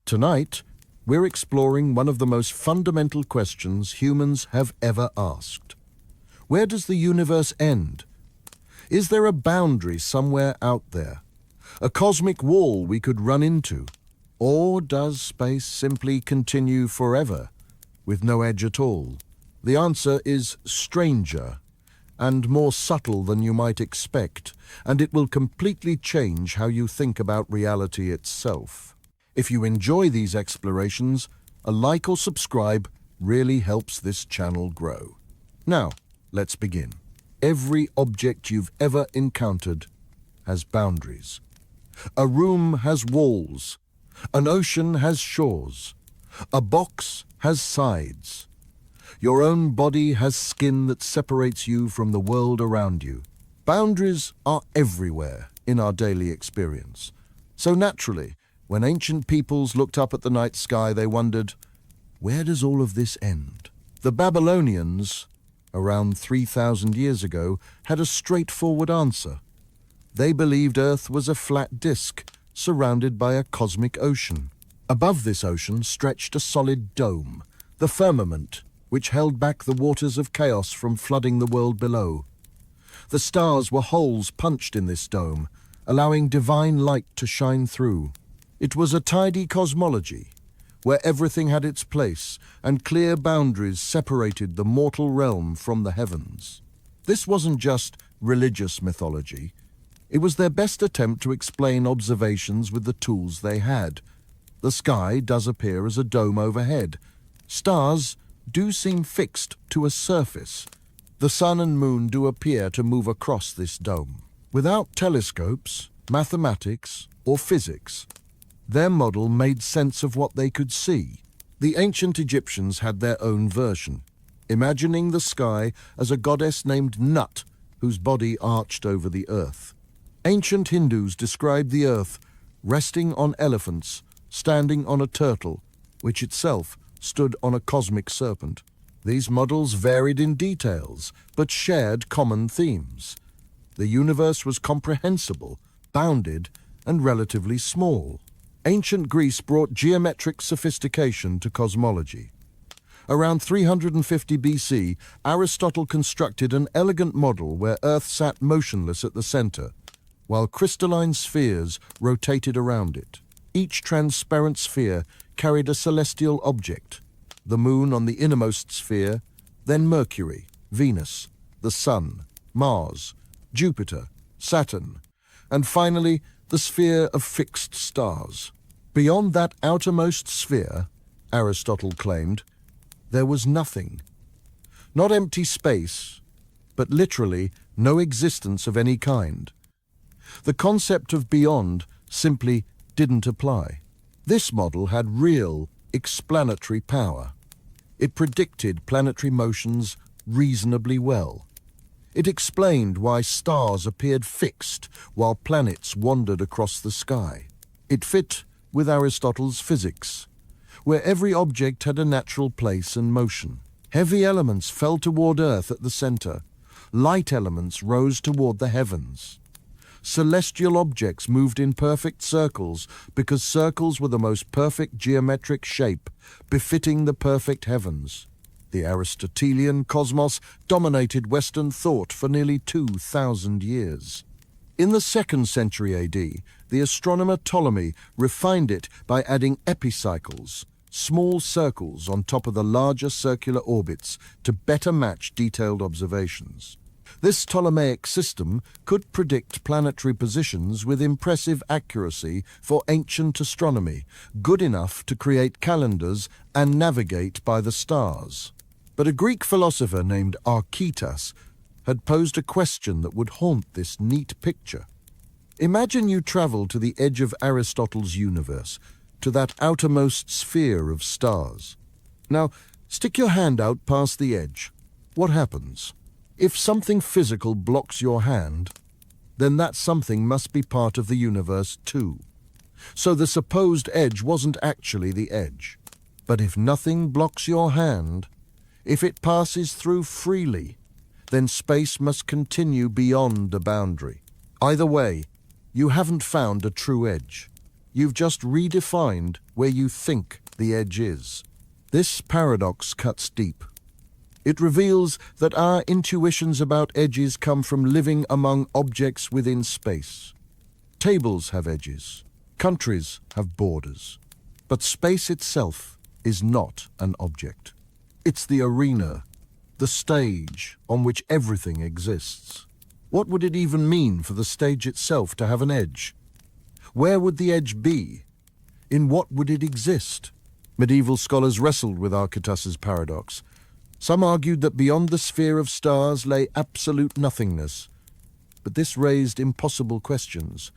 Tonight, we're exploring one of the most fundamental questions humans have ever asked. Where does the universe end? Is there a boundary somewhere out there? A cosmic wall we could run into? Or does space simply continue forever, with no edge at all? The answer is stranger and more subtle than you might expect, and it will completely change how you think about reality itself. If you enjoy these explorations, a like or subscribe really helps this channel grow. Now, let's begin. Every object you've ever encountered has boundaries. A room has walls. An ocean has shores. A box has sides. Your own body has skin that separates you from the world around you. Boundaries are everywhere in our daily experience. So naturally, when ancient peoples looked up at the night sky, they wondered, where does all of this end? The Babylonians, around 3,000 years ago, had a straightforward answer. They believed Earth was a flat disk surrounded by a cosmic ocean. Above this ocean stretched a solid dome, the firmament, which held back the waters of chaos from flooding the world below. The stars were holes punched in this dome, allowing divine light to shine through. It was a tidy cosmology, where everything had its place and clear boundaries separated the mortal realm from the heavens. This wasn't just religious mythology. It was their best attempt to explain observations with the tools they had. The sky does appear as a dome overhead. Stars do seem fixed to a surface. The sun and moon do appear to move across this dome. Without telescopes, mathematics, or physics, their model made sense of what they could see. The ancient Egyptians had their own version, imagining the sky as a goddess named Nut, whose body arched over the earth. Ancient Hindus described the earth resting on elephants, standing on a turtle, which itself stood on a cosmic serpent. These models varied in details, but shared common themes. The universe was comprehensible, bounded, and relatively small. Ancient Greece brought geometric sophistication to cosmology. Around 350 BC, Aristotle constructed an elegant model where Earth sat motionless at the center, while crystalline spheres rotated around it. Each transparent sphere carried a celestial object, the moon on the innermost sphere, then Mercury, Venus, the Sun, Mars, Jupiter, Saturn, and finally the sphere of fixed stars. Beyond that outermost sphere, Aristotle claimed, there was nothing. Not empty space, but literally no existence of any kind. The concept of beyond simply didn't apply. This model had real explanatory power. It predicted planetary motions reasonably well. It explained why stars appeared fixed while planets wandered across the sky. It fit with Aristotle's physics, where every object had a natural place and motion. Heavy elements fell toward Earth at the center. Light elements rose toward the heavens. Celestial objects moved in perfect circles because circles were the most perfect geometric shape, befitting the perfect heavens. The Aristotelian cosmos dominated Western thought for nearly 2,000 years. In the 2nd century AD, the astronomer Ptolemy refined it by adding epicycles, small circles on top of the larger circular orbits to better match detailed observations. This Ptolemaic system could predict planetary positions with impressive accuracy for ancient astronomy, good enough to create calendars and navigate by the stars. But a Greek philosopher named Archytas had posed a question that would haunt this neat picture. Imagine you travel to the edge of Aristotle's universe, to that outermost sphere of stars. Now, stick your hand out past the edge. What happens? If something physical blocks your hand, then that something must be part of the universe too. So the supposed edge wasn't actually the edge. But if nothing blocks your hand, if it passes through freely, then space must continue beyond the boundary. Either way, you haven't found a true edge. you've just redefined where you think the edge is. This paradox cuts deep. It reveals that our intuitions about edges come from living among objects within space. Tables have edges, countries have borders, but space itself is not an object. It's the arena, the stage on which everything exists. What would it even mean for the stage itself to have an edge? Where would the edge be? In what would it exist? Medieval scholars wrestled with Archytas's paradox. Some argued that beyond the sphere of stars lay absolute nothingness. But this raised impossible questions.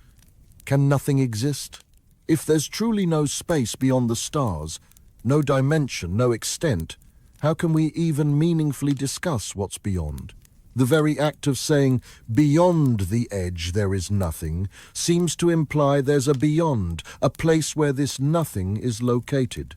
Can nothing exist? If there's truly no space beyond the stars, no dimension, no extent, how can we even meaningfully discuss what's beyond? The very act of saying, beyond the edge there is nothing, seems to imply there's a beyond, a place where this nothing is located.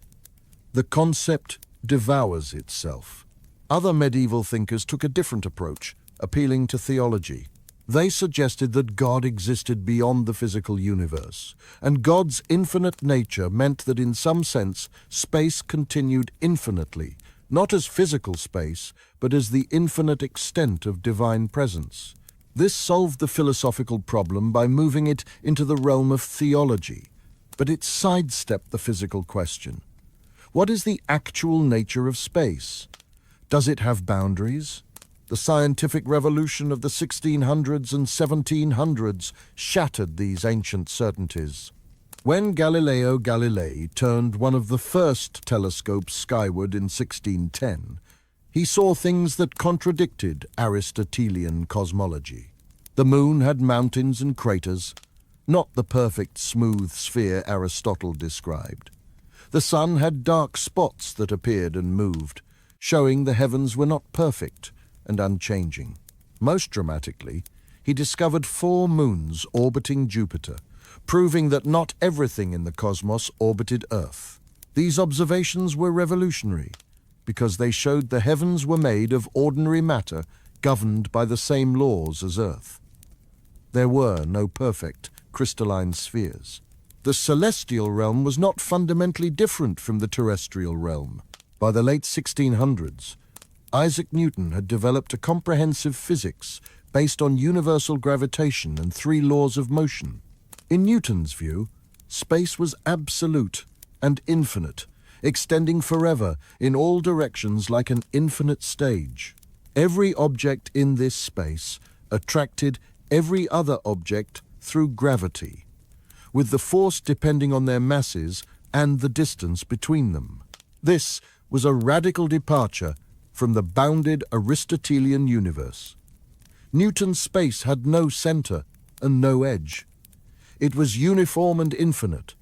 The concept devours itself. Other medieval thinkers took a different approach, appealing to theology. They suggested that God existed beyond the physical universe, and God's infinite nature meant that in some sense space continued infinitely, not as physical space, but as the infinite extent of divine presence. This solved the philosophical problem by moving it into the realm of theology, but it sidestepped the physical question. What is the actual nature of space? Does it have boundaries? The scientific revolution of the 1600s and 1700s shattered these ancient certainties. When Galileo Galilei turned one of the first telescopes skyward in 1610, he saw things that contradicted Aristotelian cosmology. The moon had mountains and craters, not the perfect smooth sphere Aristotle described. The sun had dark spots that appeared and moved, showing the heavens were not perfect and unchanging. Most dramatically, he discovered 4 moons orbiting Jupiter, proving that not everything in the cosmos orbited Earth. These observations were revolutionary, because they showed the heavens were made of ordinary matter governed by the same laws as Earth. There were no perfect crystalline spheres. The celestial realm was not fundamentally different from the terrestrial realm. By the late 1600s, Isaac Newton had developed a comprehensive physics based on universal gravitation and 3 laws of motion. In Newton's view, space was absolute and infinite, extending forever in all directions like an infinite stage. Every object in this space attracted every other object through gravity, with the force depending on their masses and the distance between them. This was a radical departure from the bounded Aristotelian universe. Newton's space had no center and no edge. It was uniform and infinite,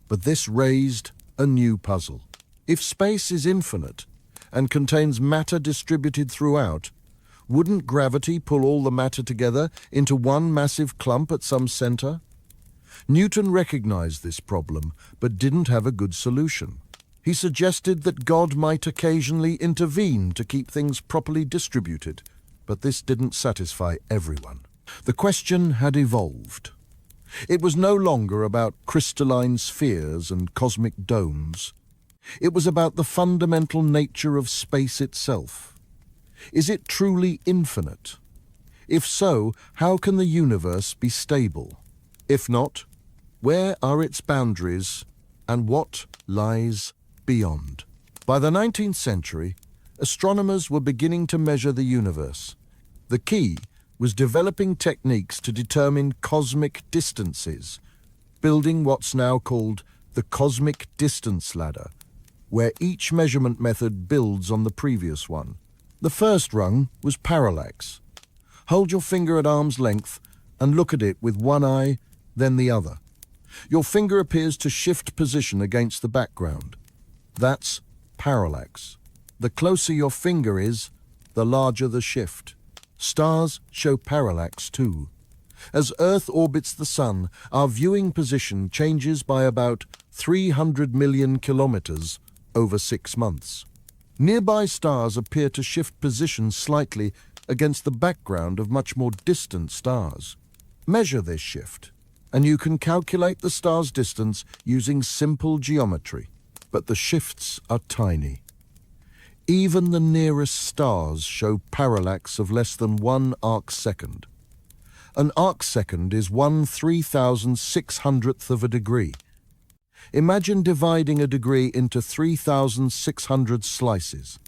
but this raised a new puzzle. If space is infinite and contains matter distributed throughout, wouldn't gravity pull all the matter together into one massive clump at some center? Newton recognized this problem, but didn't have a good solution. He suggested that God might occasionally intervene to keep things properly distributed, but this didn't satisfy everyone. The question had evolved. It was no longer about crystalline spheres and cosmic domes. It was about the fundamental nature of space itself. Is it truly infinite? If so, how can the universe be stable? If not, where are its boundaries and what lies beyond? By the 19th century, astronomers were beginning to measure the universe. The key was developing techniques to determine cosmic distances, building what's now called the cosmic distance ladder, where each measurement method builds on the previous one. The first rung was parallax. Hold your finger at arm's length and look at it with one eye, then the other. Your finger appears to shift position against the background. That's parallax. The closer your finger is, the larger the shift. Stars show parallax too. As Earth orbits the Sun, our viewing position changes by about 300 million kilometers over 6 months. Nearby stars appear to shift position slightly against the background of much more distant stars. Measure this shift, and you can calculate the star's distance using simple geometry. But the shifts are tiny. Even the nearest stars show parallax of less than 1 arcsecond. An arcsecond is 1/3600th of a degree. Imagine dividing a degree into 3,600 slices.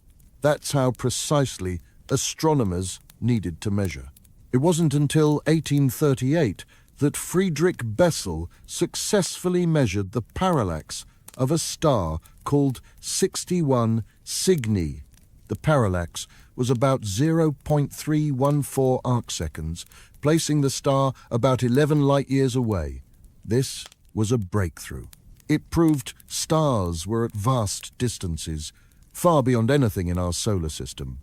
That's how precisely astronomers needed to measure. It wasn't until 1838 that Friedrich Bessel successfully measured the parallax of a star called 61 Cygni. The parallax was about 0.314 arcseconds, placing the star about 11 light-years away. This was a breakthrough. It proved stars were at vast distances, far beyond anything in our solar system.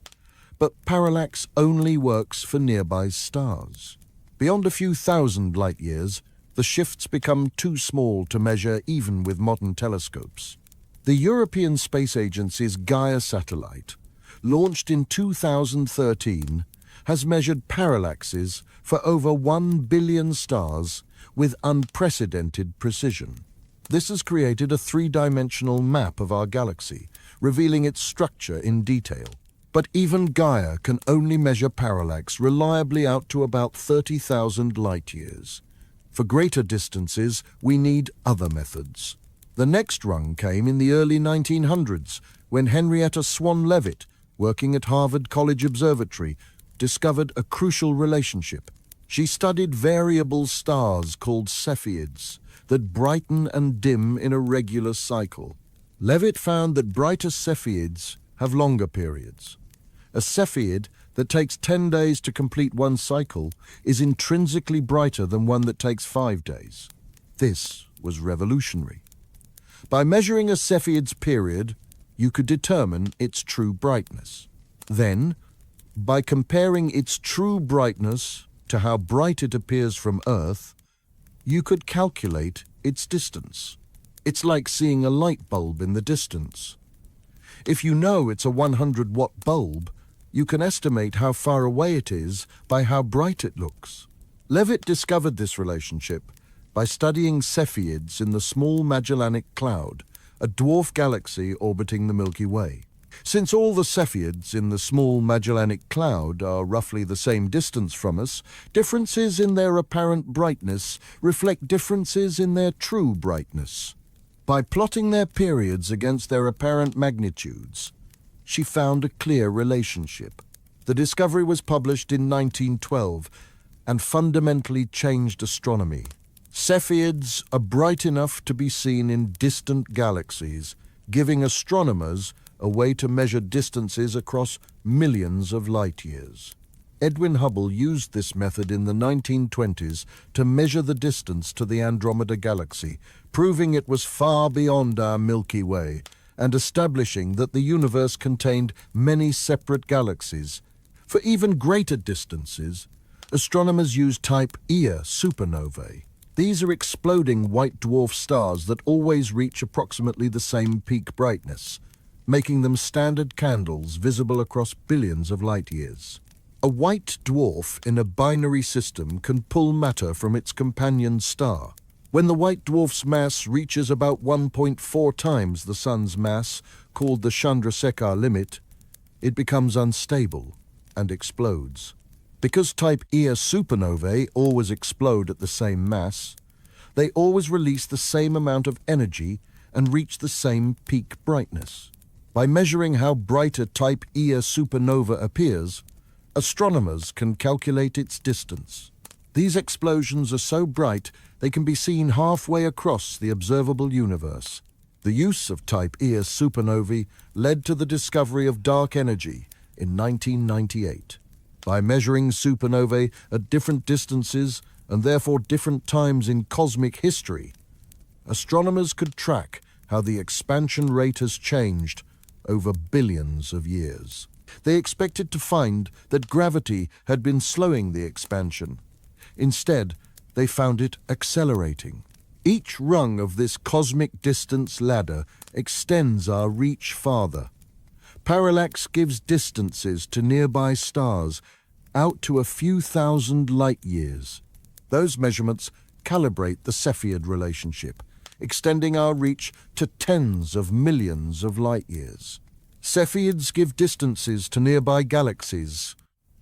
But parallax only works for nearby stars. Beyond a few thousand light-years, the shifts become too small to measure even with modern telescopes. The European Space Agency's Gaia satellite, launched in 2013, has measured parallaxes for over 1 billion stars with unprecedented precision. This has created a three-dimensional map of our galaxy, revealing its structure in detail. But even Gaia can only measure parallax reliably out to about 30,000 light-years. For greater distances, we need other methods. The next rung came in the early 1900s, when Henrietta Swan-Leavitt, working at Harvard College Observatory, discovered a crucial relationship. She studied variable stars called Cepheids that brighten and dim in a regular cycle. Leavitt found that brighter Cepheids have longer periods. A Cepheid that takes 10 days to complete one cycle is intrinsically brighter than one that takes 5 days. This was revolutionary. By measuring a Cepheid's period, you could determine its true brightness. Then, by comparing its true brightness to how bright it appears from Earth, you could calculate its distance. It's like seeing a light bulb in the distance. If you know it's a 100-watt bulb, you can estimate how far away it is by how bright it looks. Leavitt discovered this relationship by studying Cepheids in the Small Magellanic Cloud, a dwarf galaxy orbiting the Milky Way. Since all the Cepheids in the Small Magellanic Cloud are roughly the same distance from us, differences in their apparent brightness reflect differences in their true brightness. By plotting their periods against their apparent magnitudes, she found a clear relationship. The discovery was published in 1912 and fundamentally changed astronomy. Cepheids are bright enough to be seen in distant galaxies, giving astronomers a way to measure distances across millions of light-years. Edwin Hubble used this method in the 1920s to measure the distance to the Andromeda Galaxy, proving it was far beyond our Milky Way and establishing that the universe contained many separate galaxies. For even greater distances, astronomers use type Ia supernovae. These are exploding white dwarf stars that always reach approximately the same peak brightness, making them standard candles visible across billions of light-years. A white dwarf in a binary system can pull matter from its companion star. When the white dwarf's mass reaches about 1.4 times the Sun's mass, called the Chandrasekhar limit, it becomes unstable and explodes. Because type Ia supernovae always explode at the same mass, they always release the same amount of energy and reach the same peak brightness. By measuring how bright a type Ia supernova appears, astronomers can calculate its distance. These explosions are so bright they can be seen halfway across the observable universe. The use of type Ia supernovae led to the discovery of dark energy in 1998. By measuring supernovae at different distances and therefore different times in cosmic history, astronomers could track how the expansion rate has changed over billions of years. They expected to find that gravity had been slowing the expansion. Instead, they found it accelerating. Each rung of this cosmic distance ladder extends our reach farther. Parallax gives distances to nearby stars out to a few thousand light-years. Those measurements calibrate the Cepheid relationship, extending our reach to tens of millions of light-years. Cepheids give distances to nearby galaxies,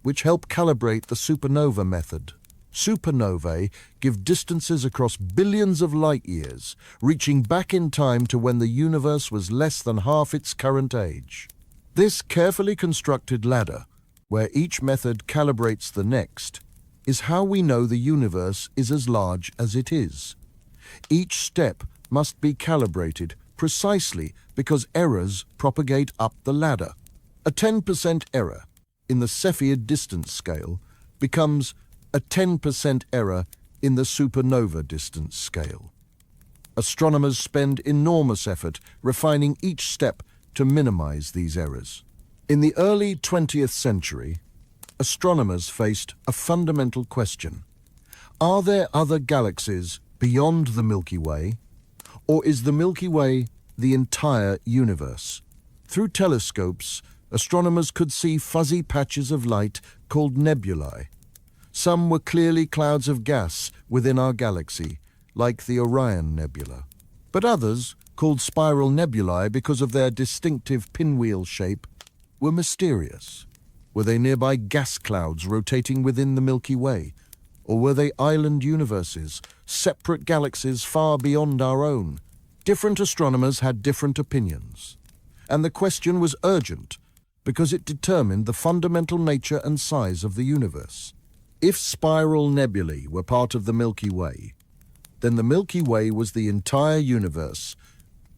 which help calibrate the supernova method. Supernovae give distances across billions of light-years, reaching back in time to when the universe was less than half its current age. This carefully constructed ladder, where each method calibrates the next, is how we know the universe is as large as it is. Each step must be calibrated precisely because errors propagate up the ladder. A 10% error in the Cepheid distance scale becomes a 10% error in the supernova distance scale. Astronomers spend enormous effort refining each step to minimize these errors. In the early 20th century, astronomers faced a fundamental question. Are there other galaxies beyond the Milky Way, or is the Milky Way the entire universe? Through telescopes, astronomers could see fuzzy patches of light called nebulae. Some were clearly clouds of gas within our galaxy, like the Orion Nebula. But others, called spiral nebulae because of their distinctive pinwheel shape, were mysterious. Were they nearby gas clouds rotating within the Milky Way? Or were they island universes, separate galaxies far beyond our own? Different astronomers had different opinions. And the question was urgent because it determined the fundamental nature and size of the universe. If spiral nebulae were part of the Milky Way, then the Milky Way was the entire universe,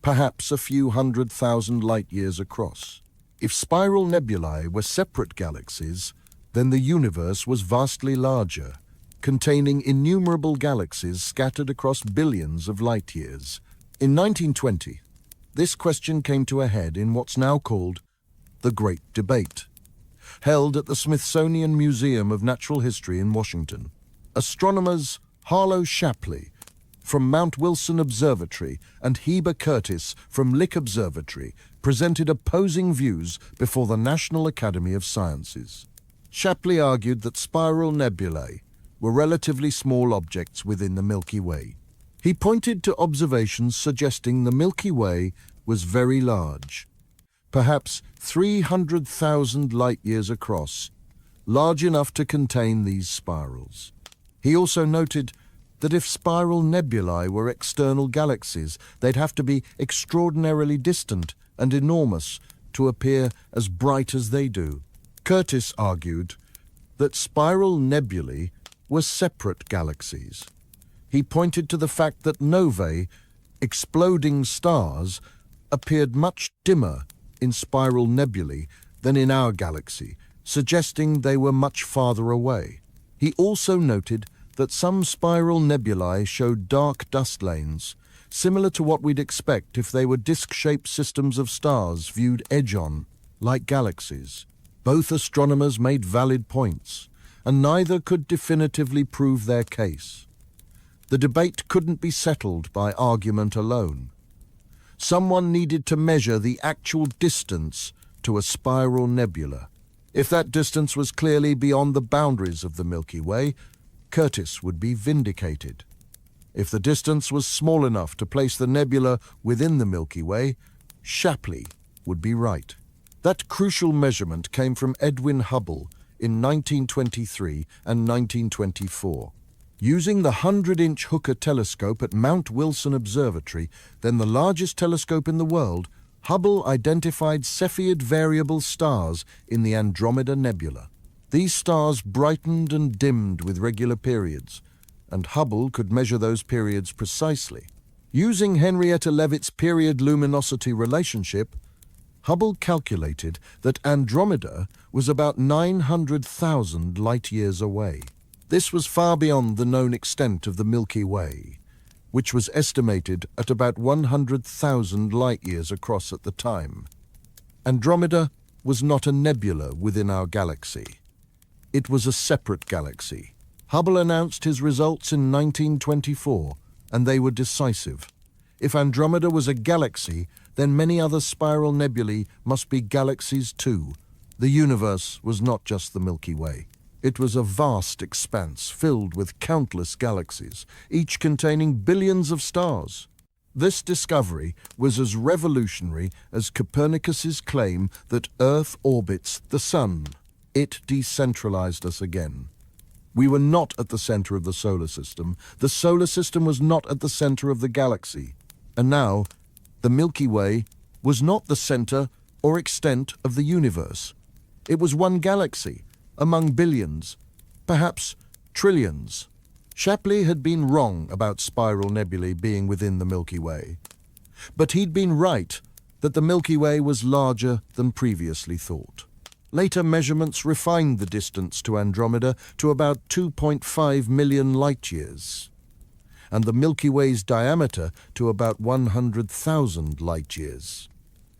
perhaps a few 100,000 light-years across. If spiral nebulae were separate galaxies, then the universe was vastly larger, containing innumerable galaxies scattered across billions of light-years. In 1920, this question came to a head in what's now called the Great Debate, held at the Smithsonian Museum of Natural History in Washington. Astronomers Harlow Shapley from Mount Wilson Observatory and Heber Curtis from Lick Observatory presented opposing views before the National Academy of Sciences. Shapley argued that spiral nebulae were relatively small objects within the Milky Way. He pointed to observations suggesting the Milky Way was very large, perhaps 300,000 light-years across, large enough to contain these spirals. He also noted that if spiral nebulae were external galaxies, they'd have to be extraordinarily distant and enormous to appear as bright as they do. Curtis argued that spiral nebulae were separate galaxies. He pointed to the fact that novae, exploding stars, appeared much dimmer in spiral nebulae than in our galaxy, suggesting they were much farther away. He also noted that some spiral nebulae showed dark dust lanes, similar to what we'd expect if they were disk-shaped systems of stars viewed edge-on, like galaxies. Both astronomers made valid points, and neither could definitively prove their case. The debate couldn't be settled by argument alone. Someone needed to measure the actual distance to a spiral nebula. If that distance was clearly beyond the boundaries of the Milky Way, Curtis would be vindicated. If the distance was small enough to place the nebula within the Milky Way, Shapley would be right. That crucial measurement came from Edwin Hubble in 1923 and 1924. Using the 100-inch Hooker telescope at Mount Wilson Observatory, then the largest telescope in the world, Hubble identified Cepheid variable stars in the Andromeda Nebula. These stars brightened and dimmed with regular periods, and Hubble could measure those periods precisely. Using Henrietta Leavitt's period luminosity relationship, Hubble calculated that Andromeda was about 900,000 light-years away. This was far beyond the known extent of the Milky Way, which was estimated at about 100,000 light-years across at the time. Andromeda was not a nebula within our galaxy. It was a separate galaxy. Hubble announced his results in 1924, and they were decisive. If Andromeda was a galaxy, then many other spiral nebulae must be galaxies too. The universe was not just the Milky Way. It was a vast expanse filled with countless galaxies, each containing billions of stars. This discovery was as revolutionary as Copernicus's claim that Earth orbits the Sun. It decentralized us again. We were not at the center of the solar system. The solar system was not at the center of the galaxy. And now, the Milky Way was not the center or extent of the universe. It was one galaxy, among billions, perhaps trillions. Shapley had been wrong about spiral nebulae being within the Milky Way. But he'd been right that the Milky Way was larger than previously thought. Later measurements refined the distance to Andromeda to about 2.5 million light-years, and the Milky Way's diameter to about 100,000 light-years,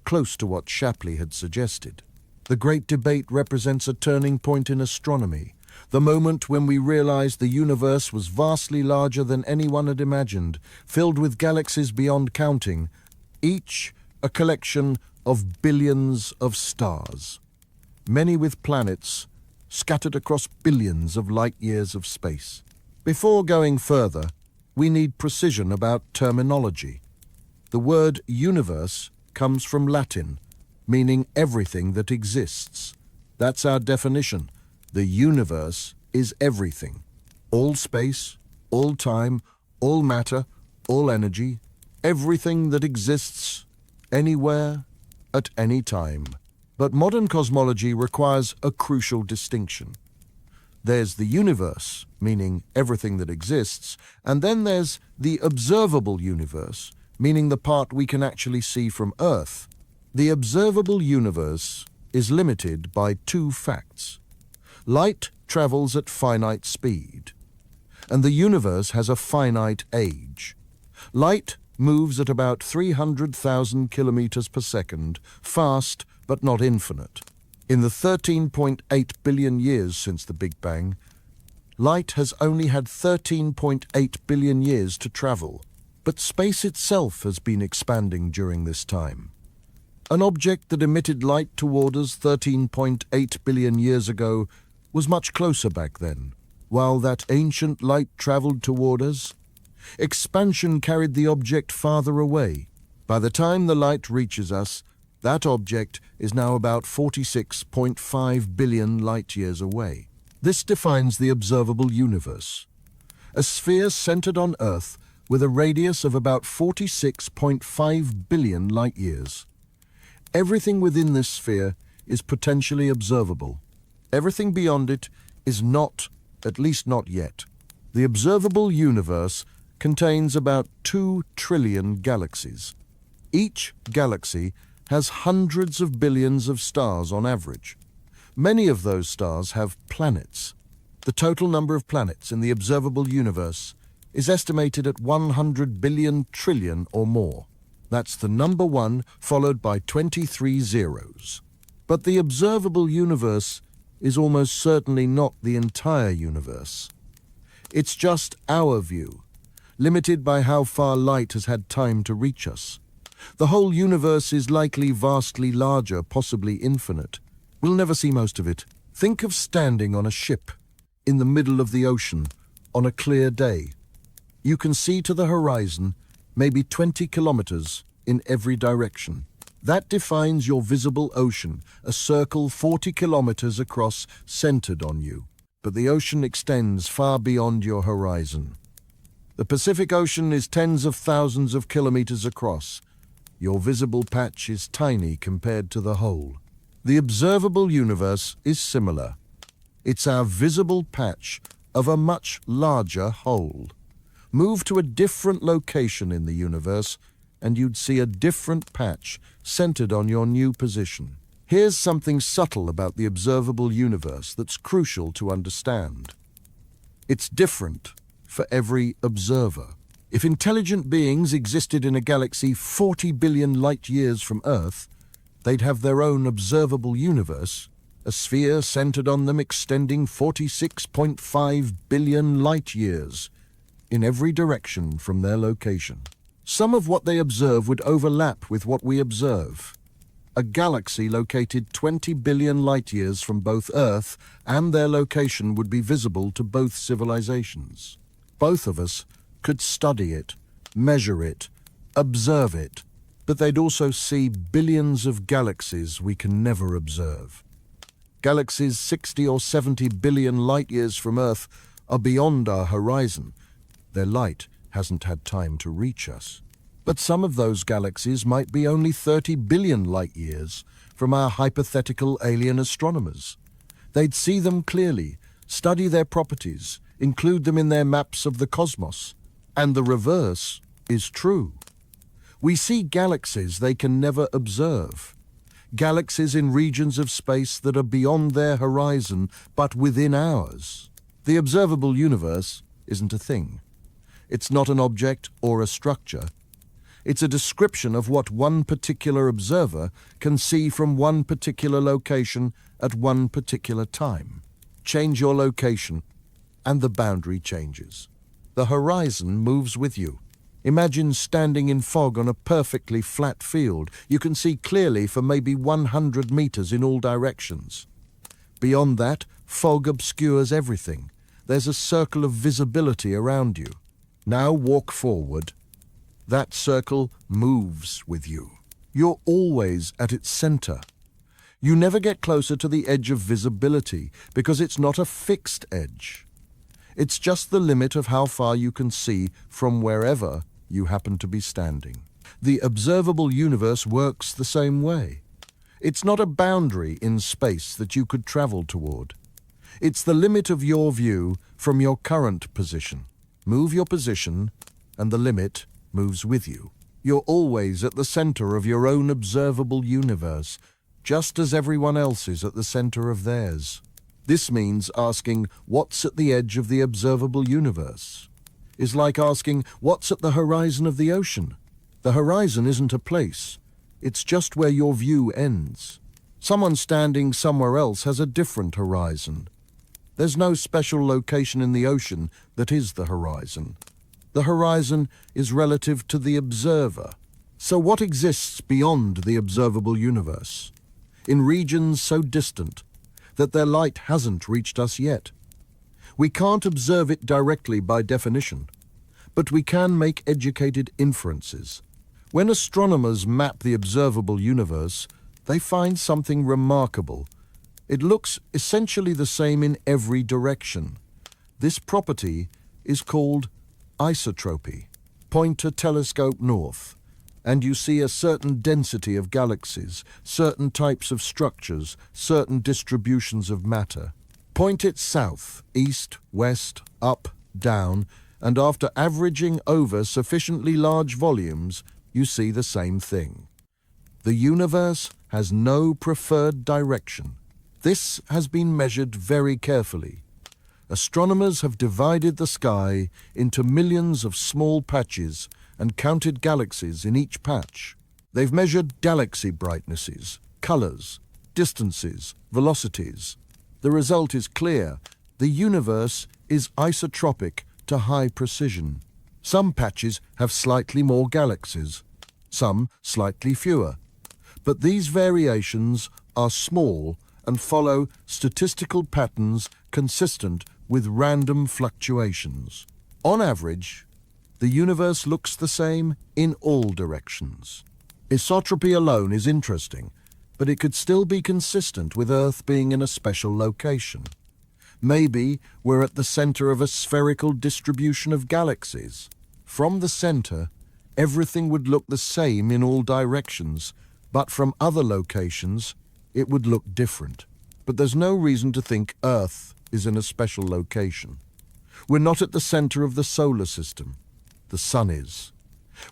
close to what Shapley had suggested. The Great Debate represents a turning point in astronomy, the moment when we realized the universe was vastly larger than anyone had imagined, filled with galaxies beyond counting, each a collection of billions of stars, many with planets scattered across billions of light-years of space. Before going further, we need precision about terminology. The word universe comes from Latin, meaning everything that exists. That's our definition. The universe is everything. All space, all time, all matter, all energy, everything that exists, anywhere, at any time. But modern cosmology requires a crucial distinction. There's the universe, meaning everything that exists, and then there's the observable universe, meaning the part we can actually see from Earth. The observable universe is limited by two facts. Light travels at finite speed, and the universe has a finite age. Light moves at about 300,000 kilometers per second, fast but not infinite. In the 13.8 billion years since the Big Bang, light has only had 13.8 billion years to travel, but space itself has been expanding during this time. An object that emitted light toward us 13.8 billion years ago was much closer back then. While that ancient light traveled toward us, expansion carried the object farther away. By the time the light reaches us, that object is now about 46.5 billion light-years away. This defines the observable universe, a sphere centered on Earth with a radius of about 46.5 billion light-years. Everything within this sphere is potentially observable. Everything beyond it is not, at least not yet. The observable universe contains about 2 trillion galaxies. Each galaxy has hundreds of billions of stars on average. Many of those stars have planets. The total number of planets in the observable universe is estimated at 100 billion trillion or more. That's the number 1 followed by 23 zeros. But the observable universe is almost certainly not the entire universe. It's just our view, limited by how far light has had time to reach us. The whole universe is likely vastly larger, possibly infinite. We'll never see most of it. Think of standing on a ship in the middle of the ocean on a clear day. You can see to the horizon maybe 20 kilometers in every direction. That defines your visible ocean, a circle 40 kilometers across centered on you. But the ocean extends far beyond your horizon. The Pacific Ocean is tens of thousands of kilometers across. Your visible patch is tiny compared to the whole. The observable universe is similar. It's our visible patch of a much larger whole. Move to a different location in the universe, and you'd see a different patch centered on your new position. Here's something subtle about the observable universe that's crucial to understand. It's different for every observer. If intelligent beings existed in a galaxy 40 billion light-years from Earth, they'd have their own observable universe, a sphere centered on them extending 46.5 billion light-years in every direction from their location. Some of what they observe would overlap with what we observe. a galaxy located 20 billion light-years from both Earth, and their location would be visible to both civilizations. Both of us could study it, measure it, observe it, but they'd also see billions of galaxies we can never observe. Galaxies 60 or 70 billion light-years from Earth are beyond our horizon. Their light hasn't had time to reach us. But some of those galaxies might be only 30 billion light-years from our hypothetical alien astronomers. They'd see them clearly, study their properties, include them in their maps of the cosmos. And the reverse is true. We see galaxies they can never observe. Galaxies in regions of space that are beyond their horizon, but within ours. The observable universe isn't a thing. It's not an object or a structure. It's a description of what one particular observer can see from one particular location at one particular time. Change your location, and the boundary changes. The horizon moves with you. Imagine standing in fog on a perfectly flat field. You can see clearly for maybe 100 meters in all directions. Beyond that, fog obscures everything. There's a circle of visibility around you. Now walk forward. That circle moves with you. You're always at its center. You never get closer to the edge of visibility because it's not a fixed edge. It's just the limit of how far you can see from wherever you happen to be standing. The observable universe works the same way. It's not a boundary in space that you could travel toward. It's the limit of your view from your current position. Move your position, and the limit moves with you. You're always at the center of your own observable universe, just as everyone else is at the center of theirs. This means asking what's at the edge of the observable universe is like asking what's at the horizon of the ocean. The horizon isn't a place. It's just where your view ends. Someone standing somewhere else has a different horizon. There's no special location in the ocean that is the horizon. The horizon is relative to the observer. So what exists beyond the observable universe? In regions so distant that their light hasn't reached us yet. We can't observe it directly by definition, but we can make educated inferences. When astronomers map the observable universe, they find something remarkable. It looks essentially the same in every direction. This property is called isotropy. Point a telescope north, and you see a certain density of galaxies, certain types of structures, certain distributions of matter. Point it south, east, west, up, down, and after averaging over sufficiently large volumes, you see the same thing. The universe has no preferred direction. This has been measured very carefully. Astronomers have divided the sky into millions of small patches and counted galaxies in each patch. They've measured galaxy brightnesses, colors, distances, velocities. The result is clear. The universe is isotropic to high precision. Some patches have slightly more galaxies, some slightly fewer. But these variations are small and follow statistical patterns consistent with random fluctuations. On average, the universe looks the same in all directions. Isotropy alone is interesting, but it could still be consistent with Earth being in a special location. Maybe we're at the center of a spherical distribution of galaxies. From the center, everything would look the same in all directions, but from other locations, it would look different. But there's no reason to think Earth is in a special location. We're not at the center of the solar system. The sun is.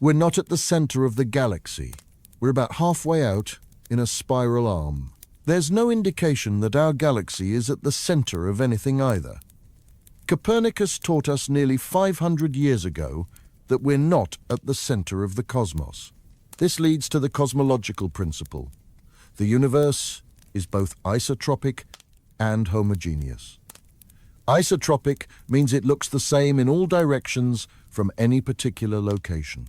We're not at the center of the galaxy. We're about halfway out in a spiral arm. There's no indication that our galaxy is at the center of anything either. Copernicus taught us nearly 500 years ago that we're not at the center of the cosmos. This leads to the cosmological principle. The universe is both isotropic and homogeneous. Isotropic means it looks the same in all directions from any particular location.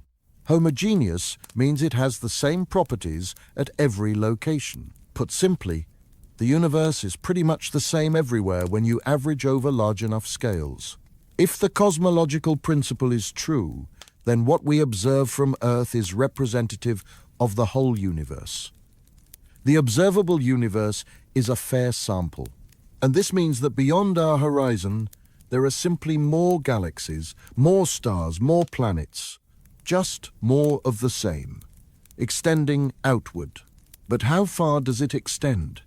Homogeneous means it has the same properties at every location. Put simply, the universe is pretty much the same everywhere when you average over large enough scales. If the cosmological principle is true, then what we observe from Earth is representative of the whole universe. The observable universe is a fair sample, and this means that beyond our horizon, there are simply more galaxies, more stars, more planets, just more of the same, extending outward. But how far does it extend?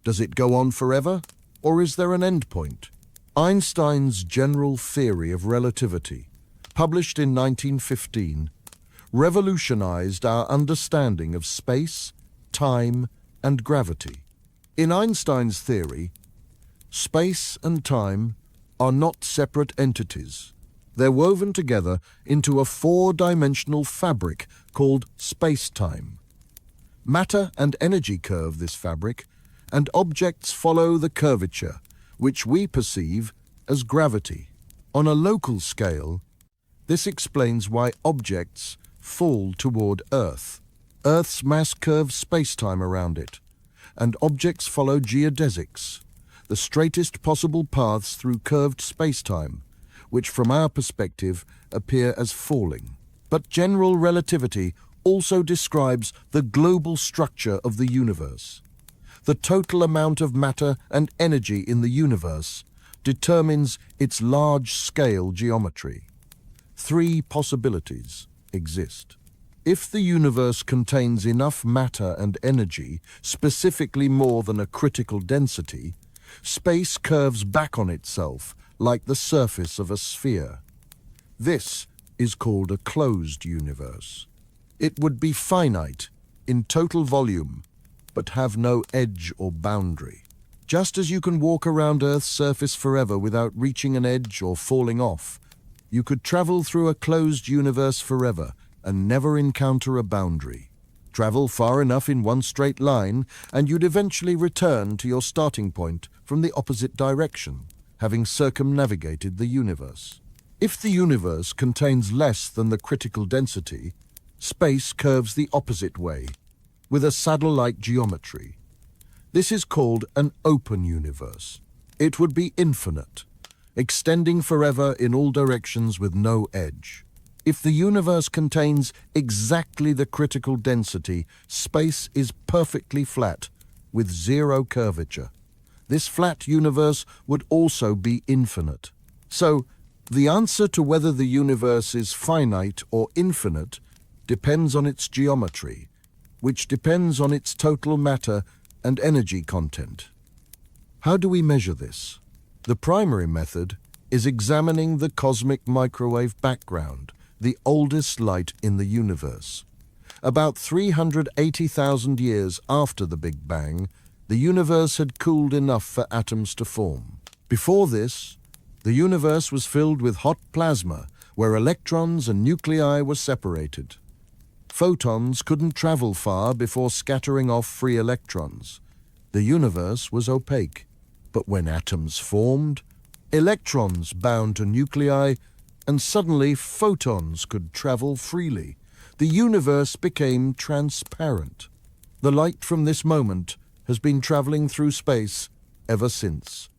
Does it go on forever, or is there an endpoint? Einstein's general theory of relativity, published in 1915, revolutionized our understanding of space, time, and gravity. In Einstein's theory, space and time are not separate entities. They're woven together into a four-dimensional fabric called spacetime. Matter and energy curve this fabric, and objects follow the curvature, which we perceive as gravity. On a local scale, this explains why objects fall toward Earth. Earth's mass curves spacetime around it, and objects follow geodesics, the straightest possible paths through curved spacetime, which from our perspective appear as falling. But general relativity also describes the global structure of the universe. The total amount of matter and energy in the universe determines its large-scale geometry. Three possibilities exist. If the universe contains enough matter and energy, specifically more than a critical density, space curves back on itself like the surface of a sphere. This is called a closed universe. It would be finite in total volume, but have no edge or boundary. Just as you can walk around Earth's surface forever without reaching an edge or falling off, you could travel through a closed universe forever and never encounter a boundary. Travel far enough in one straight line, and you'd eventually return to your starting point from the opposite direction, having circumnavigated the universe. If the universe contains less than the critical density, space curves the opposite way, with a saddle-like geometry. This is called an open universe. It would be infinite, extending forever in all directions with no edge. If the universe contains exactly the critical density, space is perfectly flat, with zero curvature. This flat universe would also be infinite. So, the answer to whether the universe is finite or infinite depends on its geometry, which depends on its total matter and energy content. How do we measure this? The primary method is examining the cosmic microwave background, the oldest light in the universe. About 380,000 years after the Big Bang, the universe had cooled enough for atoms to form. Before this, the universe was filled with hot plasma, where electrons and nuclei were separated. Photons couldn't travel far before scattering off free electrons. The universe was opaque. But when atoms formed, electrons bound to nuclei, and suddenly photons could travel freely. The universe became transparent. The light from this moment has been traveling through space ever since.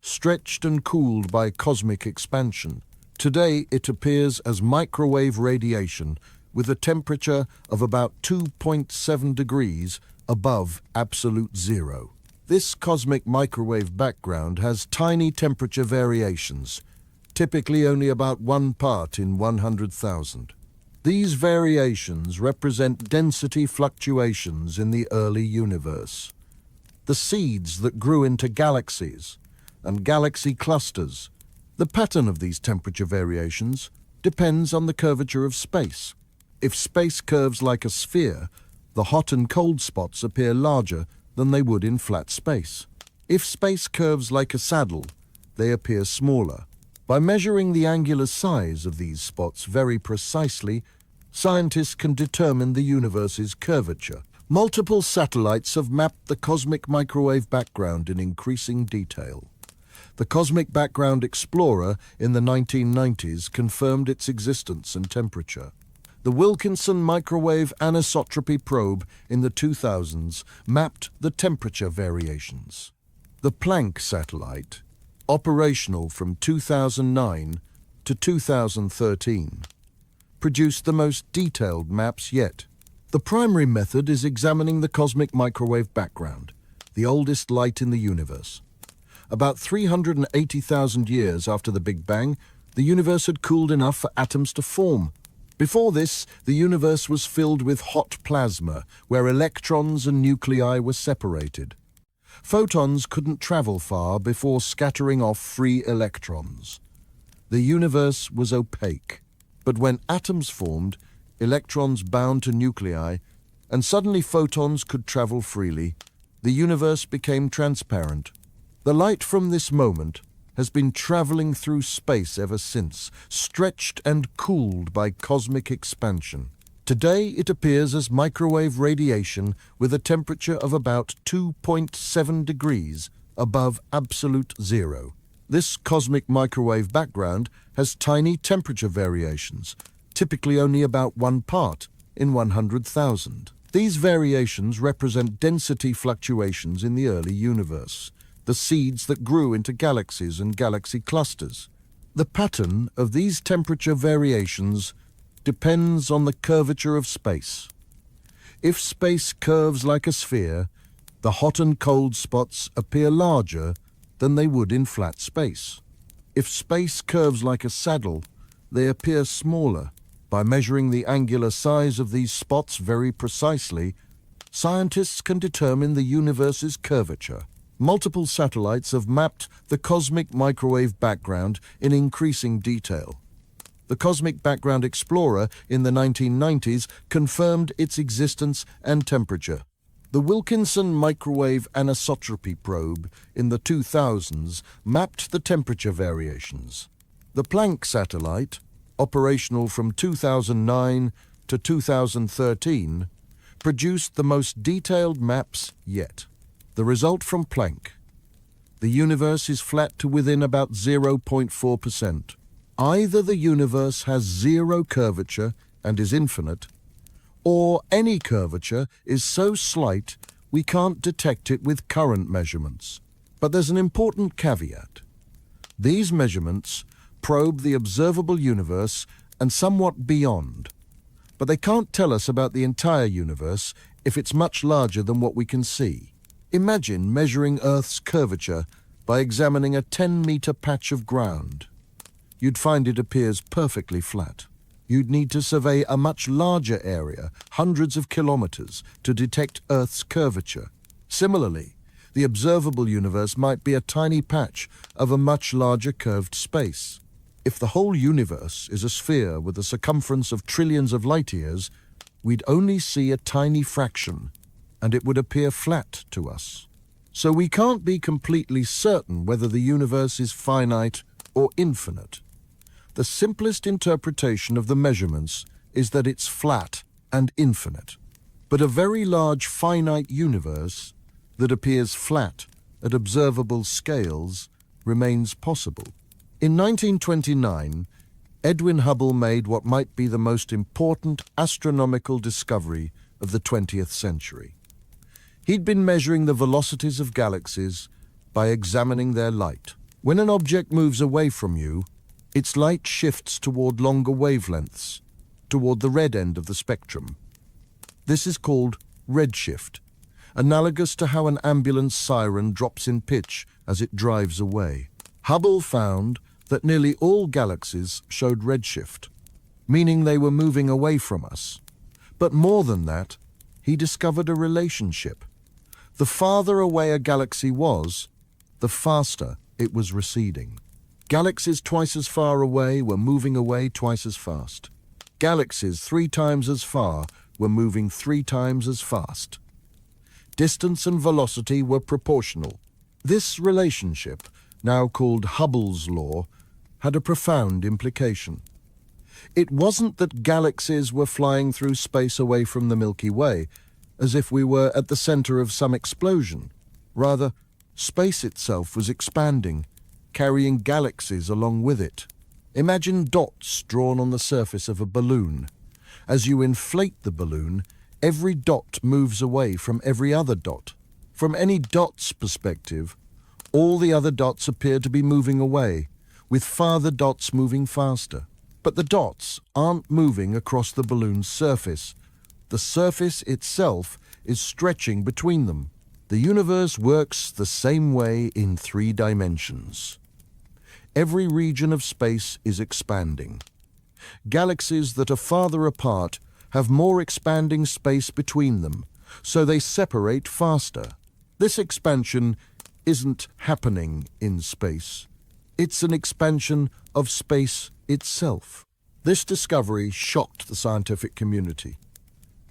Stretched and cooled by cosmic expansion, today it appears as microwave radiation with a temperature of about 2.7 degrees above absolute zero. This cosmic microwave background has tiny temperature variations, typically only about 1 part in 100,000. These variations represent density fluctuations in the early universe. The seeds that grew into galaxies and galaxy clusters. The pattern of these temperature variations depends on the curvature of space. If space curves like a sphere, the hot and cold spots appear larger than they would in flat space. If space curves like a saddle, they appear smaller. By measuring the angular size of these spots very precisely, scientists can determine the universe's curvature. Multiple satellites have mapped the cosmic microwave background in increasing detail. The Cosmic Background Explorer in the 1990s confirmed its existence and temperature. The Wilkinson Microwave Anisotropy Probe in the 2000s mapped the temperature variations. The Planck satellite, operational from 2009 to 2013, produced the most detailed maps yet. The primary method is examining the cosmic microwave background, the oldest light in the universe. About 380,000 years after the Big Bang, the universe had cooled enough for atoms to form. Before this, the universe was filled with hot plasma, where electrons and nuclei were separated. Photons couldn't travel far before scattering off free electrons. The universe was opaque. But when atoms formed, electrons bound to nuclei, and suddenly photons could travel freely, the universe became transparent. The light from this moment has been traveling through space ever since, stretched and cooled by cosmic expansion. Today it appears as microwave radiation with a temperature of about 2.7 degrees above absolute zero. This cosmic microwave background has tiny temperature variations, typically only about 1 part in 100,000. These variations represent density fluctuations in the early universe, the seeds that grew into galaxies and galaxy clusters. The pattern of these temperature variations depends on the curvature of space. If space curves like a sphere, the hot and cold spots appear larger than they would in flat space. If space curves like a saddle, they appear smaller. By measuring the angular size of these spots very precisely, scientists can determine the universe's curvature. Multiple satellites have mapped the cosmic microwave background in increasing detail. The Cosmic Background Explorer in the 1990s confirmed its existence and temperature. The Wilkinson Microwave Anisotropy Probe in the 2000s mapped the temperature variations. The Planck satellite, operational from 2009 to 2013, produced the most detailed maps yet. The result from Planck: the universe is flat to within about 0.4%. Either the universe has zero curvature and is infinite, or any curvature is so slight we can't detect it with current measurements. But there's an important caveat. These measurements probe the observable universe and somewhat beyond, but they can't tell us about the entire universe if it's much larger than what we can see. Imagine measuring Earth's curvature by examining a 10-meter patch of ground. You'd find it appears perfectly flat. You'd need to survey a much larger area, hundreds of kilometers, to detect Earth's curvature. Similarly, the observable universe might be a tiny patch of a much larger curved space. If the whole universe is a sphere with a circumference of trillions of light years, we'd only see a tiny fraction, and it would appear flat to us. So we can't be completely certain whether the universe is finite or infinite. The simplest interpretation of the measurements is that it's flat and infinite. But a very large finite universe that appears flat at observable scales remains possible. In 1929, Edwin Hubble made what might be the most important astronomical discovery of the 20th century. He'd been measuring the velocities of galaxies by examining their light. When an object moves away from you, its light shifts toward longer wavelengths, toward the red end of the spectrum. This is called redshift, analogous to how an ambulance siren drops in pitch as it drives away. Hubble found that nearly all galaxies showed redshift, meaning they were moving away from us. But more than that, he discovered a relationship. The farther away a galaxy was, the faster it was receding. Galaxies twice as far away were moving away twice as fast. Galaxies 3 times as far were moving 3 times as fast. Distance and velocity were proportional. This relationship, now called Hubble's law, had a profound implication. It wasn't that galaxies were flying through space away from the Milky Way, as if we were at the center of some explosion. Rather, space itself was expanding, carrying galaxies along with it. Imagine dots drawn on the surface of a balloon. As you inflate the balloon, every dot moves away from every other dot. From any dot's perspective, all the other dots appear to be moving away, with farther dots moving faster. But the dots aren't moving across the balloon's surface. The surface itself is stretching between them. The universe works the same way in 3 dimensions. Every region of space is expanding. Galaxies that are farther apart have more expanding space between them, so they separate faster. This expansion isn't happening in space. It's an expansion of space itself. This discovery shocked the scientific community.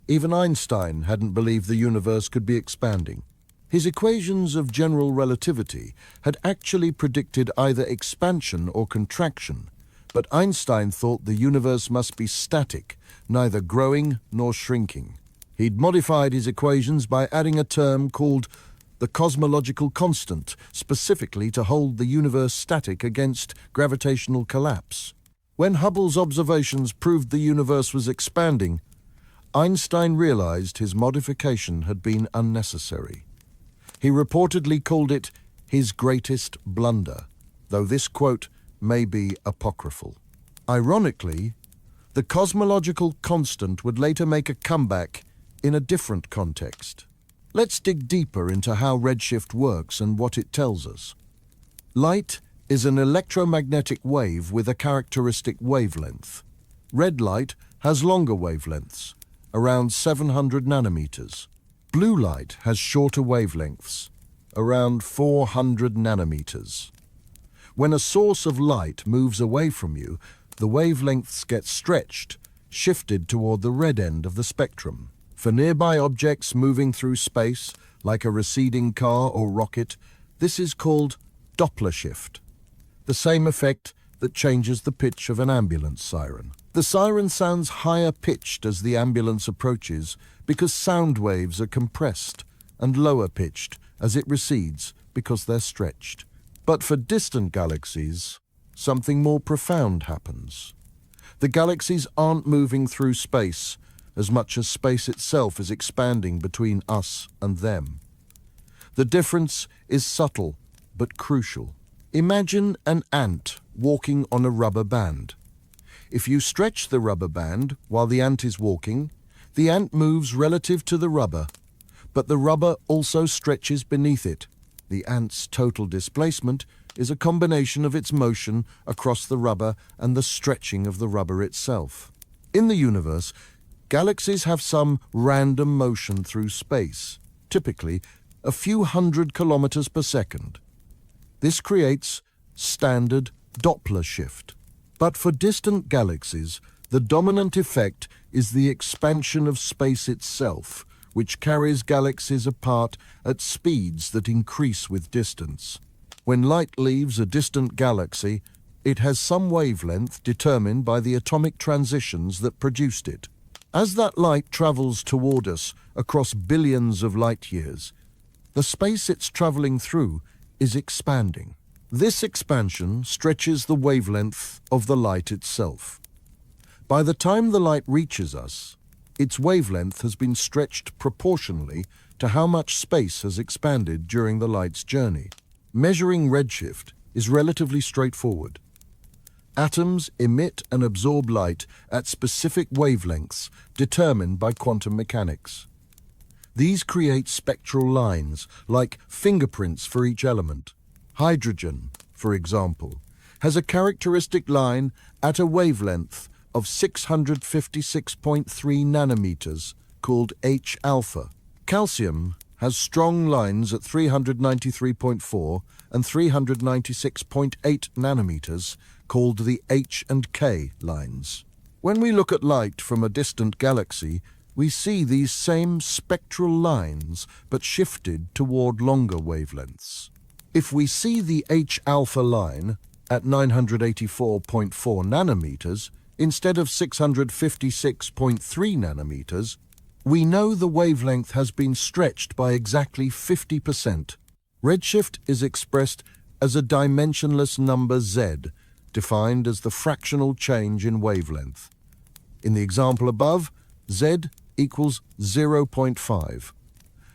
Even Einstein hadn't believed the universe could be expanding. His equations of general relativity had actually predicted either expansion or contraction, but Einstein thought the universe must be static, neither growing nor shrinking. He'd modified his equations by adding a term called the cosmological constant, specifically to hold the universe static against gravitational collapse. When Hubble's observations proved the universe was expanding, Einstein realized his modification had been unnecessary. He reportedly called it his greatest blunder, though this quote may be apocryphal. Ironically, the cosmological constant would later make a comeback in a different context. Let's dig deeper into how redshift works and what it tells us. Light is an electromagnetic wave with a characteristic wavelength. Red light has longer wavelengths, around 700 nanometers. Blue light has shorter wavelengths, around 400 nanometers. When a source of light moves away from you, the wavelengths get stretched, shifted toward the red end of the spectrum. For nearby objects moving through space, like a receding car or rocket, this is called Doppler shift, the same effect that changes the pitch of an ambulance siren. The siren sounds higher pitched as the ambulance approaches because sound waves are compressed, and lower pitched as it recedes because they're stretched. But for distant galaxies, something more profound happens. The galaxies aren't moving through space as much as space itself is expanding between us and them. The difference is subtle but crucial. Imagine an ant walking on a rubber band. If you stretch the rubber band while the ant is walking, the ant moves relative to the rubber, but the rubber also stretches beneath it. The ant's total displacement is a combination of its motion across the rubber and the stretching of the rubber itself. In the universe, galaxies have some random motion through space, typically a few hundred kilometers per second. This creates standard Doppler shift. But for distant galaxies, the dominant effect is the expansion of space itself, which carries galaxies apart at speeds that increase with distance. When light leaves a distant galaxy, it has some wavelength determined by the atomic transitions that produced it. As that light travels toward us across billions of light years, the space it's traveling through is expanding. This expansion stretches the wavelength of the light itself. By the time the light reaches us, its wavelength has been stretched proportionally to how much space has expanded during the light's journey. Measuring redshift is relatively straightforward. Atoms emit and absorb light at specific wavelengths determined by quantum mechanics. These create spectral lines, like fingerprints for each element. Hydrogen, for example, has a characteristic line at a wavelength of 656.3 nanometers called H-alpha. Calcium has strong lines at 393.4 and 396.8 nanometers called the H and K lines. When we look at light from a distant galaxy, we see these same spectral lines but shifted toward longer wavelengths. If we see the H-alpha line at 984.4 nanometers instead of 656.3 nanometers, we know the wavelength has been stretched by exactly 50%. Redshift is expressed as a dimensionless number Z, defined as the fractional change in wavelength. In the example above, Z equals 0.5.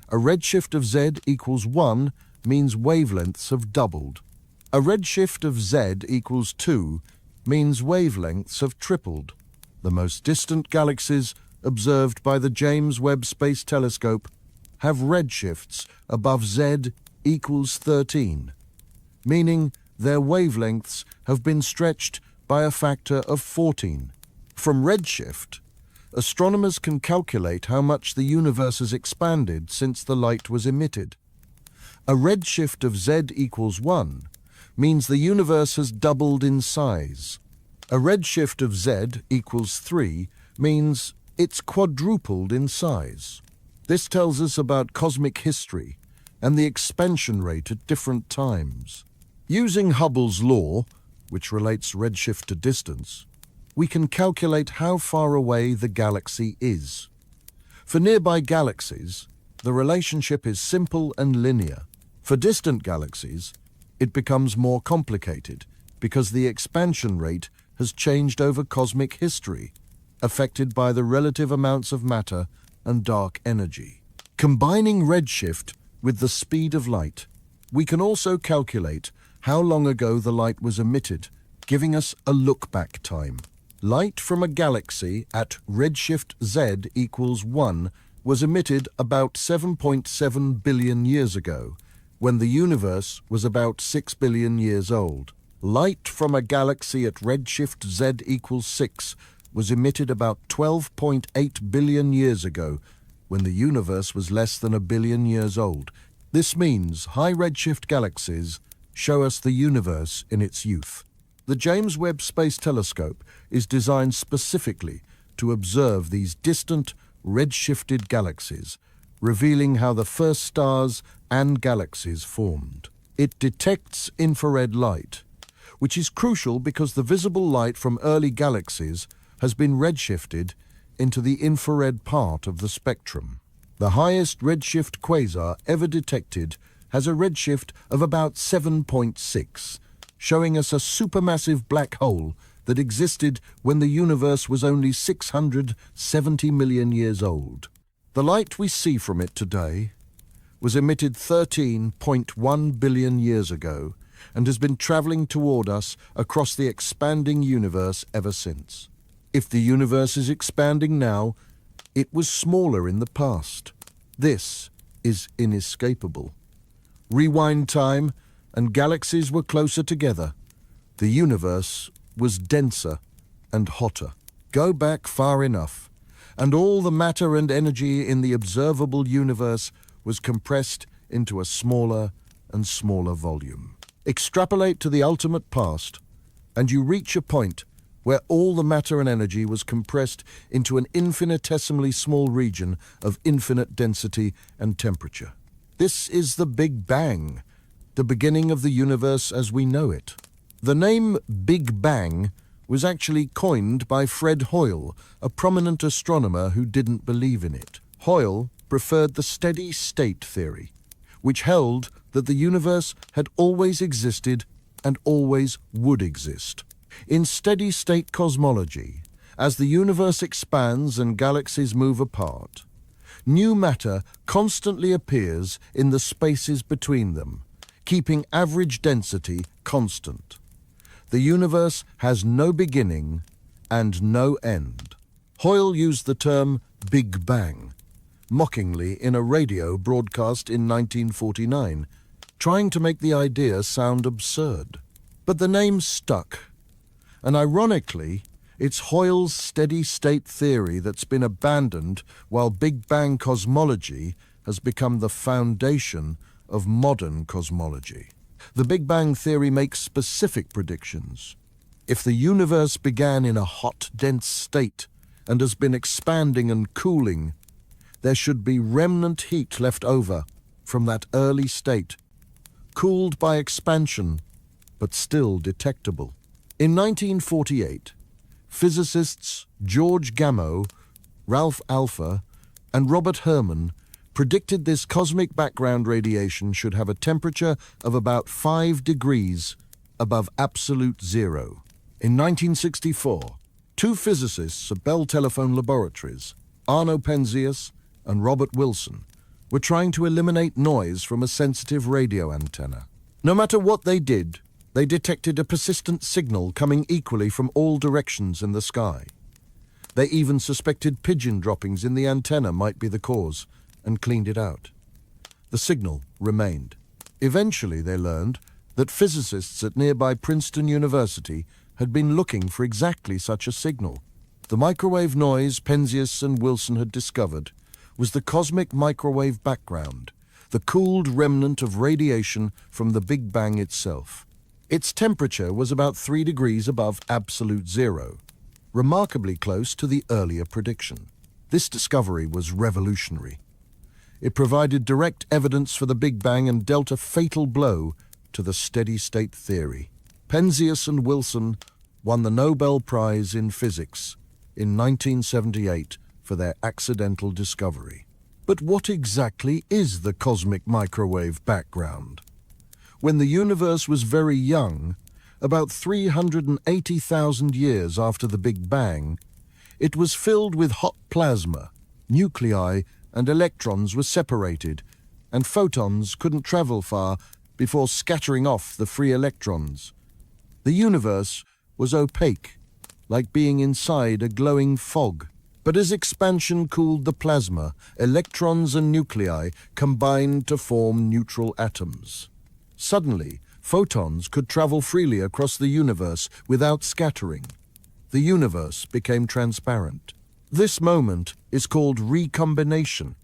A redshift of Z equals 1 means wavelengths have doubled. A redshift of Z equals 2 means wavelengths have tripled. The most distant galaxies observed by the James Webb Space Telescope have redshifts above Z equals 13, meaning their wavelengths have been stretched by a factor of 14. From redshift, astronomers can calculate how much the universe has expanded since the light was emitted. A redshift of Z equals 1 means the universe has doubled in size. A redshift of Z equals 3 means it's quadrupled in size. This tells us about cosmic history and the expansion rate at different times. Using Hubble's law, which relates redshift to distance, we can calculate how far away the galaxy is. For nearby galaxies, the relationship is simple and linear. For distant galaxies, it becomes more complicated because the expansion rate has changed over cosmic history, affected by the relative amounts of matter and dark energy. Combining redshift with the speed of light, we can also calculate how long ago the light was emitted, giving us a look-back time. Light from a galaxy at redshift Z equals 1 was emitted about 7.7 billion years ago, when the universe was about 6 billion years old. Light from a galaxy at redshift Z equals 6 was emitted about 12.8 billion years ago, when the universe was less than a billion years old. This means high redshift galaxies show us the universe in its youth. The James Webb Space Telescope is designed specifically to observe these distant, redshifted galaxies, revealing how the first stars and galaxies formed. It detects infrared light, which is crucial because the visible light from early galaxies has been redshifted into the infrared part of the spectrum. The highest redshift quasar ever detected has a redshift of about 7.6, showing us a supermassive black hole that existed when the universe was only 670 million years old. The light we see from it today was emitted 13.1 billion years ago and has been traveling toward us across the expanding universe ever since. If the universe is expanding now, it was smaller in the past. This is inescapable. Rewind time, and galaxies were closer together. The universe was denser and hotter. Go back far enough, and all the matter and energy in the observable universe was compressed into a smaller and smaller volume. Extrapolate to the ultimate past, and you reach a point where all the matter and energy was compressed into an infinitesimally small region of infinite density and temperature. This is the Big Bang, the beginning of the universe as we know it. The name Big Bang was actually coined by Fred Hoyle, a prominent astronomer who didn't believe in it. Hoyle preferred the steady-state theory, which held that the universe had always existed and always would exist. In steady-state cosmology, as the universe expands and galaxies move apart, new matter constantly appears in the spaces between them, keeping average density constant. The universe has no beginning and no end. Hoyle used the term Big Bang mockingly in a radio broadcast in 1949, trying to make the idea sound absurd. But the name stuck. And ironically, it's Hoyle's steady-state theory that's been abandoned while Big Bang cosmology has become the foundation of modern cosmology. The Big Bang theory makes specific predictions. If the universe began in a hot, dense state and has been expanding and cooling, there should be remnant heat left over from that early state, cooled by expansion, but still detectable. In 1948, physicists George Gamow, Ralph Alpha, and Robert Herman predicted this cosmic background radiation should have a temperature of about 5 degrees above absolute zero. In 1964, Two physicists at Bell Telephone Laboratories, Arno Penzias and Robert Wilson, were trying to eliminate noise from a sensitive radio antenna. No matter what they did, they detected a persistent signal coming equally from all directions in the sky. They even suspected pigeon droppings in the antenna might be the cause, and cleaned it out. The signal remained. Eventually, they learned that physicists at nearby Princeton University had been looking for exactly such a signal. The microwave noise Penzias and Wilson had discovered was the cosmic microwave background, the cooled remnant of radiation from the Big Bang itself. Its temperature was about 3 degrees above absolute zero, remarkably close to the earlier prediction. This discovery was revolutionary. It provided direct evidence for the Big Bang and dealt a fatal blow to the steady-state theory. Penzias and Wilson won the Nobel Prize in Physics in 1978 for their accidental discovery. But what exactly is the cosmic microwave background? When the universe was very young, about 380,000 years after the Big Bang, it was filled with hot plasma, nuclei, and electrons were separated, and photons couldn't travel far before scattering off the free electrons. The universe was opaque, like being inside a glowing fog. But as expansion cooled the plasma, electrons and nuclei combined to form neutral atoms. Suddenly, photons could travel freely across the universe without scattering. The universe became transparent. This moment is called recombination,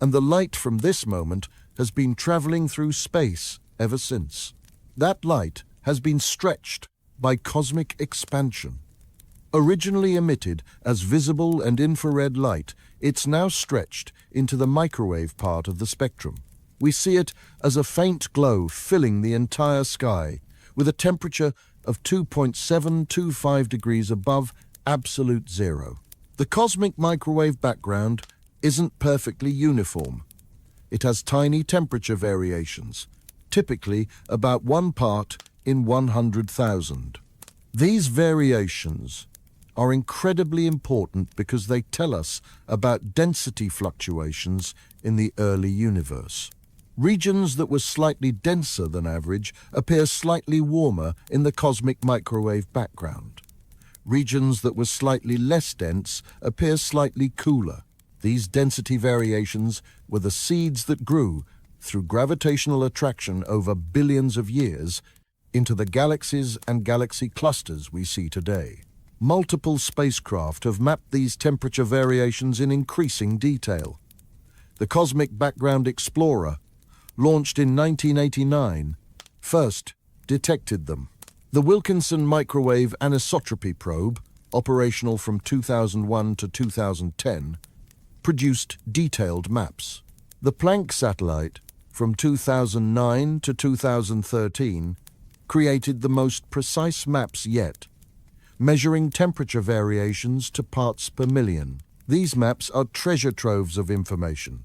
and the light from this moment has been traveling through space ever since. That light has been stretched by cosmic expansion. Originally emitted as visible and infrared light, it's now stretched into the microwave part of the spectrum. We see it as a faint glow filling the entire sky, with a temperature of 2.725 degrees above absolute zero. The cosmic microwave background isn't perfectly uniform. It has tiny temperature variations, typically about 1 part in 100,000. These variations are incredibly important because they tell us about density fluctuations in the early universe. Regions that were slightly denser than average appear slightly warmer in the cosmic microwave background. Regions that were slightly less dense appear slightly cooler. These density variations were the seeds that grew through gravitational attraction over billions of years into the galaxies and galaxy clusters we see today. Multiple spacecraft have mapped these temperature variations in increasing detail. The Cosmic Background Explorer, launched in 1989, first detected them. The Wilkinson Microwave Anisotropy Probe, operational from 2001 to 2010, produced detailed maps. The Planck satellite, from 2009 to 2013, created the most precise maps yet, measuring temperature variations to parts per million. These maps are treasure troves of information.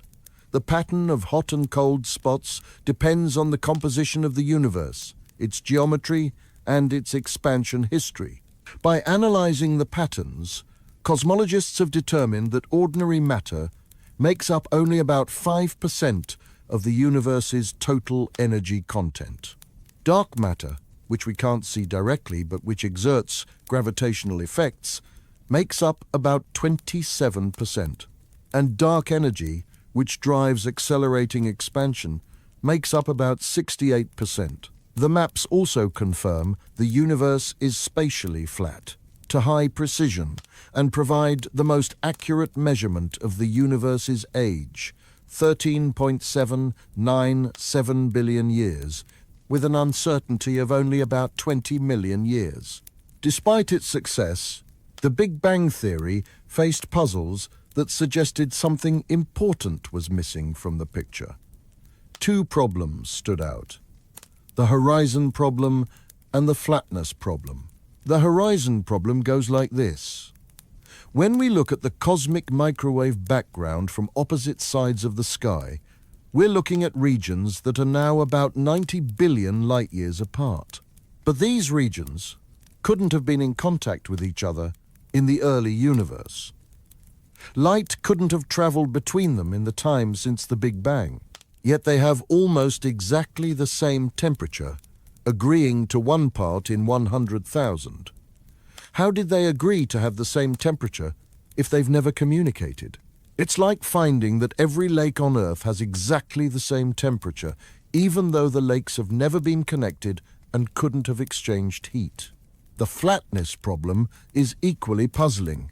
The pattern of hot and cold spots depends on the composition of the universe, its geometry, and its expansion history. By analyzing the patterns, cosmologists have determined that ordinary matter makes up only about 5% of the universe's total energy content. Dark matter, which we can't see directly but which exerts gravitational effects, makes up about 27%. And dark energy, which drives accelerating expansion, makes up about 68%. The maps also confirm the universe is spatially flat, to high precision, and provide the most accurate measurement of the universe's age, 13.797 billion years, with an uncertainty of only about 20 million years. Despite its success, the Big Bang theory faced puzzles that suggested something important was missing from the picture. Two problems stood out: the horizon problem and the flatness problem. The horizon problem goes like this. When we look at the cosmic microwave background from opposite sides of the sky, we're looking at regions that are now about 90 billion light-years apart. But these regions couldn't have been in contact with each other in the early universe. Light couldn't have traveled between them in the time since the Big Bang, yet they have almost exactly the same temperature, agreeing to 1 part in 100,000. How did they agree to have the same temperature if they've never communicated? It's like finding that every lake on Earth has exactly the same temperature, even though the lakes have never been connected and couldn't have exchanged heat. The flatness problem is equally puzzling.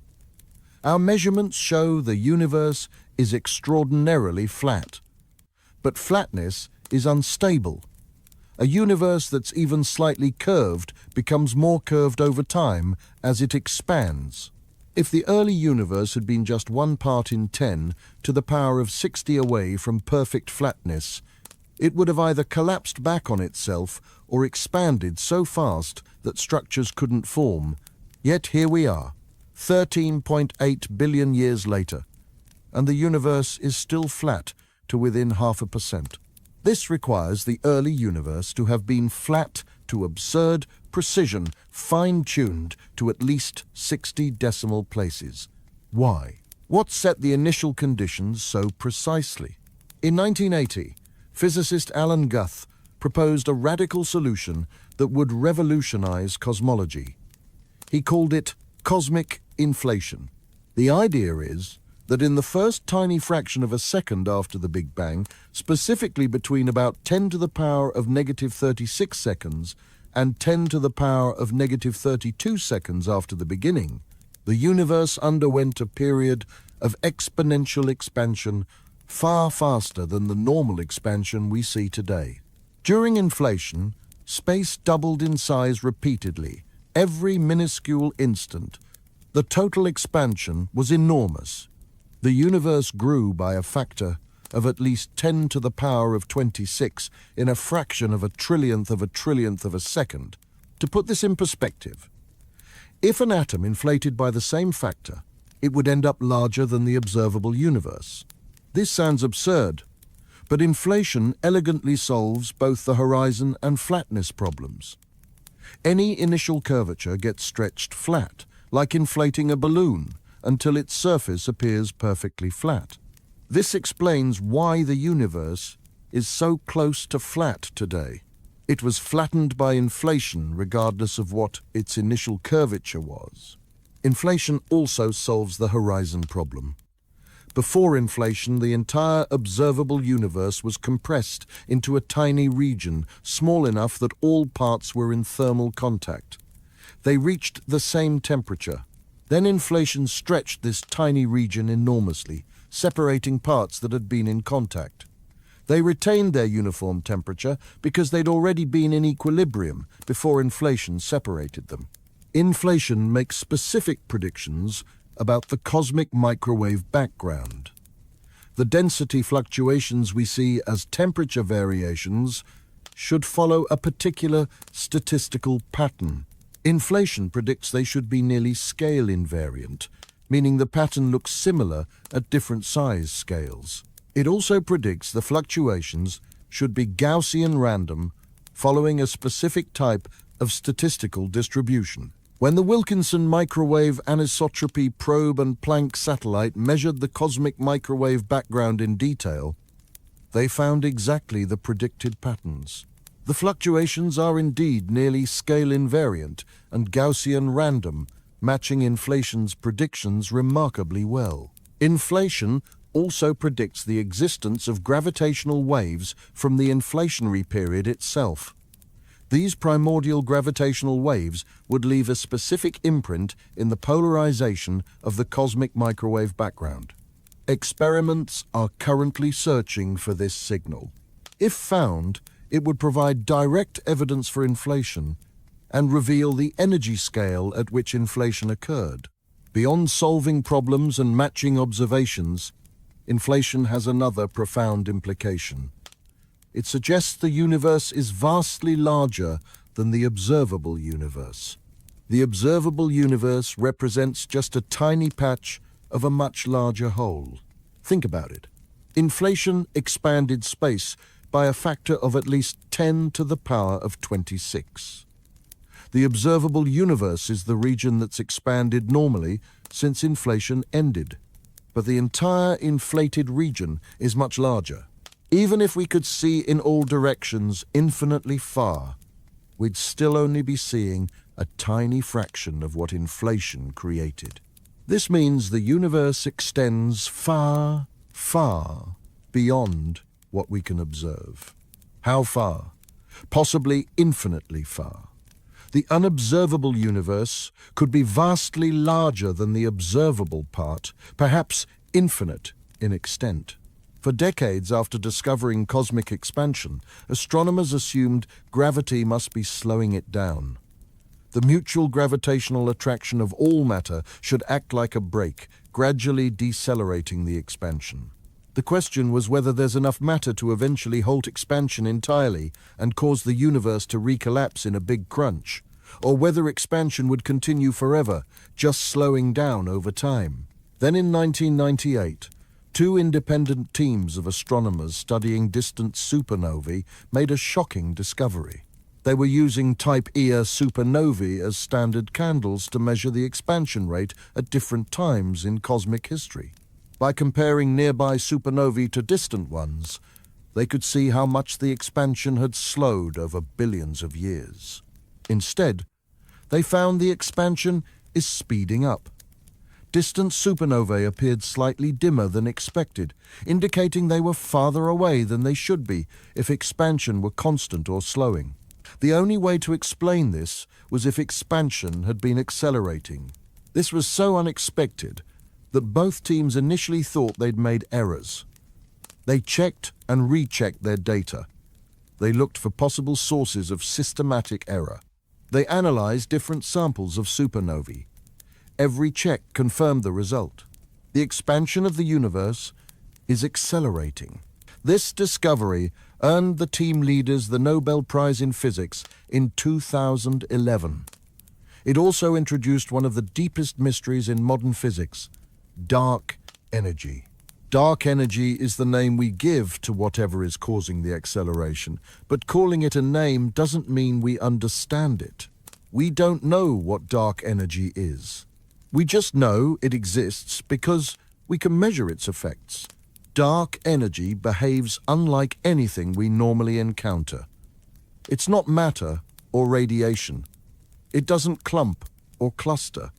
Our measurements show the universe is extraordinarily flat. But flatness is unstable. A universe that's even slightly curved becomes more curved over time as it expands. If the early universe had been just 1 part in 10 to the power of 60 away from perfect flatness, it would have either collapsed back on itself or expanded so fast that structures couldn't form. Yet here we are, 13.8 billion years later, and the universe is still flat to within 0.5%. This requires the early universe to have been flat to absurd precision, fine-tuned to at least 60 decimal places. Why? What set the initial conditions so precisely? In 1980, physicist Alan Guth proposed a radical solution that would revolutionize cosmology. He called it cosmic inflation. The idea is that in the first tiny fraction of a second after the Big Bang, specifically between about 10 to the power of negative 36 seconds and 10 to the power of negative 32 seconds after the beginning, the universe underwent a period of exponential expansion far faster than the normal expansion we see today. During inflation, space doubled in size repeatedly, every minuscule instant. The total expansion was enormous. The universe grew by a factor of at least 10 to the power of 26 in a fraction of a trillionth of a second. To put this in perspective, if an atom inflated by the same factor, it would end up larger than the observable universe. This sounds absurd, but inflation elegantly solves both the horizon and flatness problems. Any initial curvature gets stretched flat, like inflating a balloon, until its surface appears perfectly flat. This explains why the universe is so close to flat today. It was flattened by inflation regardless of what its initial curvature was. Inflation also solves the horizon problem. Before inflation, the entire observable universe was compressed into a tiny region, small enough that all parts were in thermal contact. They reached the same temperature. Then inflation stretched this tiny region enormously, separating parts that had been in contact. They retained their uniform temperature because they'd already been in equilibrium before inflation separated them. Inflation makes specific predictions about the cosmic microwave background. The density fluctuations we see as temperature variations should follow a particular statistical pattern. Inflation predicts they should be nearly scale invariant, meaning the pattern looks similar at different size scales. It also predicts the fluctuations should be Gaussian random, following a specific type of statistical distribution. When the Wilkinson Microwave Anisotropy Probe and Planck satellite measured the cosmic microwave background in detail, they found exactly the predicted patterns. The fluctuations are indeed nearly scale invariant and Gaussian random, matching inflation's predictions remarkably well. Inflation also predicts the existence of gravitational waves from the inflationary period itself. These primordial gravitational waves would leave a specific imprint in the polarization of the cosmic microwave background. Experiments are currently searching for this signal. If found, it would provide direct evidence for inflation and reveal the energy scale at which inflation occurred. Beyond solving problems and matching observations, inflation has another profound implication. It suggests the universe is vastly larger than the observable universe. The observable universe represents just a tiny patch of a much larger whole. Think about it. Inflation expanded space by a factor of at least 10 to the power of 26. The observable universe is the region that's expanded normally since inflation ended. But the entire inflated region is much larger. Even if we could see in all directions infinitely far, we'd still only be seeing a tiny fraction of what inflation created. This means the universe extends far, far beyond what we can observe. How far? Possibly infinitely far. The unobservable universe could be vastly larger than the observable part, perhaps infinite in extent. For decades after discovering cosmic expansion, astronomers assumed gravity must be slowing it down. The mutual gravitational attraction of all matter should act like a brake, gradually decelerating the expansion. The question was whether there's enough matter to eventually halt expansion entirely and cause the universe to recollapse in a big crunch, or whether expansion would continue forever, just slowing down over time. Then in 1998, two independent teams of astronomers studying distant supernovae made a shocking discovery. They were using Type Ia supernovae as standard candles to measure the expansion rate at different times in cosmic history. By comparing nearby supernovae to distant ones, they could see how much the expansion had slowed over billions of years. Instead, they found the expansion is speeding up. Distant supernovae appeared slightly dimmer than expected, indicating they were farther away than they should be if expansion were constant or slowing. The only way to explain this was if expansion had been accelerating. This was so unexpected that both teams initially thought they'd made errors. They checked and rechecked their data. They looked for possible sources of systematic error. They analyzed different samples of supernovae. Every check confirmed the result. The expansion of the universe is accelerating. This discovery earned the team leaders the Nobel Prize in Physics in 2011. It also introduced one of the deepest mysteries in modern physics: dark energy. Dark energy is the name we give to whatever is causing the acceleration, but calling it a name doesn't mean we understand it. We don't know what dark energy is. We just know it exists because we can measure its effects. Dark energy behaves unlike anything we normally encounter. It's not matter or radiation. It doesn't clump or cluster.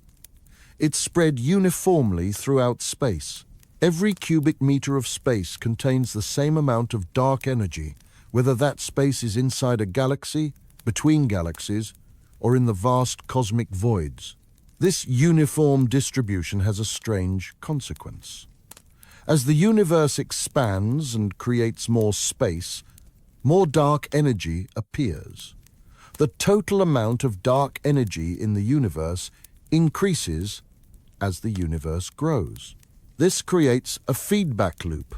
It's spread uniformly throughout space. Every cubic meter of space contains the same amount of dark energy, whether that space is inside a galaxy, between galaxies, or in the vast cosmic voids. This uniform distribution has a strange consequence. As the universe expands and creates more space, more dark energy appears. The total amount of dark energy in the universe increases as the universe grows. This creates a feedback loop.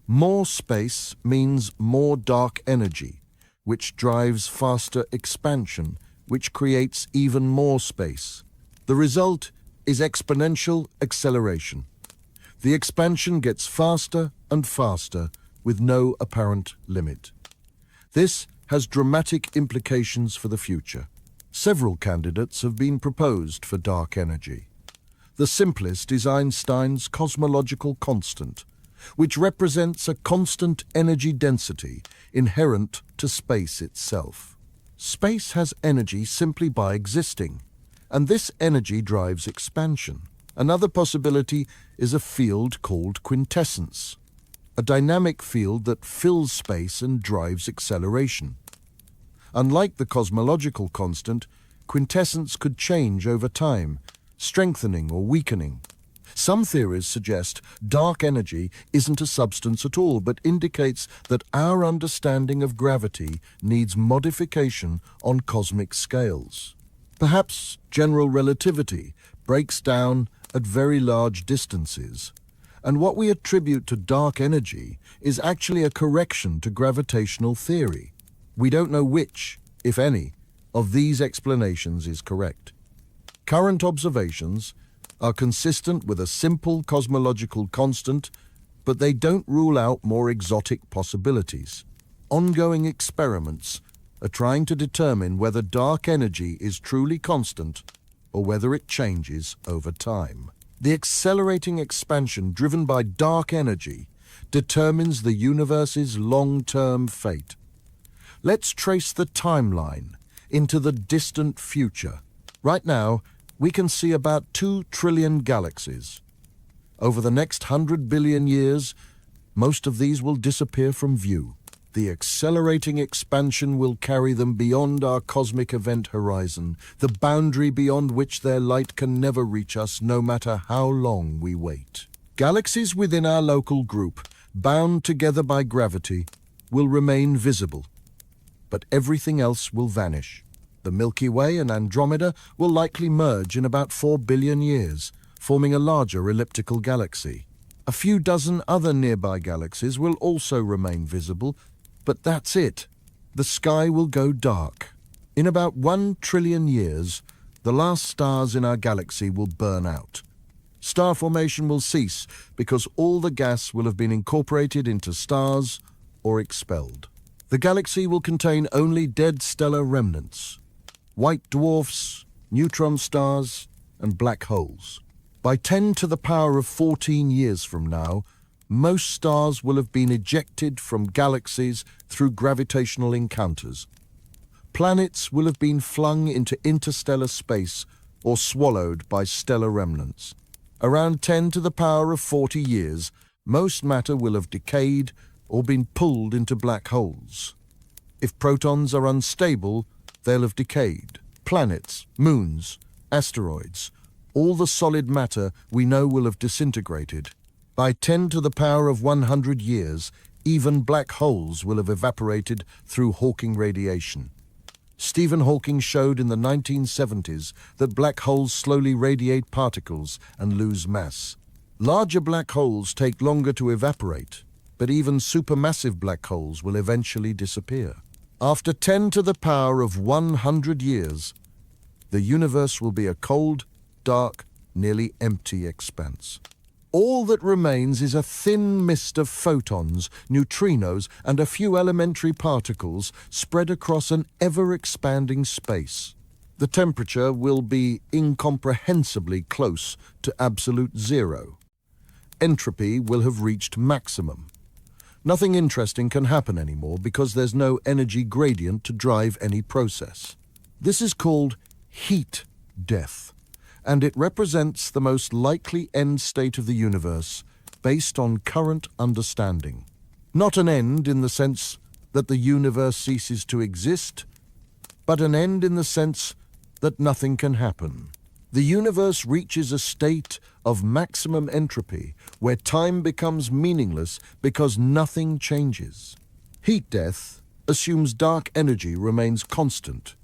More space means more dark energy, which drives faster expansion, which creates even more space. The result is exponential acceleration. The expansion gets faster and faster with no apparent limit. This has dramatic implications for the future. Several candidates have been proposed for dark energy. The simplest is Einstein's cosmological constant, which represents a constant energy density inherent to space itself. Space has energy simply by existing, and this energy drives expansion. Another possibility is a field called quintessence, a dynamic field that fills space and drives acceleration. Unlike the cosmological constant, quintessence could change over time, strengthening or weakening. Some theories suggest dark energy isn't a substance at all, but indicates that our understanding of gravity needs modification on cosmic scales. Perhaps general relativity breaks down at very large distances, and what we attribute to dark energy is actually a correction to gravitational theory. We don't know which, if any, of these explanations is correct. Current observations are consistent with a simple cosmological constant, but they don't rule out more exotic possibilities. Ongoing experiments are trying to determine whether dark energy is truly constant or whether it changes over time. The accelerating expansion driven by dark energy determines the universe's long-term fate. Let's trace the timeline into the distant future. Right now, we can see about 2 trillion galaxies. Over the next 100 billion years, most of these will disappear from view. The accelerating expansion will carry them beyond our cosmic event horizon, the boundary beyond which their light can never reach us no matter how long we wait. Galaxies within our local group, bound together by gravity, will remain visible, but everything else will vanish. The Milky Way and Andromeda will likely merge in about 4 billion years, forming a larger elliptical galaxy. A few dozen other nearby galaxies will also remain visible, but that's it. The sky will go dark. In about 1 trillion years, the last stars in our galaxy will burn out. Star formation will cease because all the gas will have been incorporated into stars or expelled. The galaxy will contain only dead stellar remnants, white dwarfs, neutron stars, and black holes. By 10 to the power of 14 years from now, most stars will have been ejected from galaxies through gravitational encounters. Planets will have been flung into interstellar space or swallowed by stellar remnants. Around 10 to the power of 40 years, most matter will have decayed or been pulled into black holes. If protons are unstable, they'll have decayed. Planets, moons, asteroids, all the solid matter we know will have disintegrated. By 10 to the power of 100 years, even black holes will have evaporated through Hawking radiation. Stephen Hawking showed in the 1970s that black holes slowly radiate particles and lose mass. Larger black holes take longer to evaporate, but even supermassive black holes will eventually disappear. After 10 to the power of 100 years, the universe will be a cold, dark, nearly empty expanse. All that remains is a thin mist of photons, neutrinos, and a few elementary particles spread across an ever-expanding space. The temperature will be incomprehensibly close to absolute zero. Entropy will have reached maximum. Nothing interesting can happen anymore because there's no energy gradient to drive any process. This is called heat death, and it represents the most likely end state of the universe based on current understanding. Not an end in the sense that the universe ceases to exist, but an end in the sense that nothing can happen. The universe reaches a state of maximum entropy where time becomes meaningless because nothing changes. Heat death assumes dark energy remains constant.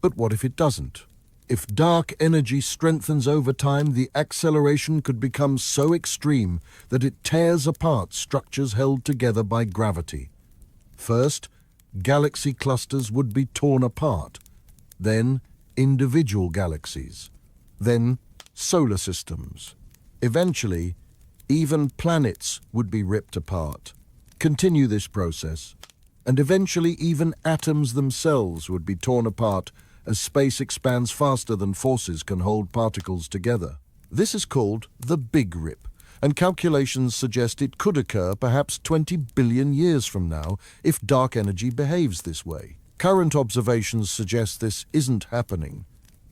But what if it doesn't? If dark energy strengthens over time, the acceleration could become so extreme that it tears apart structures held together by gravity. First, galaxy clusters would be torn apart, then individual galaxies, then solar systems. Eventually, even planets would be ripped apart. Continue this process, and eventually even atoms themselves would be torn apart as space expands faster than forces can hold particles together. This is called the Big Rip, and calculations suggest it could occur perhaps 20 billion years from now if dark energy behaves this way. Current observations suggest this isn't happening,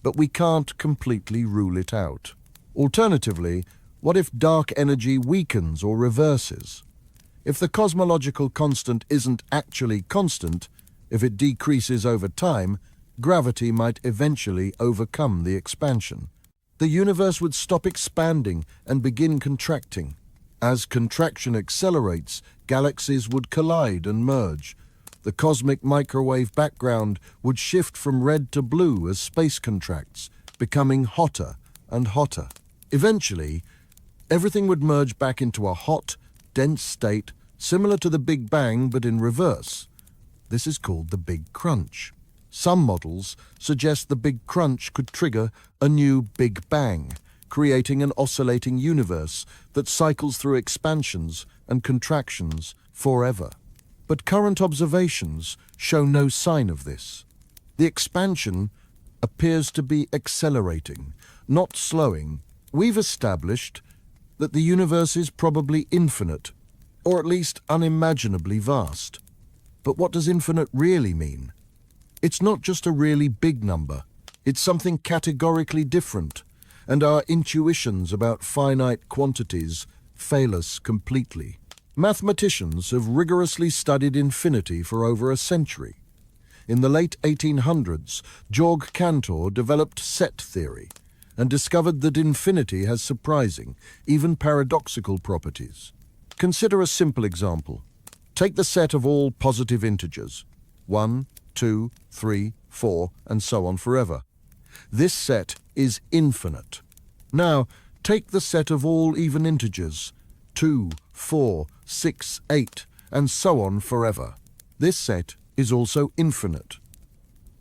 but we can't completely rule it out. Alternatively, what if dark energy weakens or reverses? If the cosmological constant isn't actually constant, if it decreases over time, gravity might eventually overcome the expansion. The universe would stop expanding and begin contracting. As contraction accelerates, galaxies would collide and merge. The cosmic microwave background would shift from red to blue as space contracts, becoming hotter and hotter. Eventually, everything would merge back into a hot, dense state similar to the Big Bang but in reverse. This is called the Big Crunch. Some models suggest the Big Crunch could trigger a new Big Bang, creating an oscillating universe that cycles through expansions and contractions forever. But current observations show no sign of this. The expansion appears to be accelerating, not slowing. We've established that the universe is probably infinite, or at least unimaginably vast. But what does infinite really mean? It's not just a really big number. It's something categorically different, and our intuitions about finite quantities fail us completely. Mathematicians have rigorously studied infinity for over a century. In the late 1800s, Georg Cantor developed set theory and discovered that infinity has surprising, even paradoxical properties. Consider a simple example. Take the set of all positive integers, 1, 2, 3, 4, and so on forever. This set is infinite. Now, take the set of all even integers, 2, 4, 6, 8, and so on forever. This set is also infinite.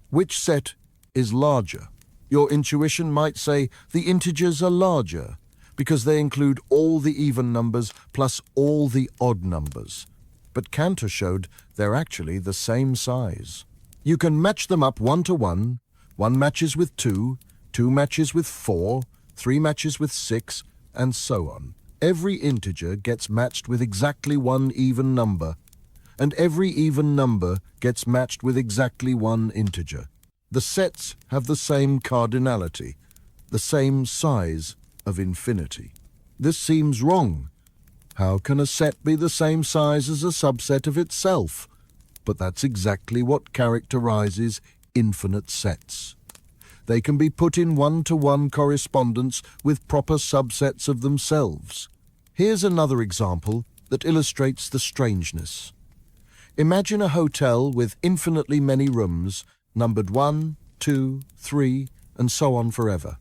Which set is larger? Your intuition might say the integers are larger because they include all the even numbers plus all the odd numbers. But Cantor showed they're actually the same size. You can match them up 1 to 1. 1 matches with 2, 2 matches with 4, 3 matches with 6, and so on. Every integer gets matched with exactly one even number, and every even number gets matched with exactly one integer. The sets have the same cardinality, the same size of infinity. This seems wrong. How can a set be the same size as a subset of itself? But that's exactly what characterizes infinite sets. They can be put in one-to-one correspondence with proper subsets of themselves. Here's another example that illustrates the strangeness. Imagine a hotel with infinitely many rooms, numbered 1, 2, 3, and so on forever.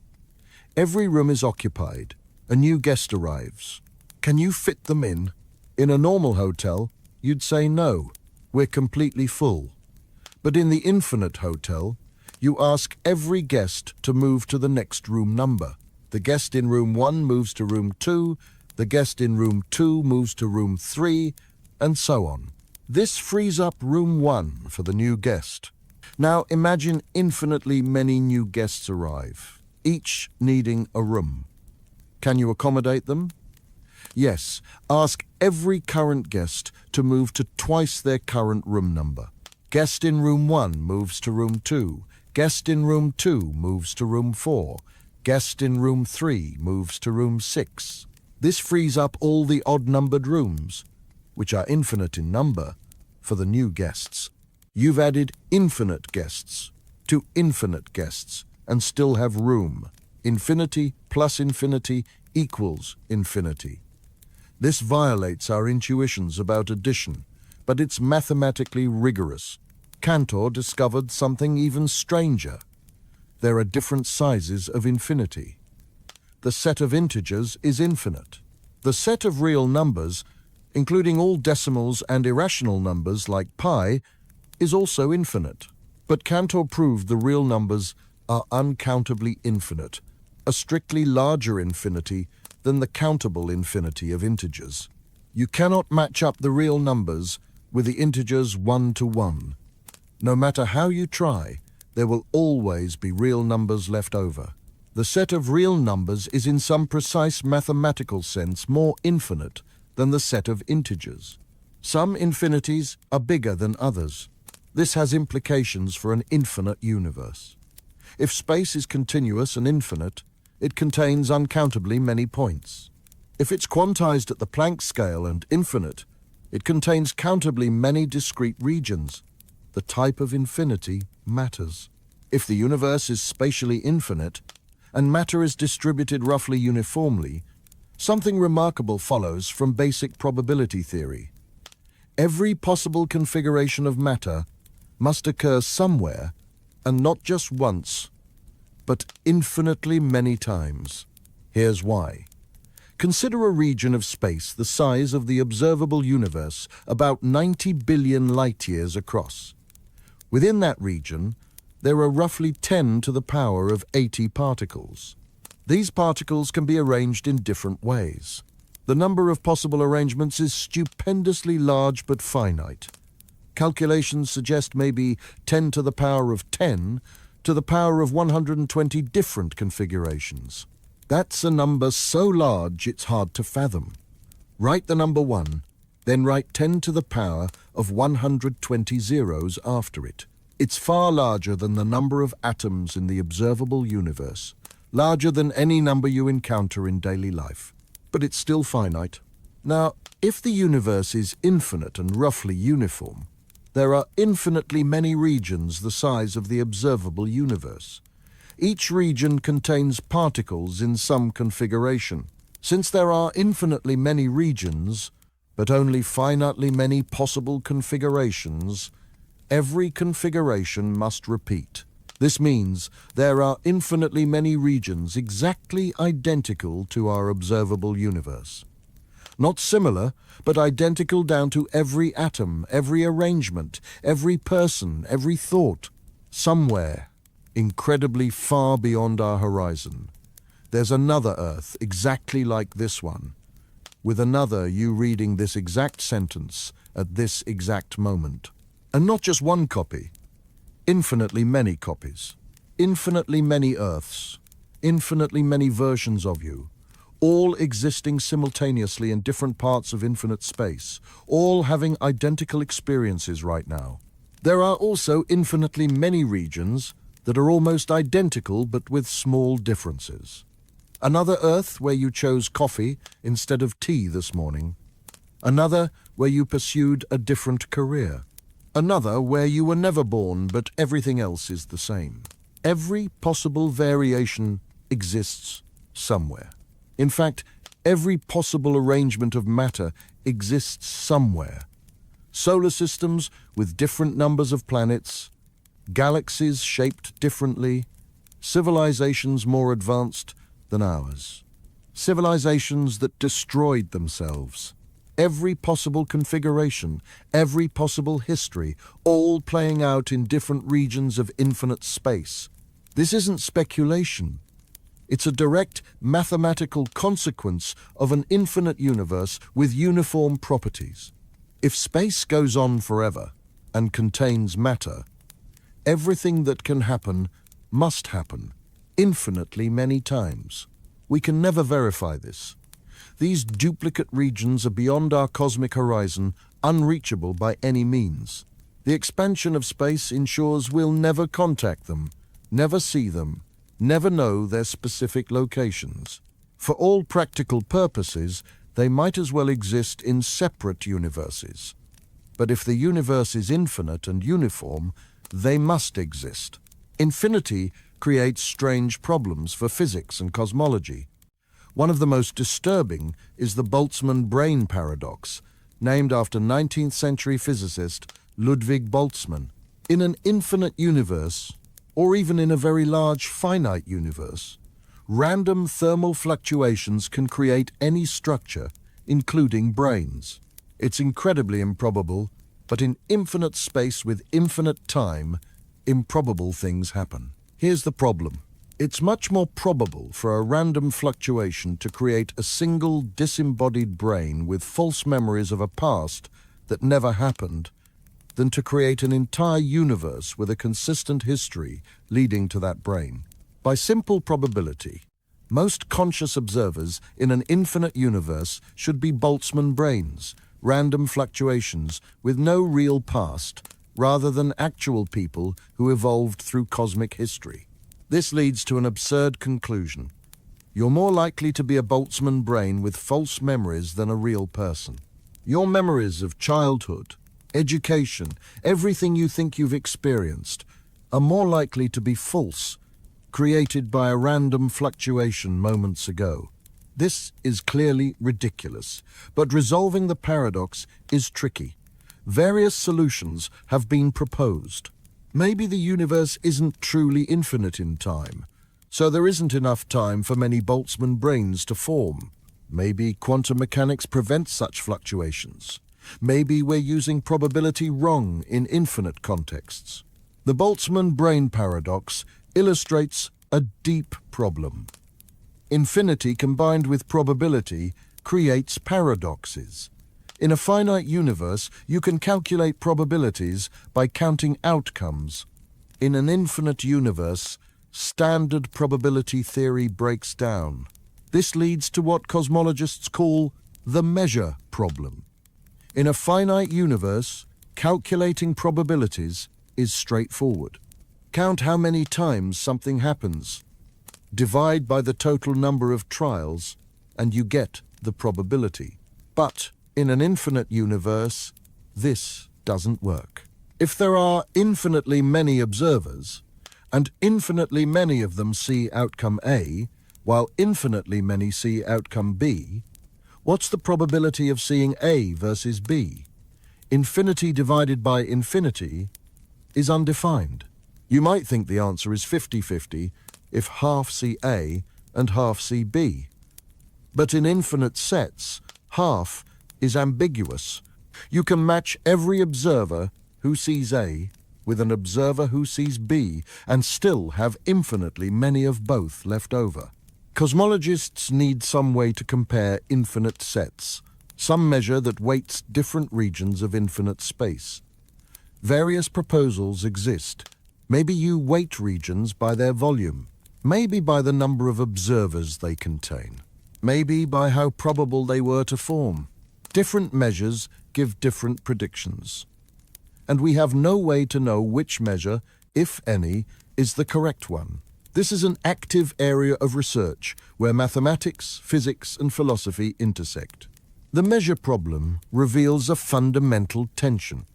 Every room is occupied. A new guest arrives. Can you fit them in? In a normal hotel, you'd say no, we're completely full. But in the infinite hotel, you ask every guest to move to the next room number. The guest in room 1 moves to room 2, the guest in room 2 moves to room 3, and so on. This frees up room 1 for the new guest. Now imagine infinitely many new guests arrive, each needing a room. Can you accommodate them? Yes, ask every current guest to move to twice their current room number. Guest in room 1 moves to room 2, guest in room 2 moves to room 4, guest in room 3 moves to room 6. This frees up all the odd-numbered rooms, which are infinite in number, for the new guests. You've added infinite guests to infinite guests and still have room. Infinity plus infinity equals infinity. This violates our intuitions about addition, but it's mathematically rigorous. Cantor discovered something even stranger. There are different sizes of infinity. The set of integers is infinite. The set of real numbers, including all decimals and irrational numbers like pi, is also infinite. But Cantor proved the real numbers are uncountably infinite, a strictly larger infinity than the countable infinity of integers. You cannot match up the real numbers with the integers 1 to 1. No matter how you try, there will always be real numbers left over. The set of real numbers is in some precise mathematical sense more infinite than the set of integers. Some infinities are bigger than others. This has implications for an infinite universe. If space is continuous and infinite, it contains uncountably many points. If it's quantized at the Planck scale and infinite, it contains countably many discrete regions. The type of infinity matters. If the universe is spatially infinite, and matter is distributed roughly uniformly, something remarkable follows from basic probability theory. Every possible configuration of matter must occur somewhere, and not just once, but infinitely many times. Here's why. Consider a region of space the size of the observable universe, about 90 billion light-years across. Within that region, there are roughly 10 to the power of 80 particles. These particles can be arranged in different ways. The number of possible arrangements is stupendously large but finite. Calculations suggest maybe 10 to the power of 10 to the power of 120 different configurations. That's a number so large it's hard to fathom. Write the number 1, then write 10 to the power of 120 zeros after it. It's far larger than the number of atoms in the observable universe, larger than any number you encounter in daily life. But it's still finite. Now, if the universe is infinite and roughly uniform, there are infinitely many regions the size of the observable universe. Each region contains particles in some configuration. Since there are infinitely many regions, but only finitely many possible configurations, every configuration must repeat. This means there are infinitely many regions exactly identical to our observable universe. Not similar, but identical down to every atom, every arrangement, every person, every thought. Somewhere, incredibly far beyond our horizon, there's another Earth exactly like this one, with another you reading this exact sentence at this exact moment. And not just one copy, infinitely many copies, infinitely many Earths, infinitely many versions of you, all existing simultaneously in different parts of infinite space, all having identical experiences right now. There are also infinitely many regions that are almost identical but with small differences. Another Earth where you chose coffee instead of tea this morning. Another where you pursued a different career. Another where you were never born but everything else is the same. Every possible variation exists somewhere. In fact, every possible arrangement of matter exists somewhere. Solar systems with different numbers of planets, galaxies shaped differently, civilizations more advanced than ours, civilizations that destroyed themselves. Every possible configuration, every possible history, all playing out in different regions of infinite space. This isn't speculation. It's a direct mathematical consequence of an infinite universe with uniform properties. If space goes on forever and contains matter, everything that can happen must happen infinitely many times. We can never verify this. These duplicate regions are beyond our cosmic horizon, unreachable by any means. The expansion of space ensures we'll never contact them, never see them, never know their specific locations. For all practical purposes, they might as well exist in separate universes. But if the universe is infinite and uniform, they must exist. Infinity creates strange problems for physics and cosmology. One of the most disturbing is the Boltzmann brain paradox, named after 19th century physicist Ludwig Boltzmann. In an infinite universe, or even in a very large finite universe, random thermal fluctuations can create any structure, including brains. It's incredibly improbable, but in infinite space with infinite time, improbable things happen. Here's the problem. It's much more probable for a random fluctuation to create a single disembodied brain with false memories of a past that never happened than to create an entire universe with a consistent history leading to that brain. By simple probability, most conscious observers in an infinite universe should be Boltzmann brains, random fluctuations with no real past, rather than actual people who evolved through cosmic history. This leads to an absurd conclusion. You're more likely to be a Boltzmann brain with false memories than a real person. Your memories of childhood, education, everything you think you've experienced, are more likely to be false, created by a random fluctuation moments ago. This is clearly ridiculous, but resolving the paradox is tricky. Various solutions have been proposed. Maybe the universe isn't truly infinite in time, so there isn't enough time for many Boltzmann brains to form. Maybe quantum mechanics prevents such fluctuations. Maybe we're using probability wrong in infinite contexts. The Boltzmann brain paradox illustrates a deep problem. Infinity combined with probability creates paradoxes. In a finite universe, you can calculate probabilities by counting outcomes. In an infinite universe, standard probability theory breaks down. This leads to what cosmologists call the measure problem. In a finite universe, calculating probabilities is straightforward. Count how many times something happens. Divide by the total number of trials, and you get the probability. But in an infinite universe, this doesn't work. If there are infinitely many observers, and infinitely many of them see outcome A, while infinitely many see outcome B, what's the probability of seeing A versus B? Infinity divided by infinity is undefined. You might think the answer is 50-50 if half see A and half see B. But in infinite sets, half is ambiguous. You can match every observer who sees A with an observer who sees B and still have infinitely many of both left over. Cosmologists need some way to compare infinite sets, some measure that weights different regions of infinite space. Various proposals exist. Maybe you weight regions by their volume, maybe by the number of observers they contain, maybe by how probable they were to form. Different measures give different predictions. And we have no way to know which measure, if any, is the correct one. This is an active area of research where mathematics, physics, and philosophy intersect. The measure problem reveals a fundamental tension.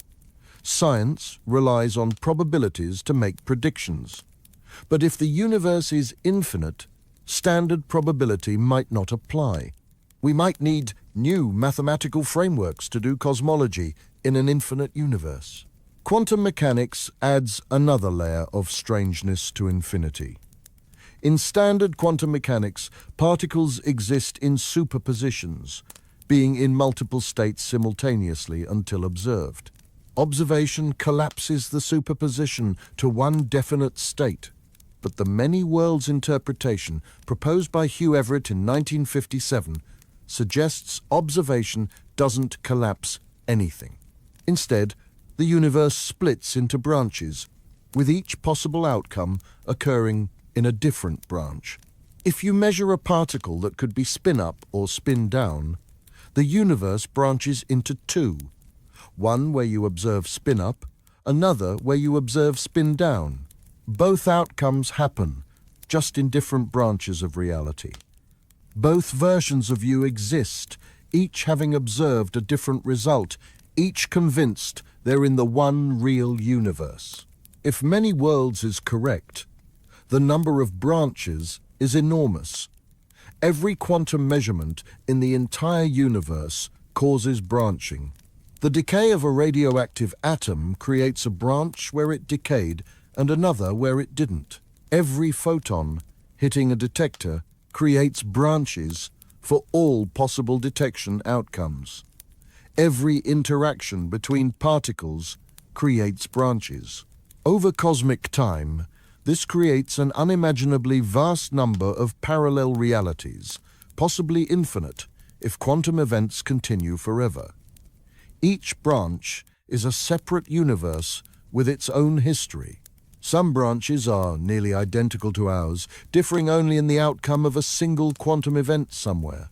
Science relies on probabilities to make predictions. But if the universe is infinite, standard probability might not apply. We might need new mathematical frameworks to do cosmology in an infinite universe. Quantum mechanics adds another layer of strangeness to infinity. In standard quantum mechanics, particles exist in superpositions, being in multiple states simultaneously until observed. Observation collapses the superposition to one definite state, but the many worlds interpretation proposed by Hugh Everett in 1957 suggests observation doesn't collapse anything. Instead, the universe splits into branches, with each possible outcome occurring in a different branch. If you measure a particle that could be spin up or spin down, the universe branches into two, one where you observe spin up, another where you observe spin down. Both outcomes happen, just in different branches of reality. Both versions of you exist, each having observed a different result, each convinced they're in the one real universe. If many worlds is correct, the number of branches is enormous. Every quantum measurement in the entire universe causes branching. The decay of a radioactive atom creates a branch where it decayed and another where it didn't. Every photon hitting a detector creates branches for all possible detection outcomes. Every interaction between particles creates branches. Over cosmic time, this creates an unimaginably vast number of parallel realities, possibly infinite, if quantum events continue forever. Each branch is a separate universe with its own history. Some branches are nearly identical to ours, differing only in the outcome of a single quantum event somewhere.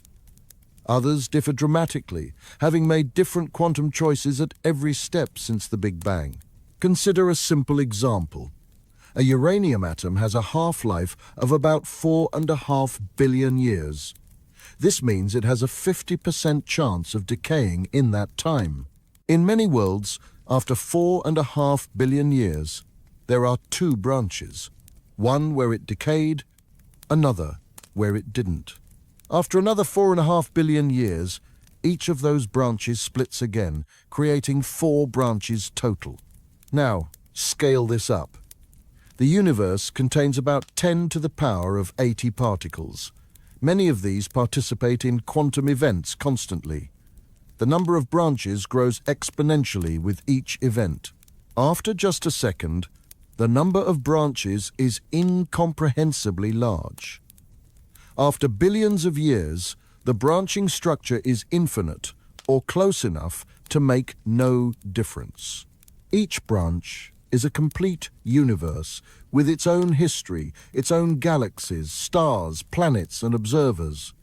Others differ dramatically, having made different quantum choices at every step since the Big Bang. Consider a simple example. A uranium atom has a half-life of about 4.5 billion years. This means it has a 50% chance of decaying in that time. In many worlds, after 4.5 billion years, there are two branches, one where it decayed, another where it didn't. After another 4.5 billion years, each of those branches splits again, creating 4 branches total. Now, scale this up. The universe contains about 10 to the power of 80 particles. Many of these participate in quantum events constantly. The number of branches grows exponentially with each event. After just a second, the number of branches is incomprehensibly large. After billions of years, the branching structure is infinite, or close enough to make no difference. Each branch is a complete universe with its own history, its own galaxies, stars, planets, and observers.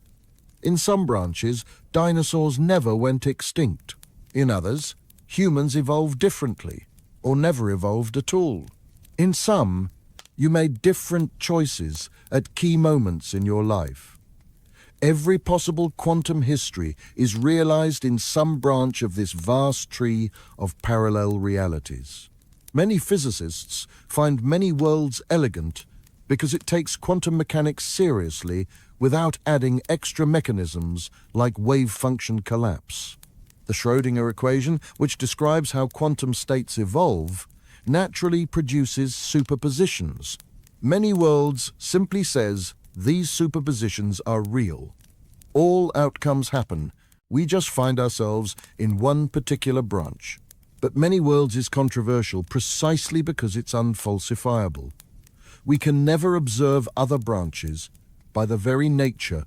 In some branches, dinosaurs never went extinct. In others, humans evolved differently or never evolved at all. In some, you made different choices at key moments in your life. Every possible quantum history is realized in some branch of this vast tree of parallel realities. Many physicists find many worlds elegant because it takes quantum mechanics seriously without adding extra mechanisms like wave function collapse. The Schrödinger equation, which describes how quantum states evolve, naturally produces superpositions. Many worlds simply says these superpositions are real. All outcomes happen. We just find ourselves in one particular branch. But many worlds is controversial precisely because it's unfalsifiable. We can never observe other branches by the very nature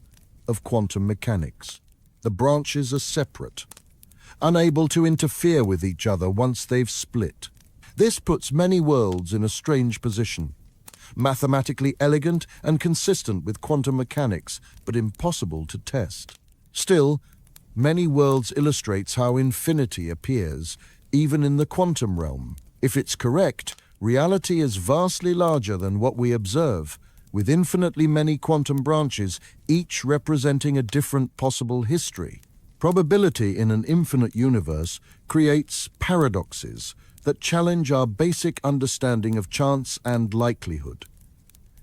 of quantum mechanics. The branches are separate, unable to interfere with each other once they've split. This puts many worlds in a strange position, mathematically elegant and consistent with quantum mechanics, but impossible to test. Still, many worlds illustrates how infinity appears, even in the quantum realm. If it's correct, reality is vastly larger than what we observe, with infinitely many quantum branches, each representing a different possible history. Probability in an infinite universe creates paradoxes that challenge our basic understanding of chance and likelihood.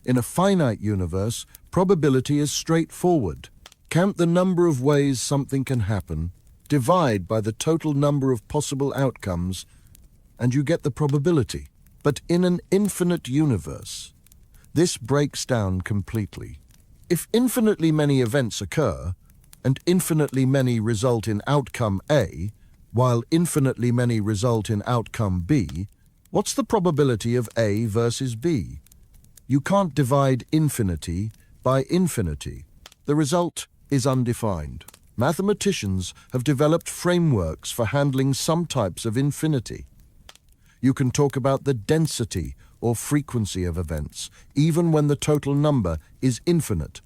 In a finite universe, probability is straightforward. Count the number of ways something can happen, divide by the total number of possible outcomes, and you get the probability. But in an infinite universe, this breaks down completely. If infinitely many events occur, and infinitely many result in outcome A, while infinitely many result in outcome B, what's the probability of A versus B? You can't divide infinity by infinity. The result is undefined. Mathematicians have developed frameworks for handling some types of infinity. You can talk about the density or frequency of events, even when the total number is infinite.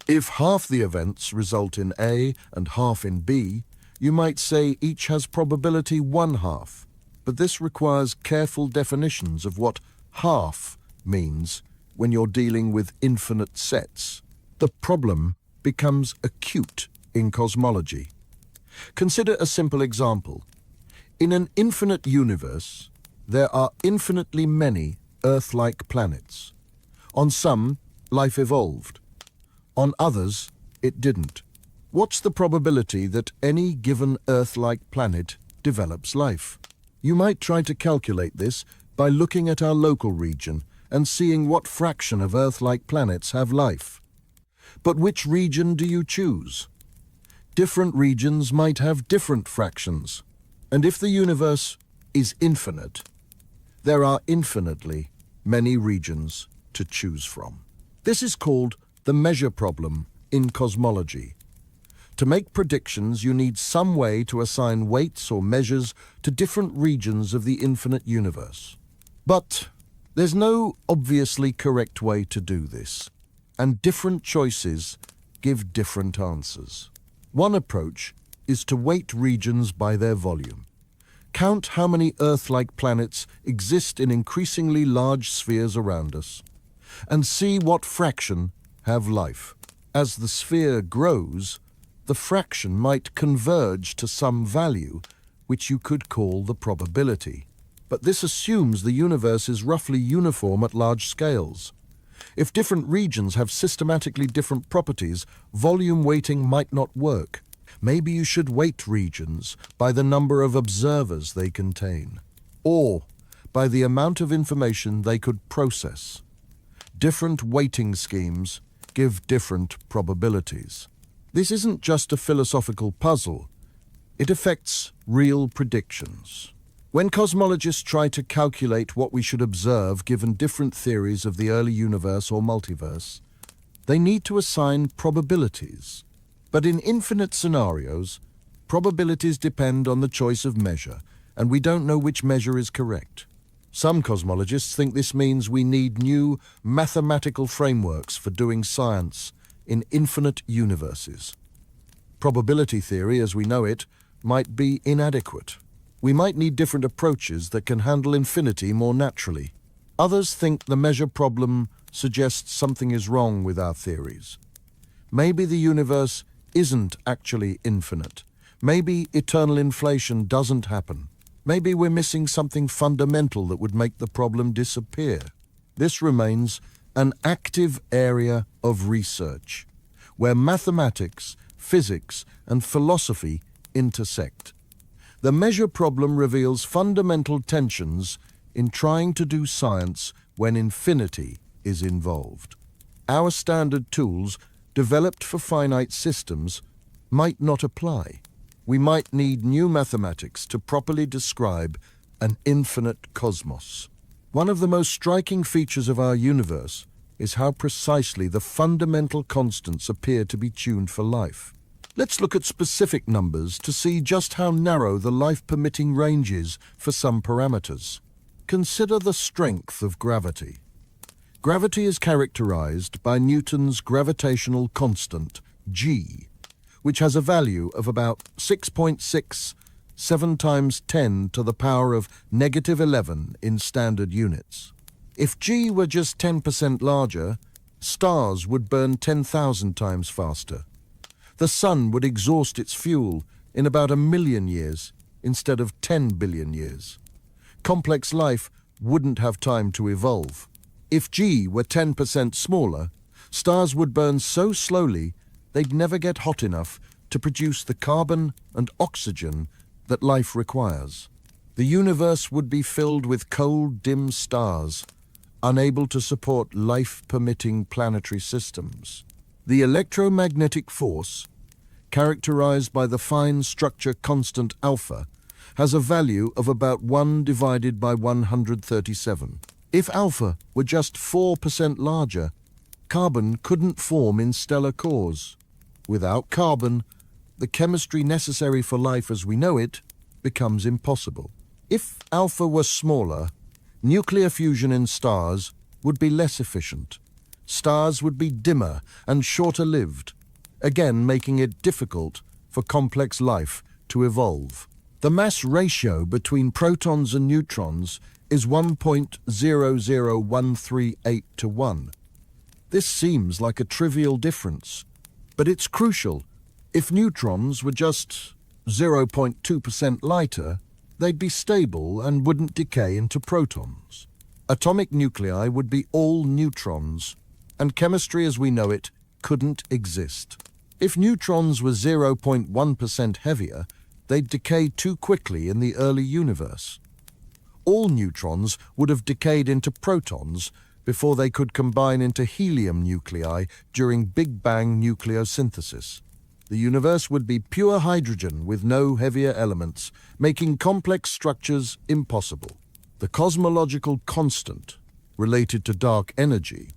If half the events result in A and half in B, you might say each has probability 1/2, but this requires careful definitions of what half means when you're dealing with infinite sets. The problem becomes acute in cosmology. Consider a simple example. In an infinite universe, there are infinitely many Earth-like planets. On some, life evolved. On others, it didn't. What's the probability that any given Earth-like planet develops life? You might try to calculate this by looking at our local region and seeing what fraction of Earth-like planets have life. But which region do you choose? Different regions might have different fractions. And if the universe is infinite, there are infinitely many regions to choose from. This is called the measure problem in cosmology. To make predictions, you need some way to assign weights or measures to different regions of the infinite universe. But there's no obviously correct way to do this, and different choices give different answers. One approach is to weight regions by their volume. Count how many Earth-like planets exist in increasingly large spheres around us, and see what fraction have life. As the sphere grows, the fraction might converge to some value, which you could call the probability. But this assumes the universe is roughly uniform at large scales. If different regions have systematically different properties, volume weighting might not work. Maybe you should weight regions by the number of observers they contain, or by the amount of information they could process. Different weighting schemes give different probabilities. This isn't just a philosophical puzzle. It affects real predictions. When cosmologists try to calculate what we should observe given different theories of the early universe or multiverse, they need to assign probabilities. But in infinite scenarios, Probabilities depend on the choice of measure, and we don't know which measure is correct. Some cosmologists think this means we need new mathematical frameworks for doing science in infinite universes. Probability theory, as we know it, might be inadequate. We might need different approaches that can handle infinity more naturally. Others think the measure problem suggests something is wrong with our theories. Maybe the universe isn't actually infinite. Maybe eternal inflation doesn't happen. Maybe we're missing something fundamental that would make the problem disappear. This remains an active area of research, where mathematics, physics, and philosophy intersect. The measure problem reveals fundamental tensions in trying to do science when infinity is involved. Our standard tools, developed for finite systems, might not apply. We might need new mathematics to properly describe an infinite cosmos. One of the most striking features of our universe is how precisely the fundamental constants appear to be tuned for life. Let's look at specific numbers to see just how narrow the life-permitting range is for some parameters. Consider the strength of gravity. Gravity is characterized by Newton's gravitational constant, g, which has a value of about 6.67 times 10 to the power of -11 in standard units. If g were just 10% larger, stars would burn 10,000 times faster. The sun would exhaust its fuel in about 1,000,000 years instead of 10 billion years. Complex life wouldn't have time to evolve. If g were 10% smaller, stars would burn so slowly they'd never get hot enough to produce the carbon and oxygen that life requires. The universe would be filled with cold, dim stars, unable to support life-permitting planetary systems. The electromagnetic force, characterized by the fine structure constant alpha, has a value of about 1 divided by 137. If alpha were just 4% larger, carbon couldn't form in stellar cores. Without carbon, the chemistry necessary for life as we know it becomes impossible. If alpha were smaller, nuclear fusion in stars would be less efficient. Stars would be dimmer and shorter-lived, again making it difficult for complex life to evolve. The mass ratio between protons and neutrons is 1.00138 to 1. This seems like a trivial difference, but it's crucial. If neutrons were just 0.2% lighter, they'd be stable and wouldn't decay into protons. Atomic nuclei would be all neutrons, and chemistry as we know it couldn't exist. If neutrons were 0.1% heavier, they'd decay too quickly in the early universe. All neutrons would have decayed into protons before they could combine into helium nuclei during Big Bang nucleosynthesis. The universe would be pure hydrogen with no heavier elements, making complex structures impossible. The cosmological constant, related to dark energy,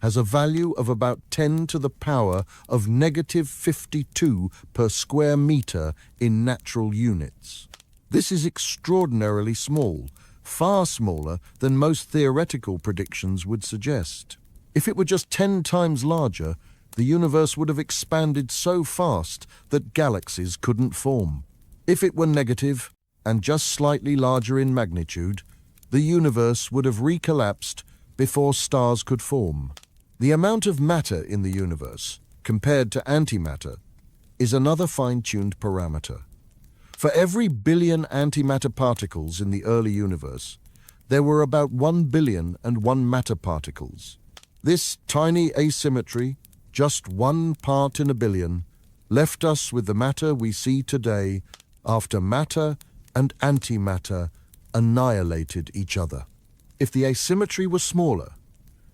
has a value of about 10 to the power of -52 per square meter in natural units. This is extraordinarily small, far smaller than most theoretical predictions would suggest. If it were just 10 times larger, the universe would have expanded so fast that galaxies couldn't form. If it were negative, and just slightly larger in magnitude, the universe would have recollapsed before stars could form. The amount of matter in the universe, compared to antimatter, is another fine-tuned parameter. For every billion antimatter particles in the early universe, there were about 1,000,000,001 matter particles. This tiny asymmetry, just 1 part in a billion, left us with the matter we see today after matter and antimatter annihilated each other. If the asymmetry were smaller,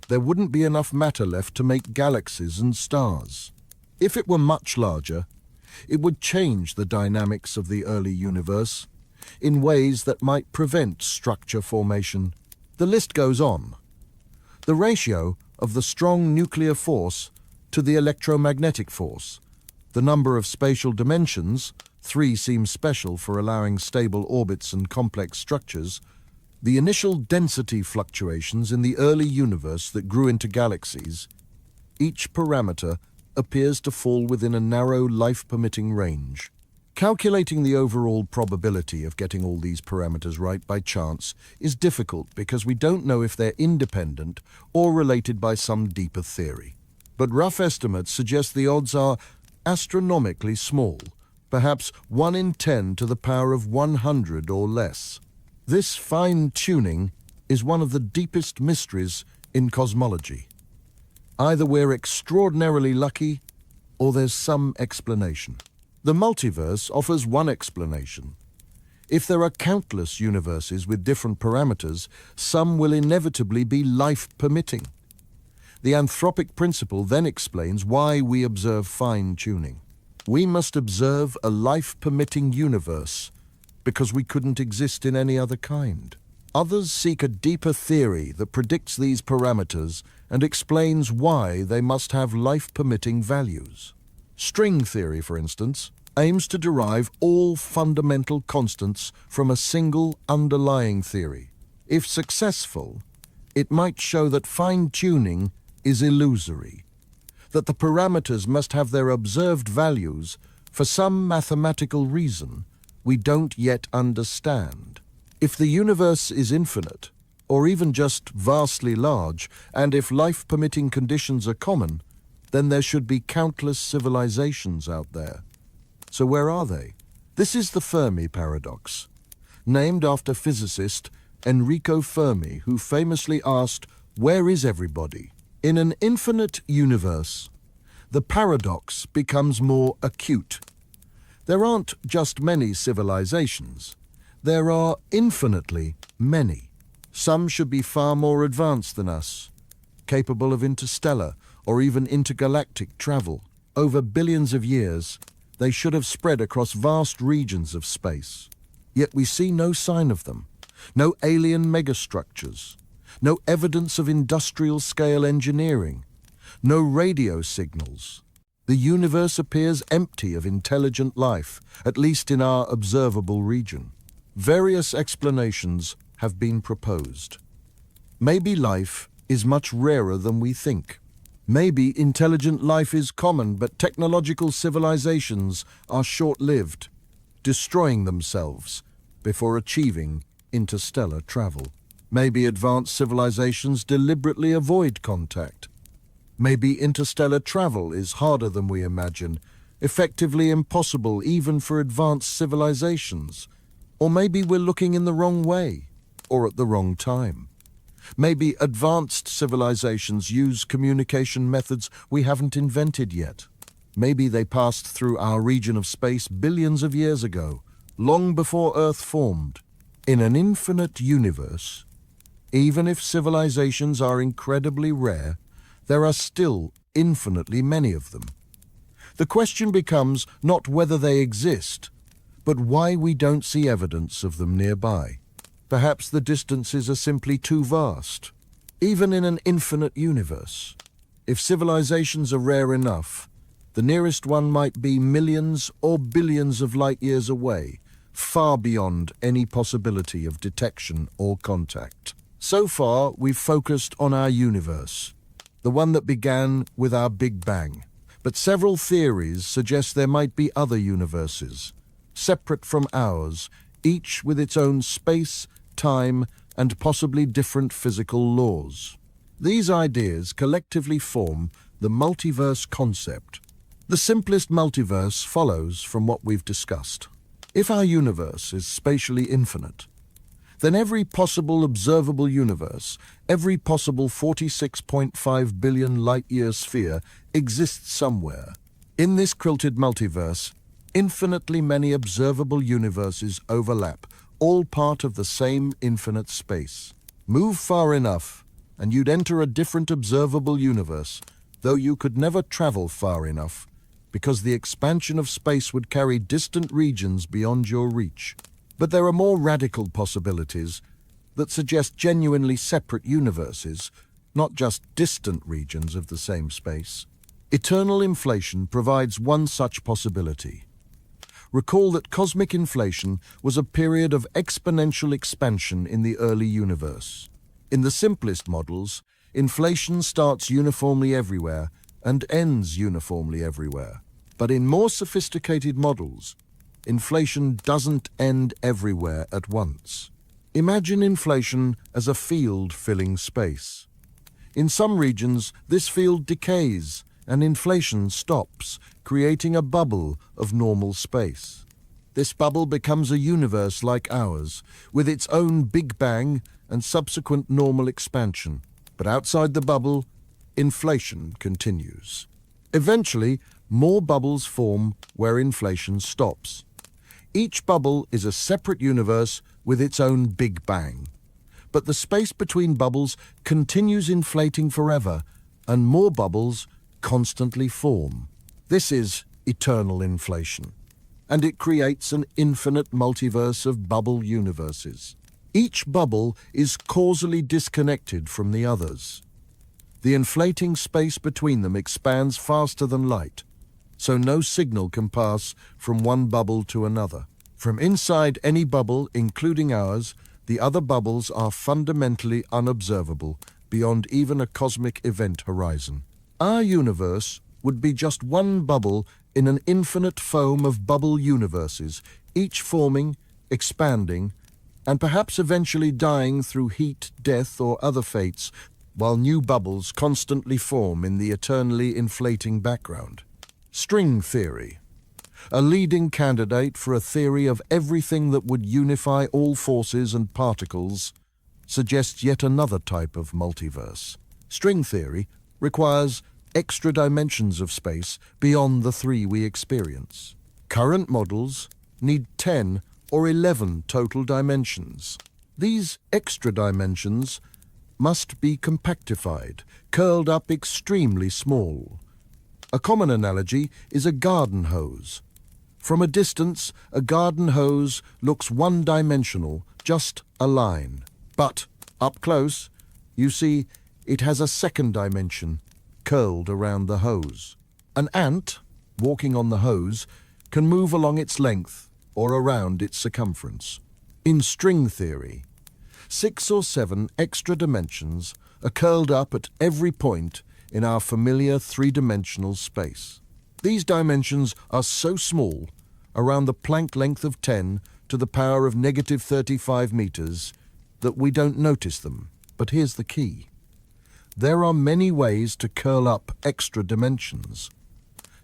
there wouldn't be enough matter left to make galaxies and stars. If it were much larger, it would change the dynamics of the early universe in ways that might prevent structure formation. The list goes on. The ratio of the strong nuclear force to the electromagnetic force, the number of spatial dimensions 3 seems special for allowing stable orbits and complex structures. The initial density fluctuations in the early universe that grew into galaxies, each parameter appears to fall within a narrow life-permitting range. Calculating the overall probability of getting all these parameters right by chance is difficult because we don't know if they're independent or related by some deeper theory. But rough estimates suggest the odds are astronomically small, perhaps 1 in 10 to the power of 100 or less. This fine-tuning is one of the deepest mysteries in cosmology. Either we're extraordinarily lucky, or there's some explanation. The multiverse offers one explanation. If there are countless universes with different parameters, some will inevitably be life-permitting. The anthropic principle then explains why we observe fine-tuning. We must observe a life-permitting universe because we couldn't exist in any other kind. Others seek a deeper theory that predicts these parameters and explains why they must have life-permitting values. String theory, for instance, aims to derive all fundamental constants from a single underlying theory. If successful, it might show that fine-tuning is illusory, that the parameters must have their observed values for some mathematical reason we don't yet understand. If the universe is infinite, or even just vastly large, and if life-permitting conditions are common, then there should be countless civilizations out there. So where are they? This is the Fermi paradox, named after physicist Enrico Fermi, who famously asked, "Where is everybody?" In an infinite universe, the paradox becomes more acute. There aren't just many civilizations. There are infinitely many. Some should be far more advanced than us, capable of interstellar or even intergalactic travel. Over billions of years, they should have spread across vast regions of space. Yet we see no sign of them, no alien megastructures, no evidence of industrial-scale engineering, no radio signals. The universe appears empty of intelligent life, at least in our observable region. Various explanations have been proposed. Maybe life is much rarer than we think. Maybe intelligent life is common, but technological civilizations are short-lived, destroying themselves before achieving interstellar travel. Maybe advanced civilizations deliberately avoid contact. Maybe interstellar travel is harder than we imagine, effectively impossible even for advanced civilizations. Or maybe we're looking in the wrong way, or at the wrong time. Maybe advanced civilizations use communication methods we haven't invented yet. Maybe they passed through our region of space billions of years ago, long before Earth formed. In an infinite universe, even if civilizations are incredibly rare, there are still infinitely many of them. The question becomes not whether they exist, but why we don't see evidence of them nearby. Perhaps the distances are simply too vast. Even in an infinite universe, if civilizations are rare enough, the nearest one might be millions or billions of light years away, far beyond any possibility of detection or contact. So far, we've focused on our universe, the one that began with our Big Bang. But several theories suggest there might be other universes, separate from ours, each with its own space, time, and possibly different physical laws. These ideas collectively form the multiverse concept. The simplest multiverse follows from what we've discussed. If our universe is spatially infinite, then every possible observable universe, every possible 46.5 billion light-year sphere exists somewhere. In this quilted multiverse, infinitely many observable universes overlap, all part of the same infinite space. Move far enough, and you'd enter a different observable universe, though you could never travel far enough, because the expansion of space would carry distant regions beyond your reach. But there are more radical possibilities that suggest genuinely separate universes, not just distant regions of the same space. Eternal inflation provides one such possibility. Recall that cosmic inflation was a period of exponential expansion in the early universe. In the simplest models, inflation starts uniformly everywhere and ends uniformly everywhere. But in more sophisticated models, inflation doesn't end everywhere at once. Imagine inflation as a field filling space. In some regions, this field decays and inflation stops, creating a bubble of normal space. This bubble becomes a universe like ours, with its own Big Bang and subsequent normal expansion. But outside the bubble, inflation continues. Eventually, more bubbles form where inflation stops. Each bubble is a separate universe with its own Big Bang. But the space between bubbles continues inflating forever, and more bubbles constantly form. This is eternal inflation, and it creates an infinite multiverse of bubble universes. Each bubble is causally disconnected from the others. The inflating space between them expands faster than light, so no signal can pass from one bubble to another. From inside any bubble, including ours, the other bubbles are fundamentally unobservable beyond even a cosmic event horizon. Our universe would be just one bubble in an infinite foam of bubble universes, each forming, expanding, and perhaps eventually dying through heat, death, or other fates, while new bubbles constantly form in the eternally inflating background. String theory. A leading candidate for a theory of everything that would unify all forces and particles, suggests yet another type of multiverse. String theory requires extra dimensions of space beyond the 3 we experience. Current models need 10 or 11 total dimensions. These extra dimensions must be compactified, curled up extremely small. A common analogy is a garden hose. From a distance, a garden hose looks one-dimensional, just a line. But up close, you see it has a second dimension curled around the hose. An ant, walking on the hose, can move along its length or around its circumference. In string theory, 6 or 7 extra dimensions are curled up at every point in our familiar 3-dimensional space. These dimensions are so small, around the Planck length of 10 to the power of negative 35 meters, that we don't notice them. But here's the key. There are many ways to curl up extra dimensions.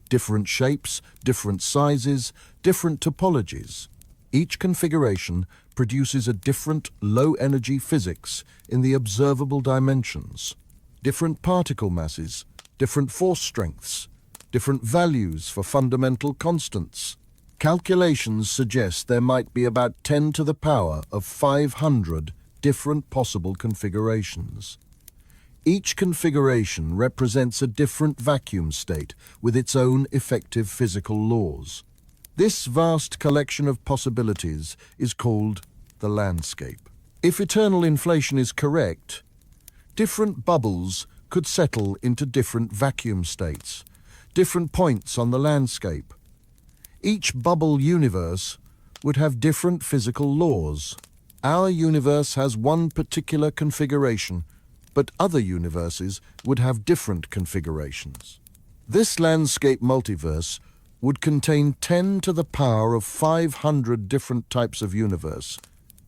Different shapes, different sizes, different topologies. Each configuration produces a different low-energy physics in the observable dimensions. Different particle masses, different force strengths, different values for fundamental constants. Calculations suggest there might be about 10 to the power of 500 different possible configurations. Each configuration represents a different vacuum state with its own effective physical laws. This vast collection of possibilities is called the landscape. If eternal inflation is correct, different bubbles could settle into different vacuum states, different points on the landscape. Each bubble universe would have different physical laws. Our universe has one particular configuration, but other universes would have different configurations. This landscape multiverse would contain 10 to the power of 500 different types of universe,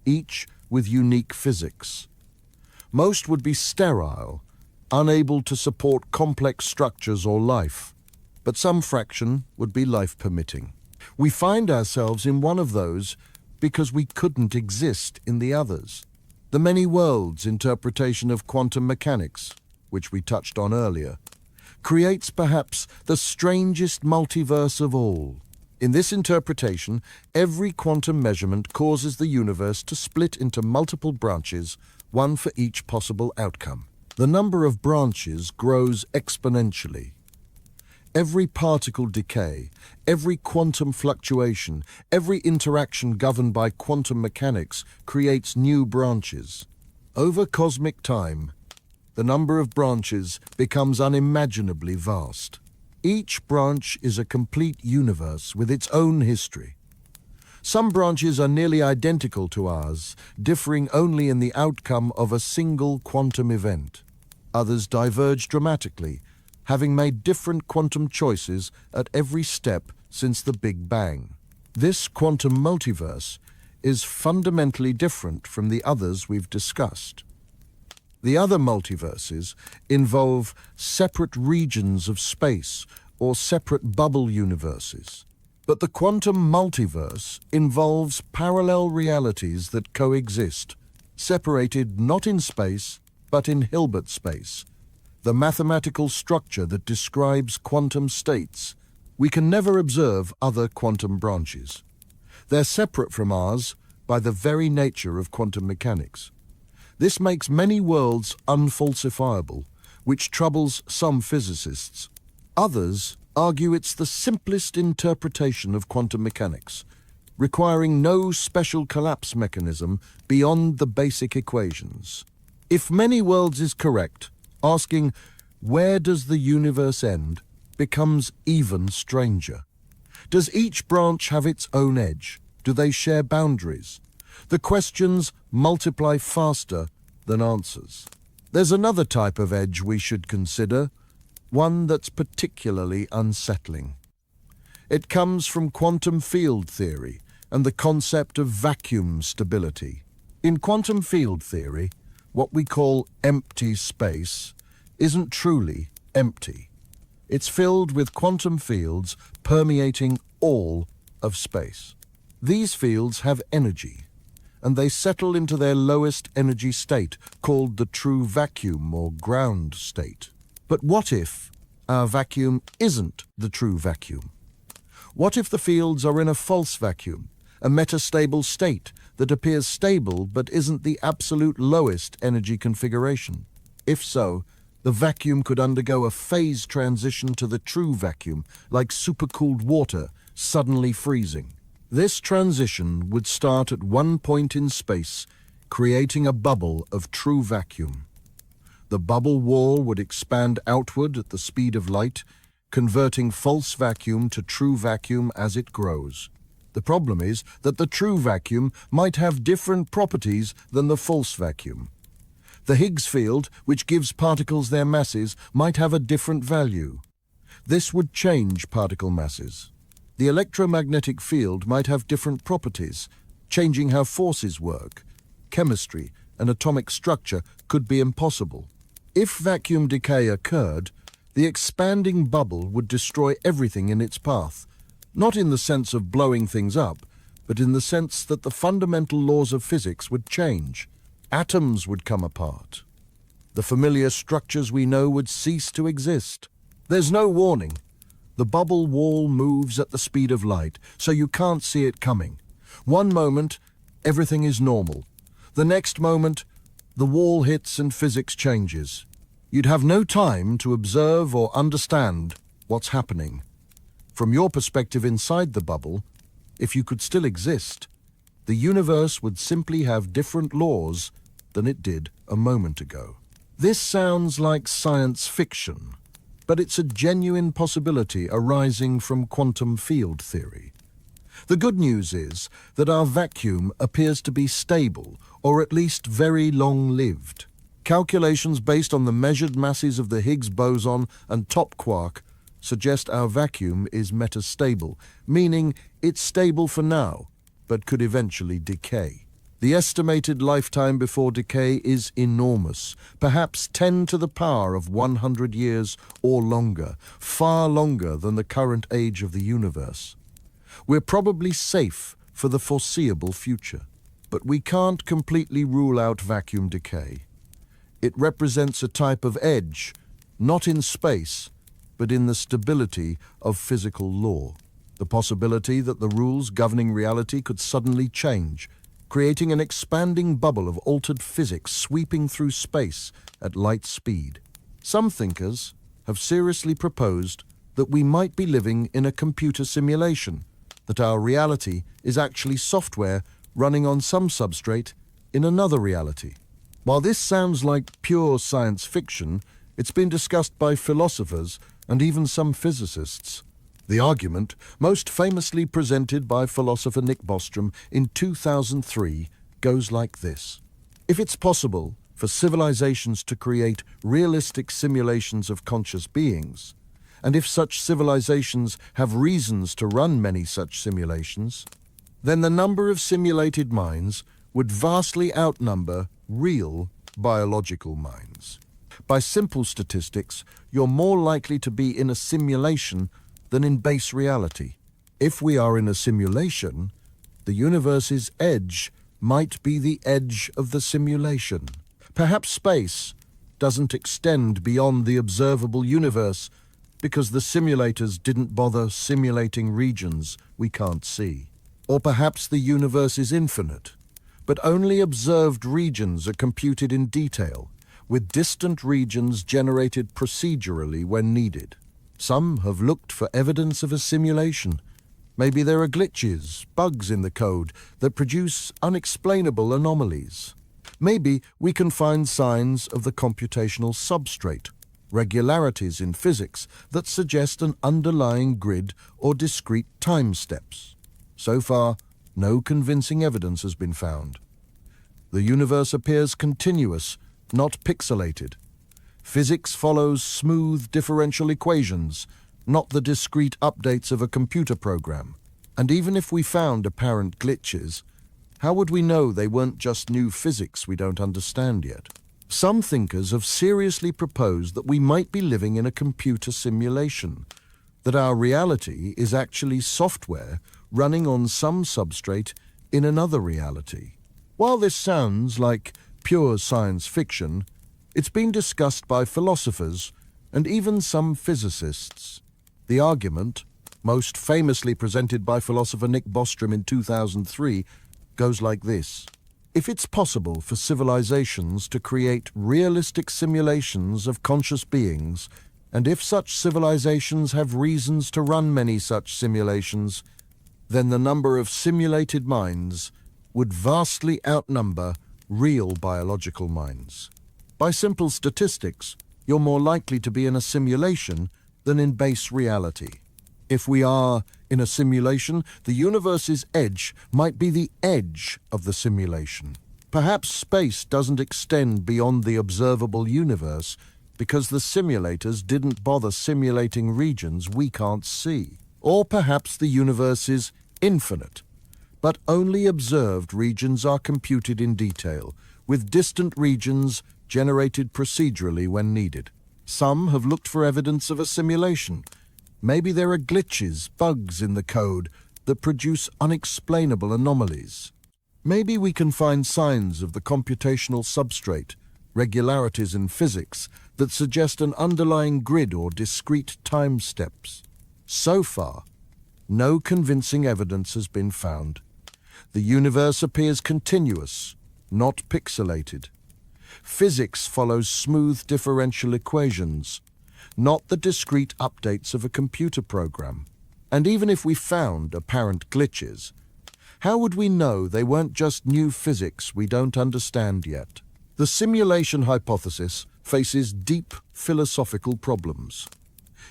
each with unique physics. Most would be sterile, unable to support complex structures or life, but some fraction would be life-permitting. We find ourselves in one of those because we couldn't exist in the others. The many worlds interpretation of quantum mechanics, which we touched on earlier, creates perhaps the strangest multiverse of all. In this interpretation, every quantum measurement causes the universe to split into multiple branches, one for each possible outcome. The number of branches grows exponentially. Every particle decay, every quantum fluctuation, every interaction governed by quantum mechanics creates new branches. Over cosmic time, the number of branches becomes unimaginably vast. Each branch is a complete universe with its own history. Some branches are nearly identical to ours, differing only in the outcome of a single quantum event. Others diverge dramatically, having made different quantum choices at every step since the Big Bang. This quantum multiverse is fundamentally different from the others we've discussed. The other multiverses involve separate regions of space or separate bubble universes. But the quantum multiverse involves parallel realities that coexist, separated not in space, but in Hilbert space, the mathematical structure that describes quantum states. We can never observe other quantum branches. They're separate from ours by the very nature of quantum mechanics. This makes many worlds unfalsifiable, which troubles some physicists. Others argue it's the simplest interpretation of quantum mechanics, requiring no special collapse mechanism beyond the basic equations. If many worlds is correct, asking where does the universe end becomes even stranger. Does each branch have its own edge? Do they share boundaries? The questions multiply faster than answers. There's another type of edge we should consider, one that's particularly unsettling. It comes from quantum field theory and the concept of vacuum stability. In quantum field theory, what we call empty space isn't truly empty. It's filled with quantum fields permeating all of space. These fields have energy, and they settle into their lowest energy state, called the true vacuum or ground state. But what if our vacuum isn't the true vacuum? What if the fields are in a false vacuum, a metastable state that appears stable but isn't the absolute lowest energy configuration? If so, the vacuum could undergo a phase transition to the true vacuum, like supercooled water suddenly freezing. This transition would start at one point in space, creating a bubble of true vacuum. The bubble wall would expand outward at the speed of light, converting false vacuum to true vacuum as it grows. The problem is that the true vacuum might have different properties than the false vacuum. The Higgs field, which gives particles their masses, might have a different value. This would change particle masses. The electromagnetic field might have different properties, changing how forces work. Chemistry and atomic structure could be impossible. If vacuum decay occurred, the expanding bubble would destroy everything in its path, not in the sense of blowing things up, but in the sense that the fundamental laws of physics would change. Atoms would come apart. The familiar structures we know would cease to exist. There's no warning. The bubble wall moves at the speed of light, so you can't see it coming. One moment, everything is normal. The next moment, the wall hits and physics changes. You'd have no time to observe or understand what's happening. From your perspective inside the bubble, if you could still exist, the universe would simply have different laws than it did a moment ago. This sounds like science fiction, but it's a genuine possibility arising from quantum field theory. The good news is that our vacuum appears to be stable, or at least very long-lived. Calculations based on the measured masses of the Higgs boson and top quark suggest our vacuum is metastable, meaning it's stable for now, but could eventually decay. The estimated lifetime before decay is enormous, perhaps 10 to the power of 100 years or longer, far longer than the current age of the universe. We're probably safe for the foreseeable future, but we can't completely rule out vacuum decay. It represents a type of edge, not in space, but in the stability of physical law. The possibility that the rules governing reality could suddenly change, creating an expanding bubble of altered physics sweeping through space at light speed. Some thinkers have seriously proposed that we might be living in a computer simulation, that our reality is actually software running on some substrate in another reality. While this sounds like pure science fiction, it's been discussed by philosophers and even some physicists. The argument, most famously presented by philosopher Nick Bostrom in 2003, goes like this. If it's possible for civilizations to create realistic simulations of conscious beings, and if such civilizations have reasons to run many such simulations, then the number of simulated minds would vastly outnumber real biological minds. By simple statistics, you're more likely to be in a simulation than in base reality. If we are in a simulation, the universe's edge might be the edge of the simulation. Perhaps space doesn't extend beyond the observable universe because the simulators didn't bother simulating regions we can't see. Or perhaps the universe is infinite, but only observed regions are computed in detail, with distant regions generated procedurally when needed. Some have looked for evidence of a simulation. Maybe there are glitches, bugs in the code that produce unexplainable anomalies. Maybe we can find signs of the computational substrate, regularities in physics that suggest an underlying grid or discrete time steps. So far, no convincing evidence has been found. The universe appears continuous, not pixelated. Physics follows smooth differential equations, not the discrete updates of a computer program. And even if we found apparent glitches, how would we know they weren't just new physics we don't understand yet? Some thinkers have seriously proposed that we might be living in a computer simulation, that our reality is actually software running on some substrate in another reality. While this sounds like pure science fiction, it's been discussed by philosophers and even some physicists. The argument, most famously presented by philosopher Nick Bostrom in 2003, goes like this. If it's possible for civilizations to create realistic simulations of conscious beings, and if such civilizations have reasons to run many such simulations, then the number of simulated minds would vastly outnumber real biological minds. By simple statistics, you're more likely to be in a simulation than in base reality. If we are in a simulation, the universe's edge might be the edge of the simulation. Perhaps space doesn't extend beyond the observable universe because the simulators didn't bother simulating regions we can't see. Or perhaps the universe is infinite, but only observed regions are computed in detail, with distant regions generated procedurally when needed. Some have looked for evidence of a simulation. Maybe there are glitches, bugs in the code that produce unexplainable anomalies. Maybe we can find signs of the computational substrate, regularities in physics, that suggest an underlying grid or discrete time steps. So far, no convincing evidence has been found. The universe appears continuous, not pixelated. Physics follows smooth differential equations, not the discrete updates of a computer program. And even if we found apparent glitches, how would we know they weren't just new physics we don't understand yet? The simulation hypothesis faces deep philosophical problems.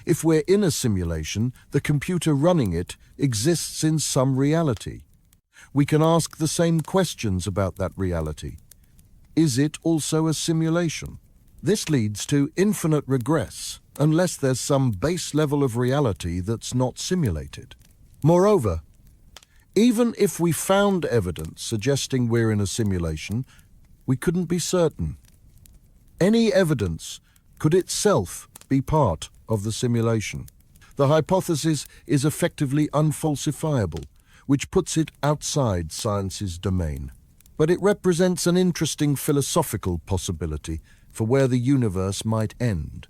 If we're in a simulation, the computer running it exists in some reality. We can ask the same questions about that reality. Is it also a simulation? This leads to infinite regress unless there's some base level of reality that's not simulated. Moreover, even if we found evidence suggesting we're in a simulation, we couldn't be certain. Any evidence could itself be part of the simulation. The hypothesis is effectively unfalsifiable, which puts it outside science's domain. But it represents an interesting philosophical possibility for where the universe might end.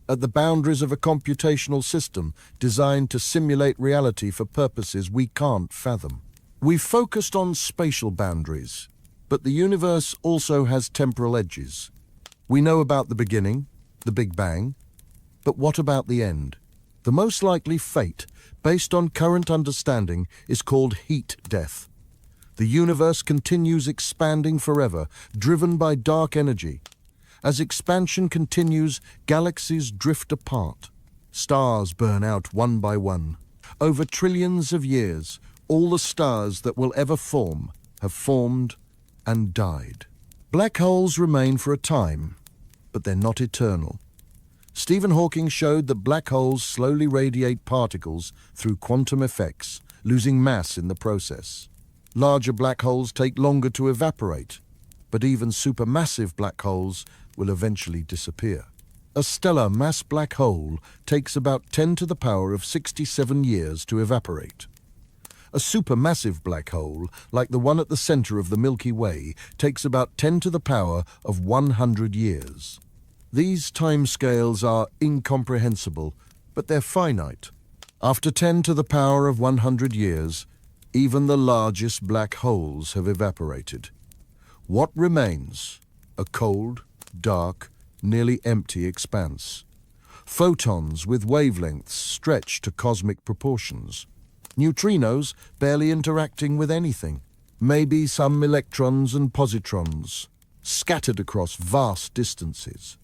At the boundaries of a computational system designed to simulate reality for purposes we can't fathom. We've focused on spatial boundaries, but the universe also has temporal edges. We know about the beginning, the Big Bang, but what about the end? The most likely fate, based on current understanding, is called heat death. The universe continues expanding forever, driven by dark energy. As expansion continues, galaxies drift apart. Stars burn out one by one. Over trillions of years, all the stars that will ever form have formed and died. Black holes remain for a time, but they're not eternal. Stephen Hawking showed that black holes slowly radiate particles through quantum effects, losing mass in the process. Larger black holes take longer to evaporate, but even supermassive black holes will eventually disappear. A stellar mass black hole takes about 10 to the power of 67 years to evaporate. A supermassive black hole, like the one at the center of the Milky Way, takes about 10 to the power of 100 years. These timescales are incomprehensible, but they're finite. After 10 to the power of 100 years, even the largest black holes have evaporated. What remains? A cold, dark, nearly empty expanse. Photons with wavelengths stretched to cosmic proportions. Neutrinos barely interacting with anything. Maybe some electrons and positrons, scattered across vast distances.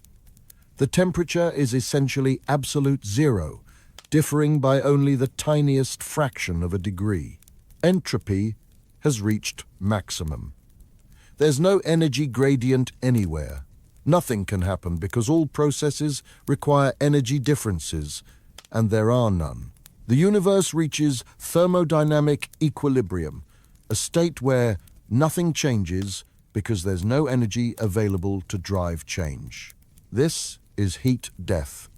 The temperature is essentially absolute zero, differing by only the tiniest fraction of a degree. Entropy has reached maximum. There's no energy gradient anywhere. Nothing can happen because all processes require energy differences, and there are none. The universe reaches thermodynamic equilibrium, a state where nothing changes because there's no energy available to drive change. This is heat death.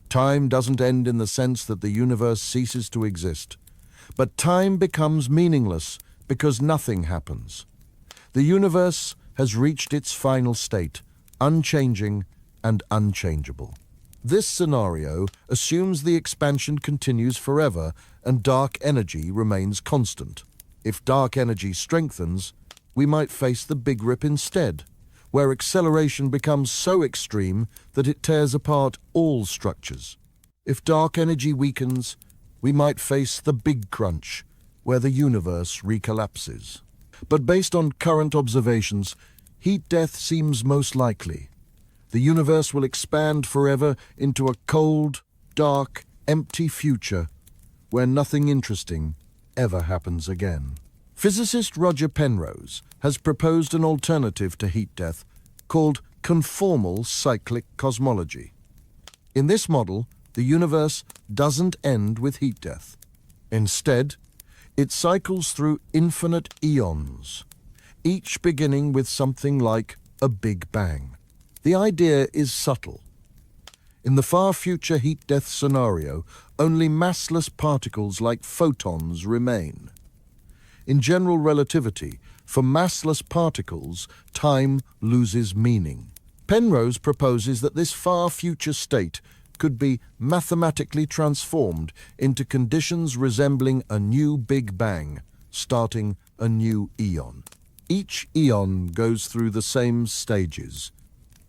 Time doesn't end in the sense that the universe ceases to exist, but time becomes meaningless because nothing happens. The universe has reached its final state, unchanging and unchangeable. This scenario assumes the expansion continues forever and dark energy remains constant. If dark energy strengthens, we might face the Big Rip instead, where acceleration becomes so extreme that it tears apart all structures. If dark energy weakens, we might face the Big Crunch, where the universe recollapses. But based on current observations, heat death seems most likely. The universe will expand forever into a cold, dark, empty future where nothing interesting ever happens again. Physicist Roger Penrose has proposed an alternative to heat death called conformal cyclic cosmology. In this model, the universe doesn't end with heat death. Instead, it cycles through infinite eons, each beginning with something like a Big Bang. The idea is subtle. In the far future heat death scenario, only massless particles like photons remain. In general relativity, for massless particles, time loses meaning. Penrose proposes that this far future state could be mathematically transformed into conditions resembling a new Big Bang, starting a new eon. Each eon goes through the same stages: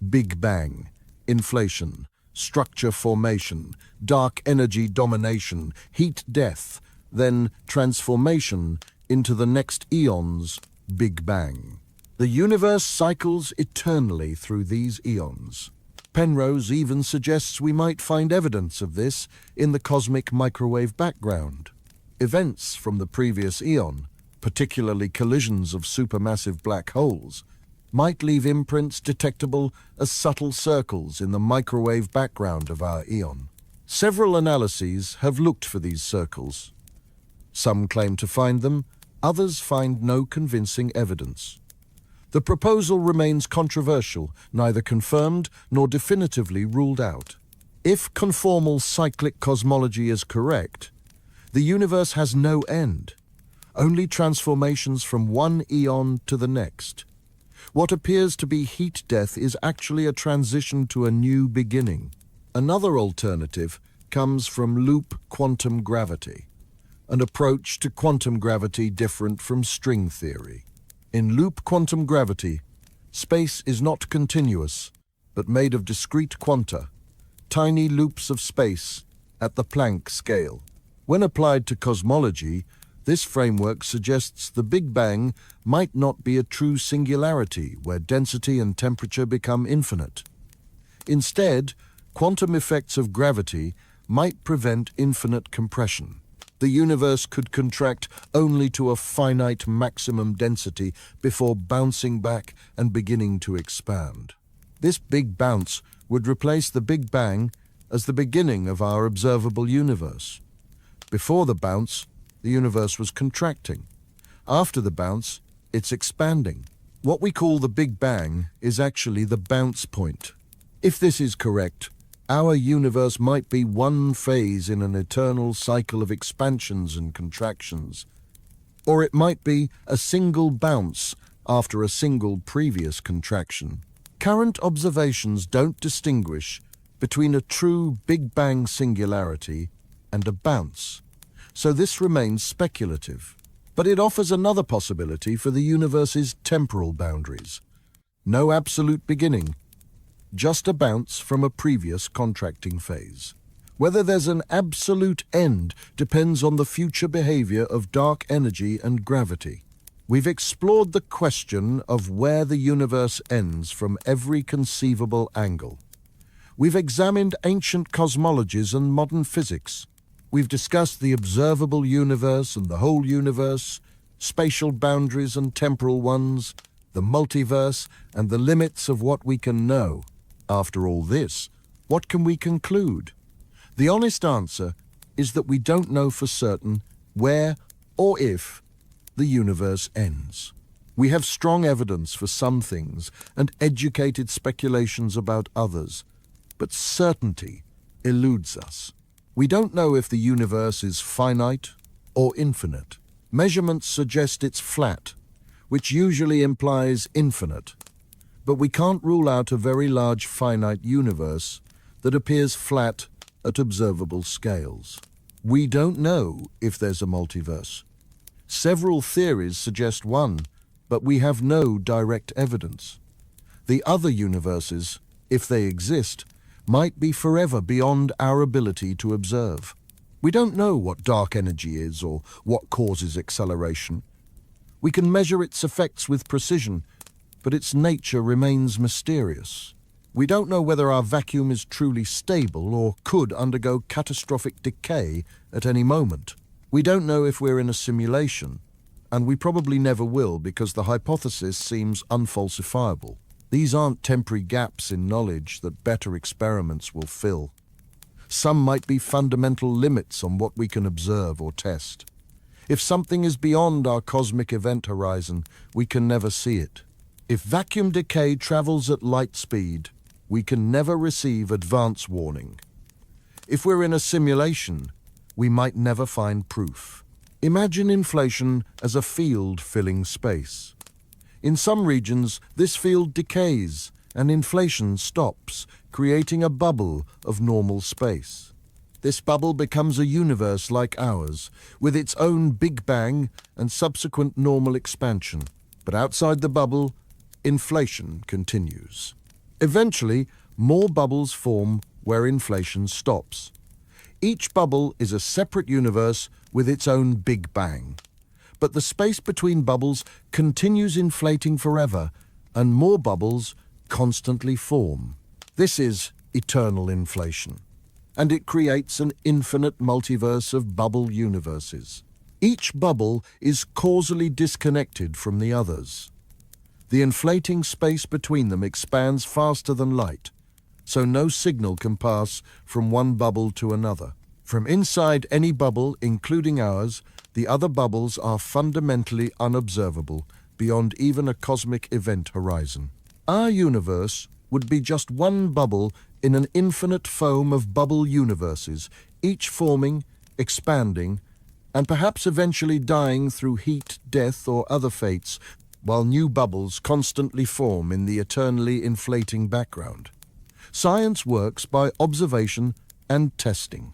Big Bang, inflation, structure formation, dark energy domination, heat death, then transformation into the next eon's Big Bang. The universe cycles eternally through these eons. Penrose even suggests we might find evidence of this in the cosmic microwave background. Events from the previous eon, particularly collisions of supermassive black holes, might leave imprints detectable as subtle circles in the microwave background of our eon. Several analyses have looked for these circles. Some claim to find them, others find no convincing evidence. The proposal remains controversial, neither confirmed nor definitively ruled out. If conformal cyclic cosmology is correct, the universe has no end, only transformations from one eon to the next. What appears to be heat death is actually a transition to a new beginning. Another alternative comes from loop quantum gravity, an approach to quantum gravity different from string theory. In loop quantum gravity, space is not continuous, but made of discrete quanta, tiny loops of space at the Planck scale. When applied to cosmology, this framework suggests the Big Bang might not be a true singularity where density and temperature become infinite. Instead, quantum effects of gravity might prevent infinite compression. The universe could contract only to a finite maximum density before bouncing back and beginning to expand. This big bounce would replace the Big Bang as the beginning of our observable universe. Before the bounce, the universe was contracting. After the bounce, it's expanding. What we call the Big Bang is actually the bounce point. If this is correct, our universe might be one phase in an eternal cycle of expansions and contractions. Or it might be a single bounce after a single previous contraction. Current observations don't distinguish between a true Big Bang singularity and a bounce, so this remains speculative. But it offers another possibility for the universe's temporal boundaries. No absolute beginning, just a bounce from a previous contracting phase. Whether there's an absolute end depends on the future behavior of dark energy and gravity. We've explored the question of where the universe ends from every conceivable angle. We've examined ancient cosmologies and modern physics. We've discussed the observable universe and the whole universe, spatial boundaries and temporal ones, the multiverse and the limits of what we can know. After all this, what can we conclude? The honest answer is that we don't know for certain where or if the universe ends. We have strong evidence for some things and educated speculations about others, but certainty eludes us. We don't know if the universe is finite or infinite. Measurements suggest it's flat, which usually implies infinite, but we can't rule out a very large finite universe that appears flat at observable scales. We don't know if there's a multiverse. Several theories suggest one, but we have no direct evidence. The other universes, if they exist, might be forever beyond our ability to observe. We don't know what dark energy is or what causes acceleration. We can measure its effects with precision, but its nature remains mysterious. We don't know whether our vacuum is truly stable or could undergo catastrophic decay at any moment. We don't know if we're in a simulation, and we probably never will because the hypothesis seems unfalsifiable. These aren't temporary gaps in knowledge that better experiments will fill. Some might be fundamental limits on what we can observe or test. If something is beyond our cosmic event horizon, we can never see it. If vacuum decay travels at light speed, we can never receive advance warning. If we're in a simulation, we might never find proof. Imagine inflation as a field filling space. In some regions, this field decays and inflation stops, creating a bubble of normal space. This bubble becomes a universe like ours, with its own Big Bang and subsequent normal expansion. But outside the bubble, inflation continues. Eventually, more bubbles form where inflation stops. Each bubble is a separate universe with its own Big Bang. But the space between bubbles continues inflating forever, and more bubbles constantly form. This is eternal inflation, and it creates an infinite multiverse of bubble universes. Each bubble is causally disconnected from the others. The inflating space between them expands faster than light, so no signal can pass from one bubble to another. From inside any bubble, including ours, the other bubbles are fundamentally unobservable beyond even a cosmic event horizon. Our universe would be just one bubble in an infinite foam of bubble universes, each forming, expanding, and perhaps eventually dying through heat, death, or other fates, while new bubbles constantly form in the eternally inflating background. Science works by observation and testing.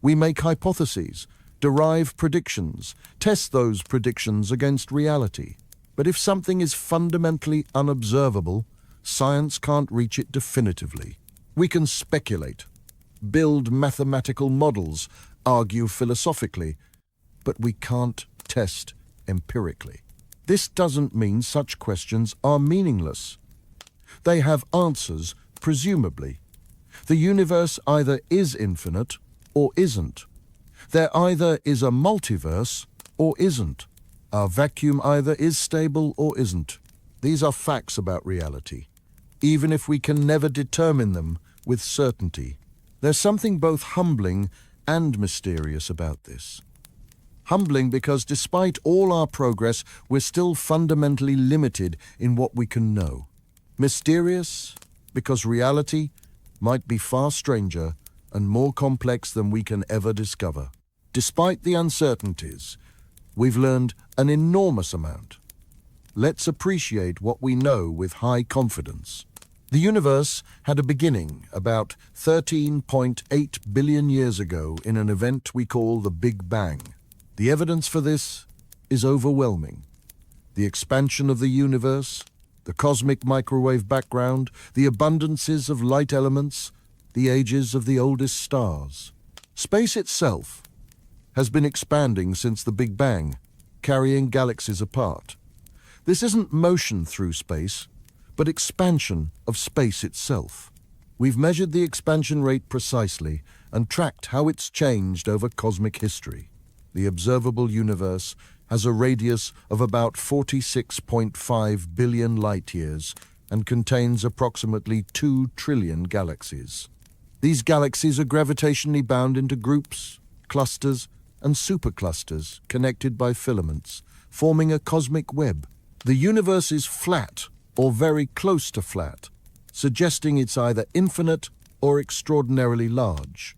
We make hypotheses, derive predictions, test those predictions against reality. But if something is fundamentally unobservable, science can't reach it definitively. We can speculate, build mathematical models, argue philosophically, but we can't test empirically. This doesn't mean such questions are meaningless. They have answers, presumably. The universe either is infinite or isn't. There either is a multiverse or isn't. Our vacuum either is stable or isn't. These are facts about reality, even if we can never determine them with certainty. There's something both humbling and mysterious about this. Humbling because despite all our progress, we're still fundamentally limited in what we can know. Mysterious because reality might be far stranger and more complex than we can ever discover. Despite the uncertainties, we've learned an enormous amount. Let's appreciate what we know with high confidence. The universe had a beginning about 13.8 billion years ago in an event we call the Big Bang. The evidence for this is overwhelming. The expansion of the universe, the cosmic microwave background, the abundances of light elements, the ages of the oldest stars. Space itself has been expanding since the Big Bang, carrying galaxies apart. This isn't motion through space, but expansion of space itself. We've measured the expansion rate precisely and tracked how it's changed over cosmic history. The observable universe has a radius of about 46.5 billion light-years and contains approximately 2 trillion galaxies. These galaxies are gravitationally bound into groups, clusters, and superclusters connected by filaments, forming a cosmic web. The universe is flat or very close to flat, suggesting it's either infinite or extraordinarily large.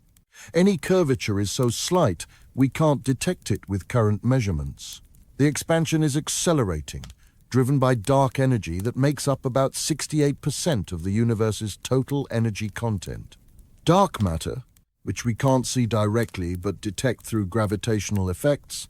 Any curvature is so slight we can't detect it with current measurements. The expansion is accelerating, driven by dark energy that makes up about 68% of the universe's total energy content. Dark matter, which we can't see directly but detect through gravitational effects,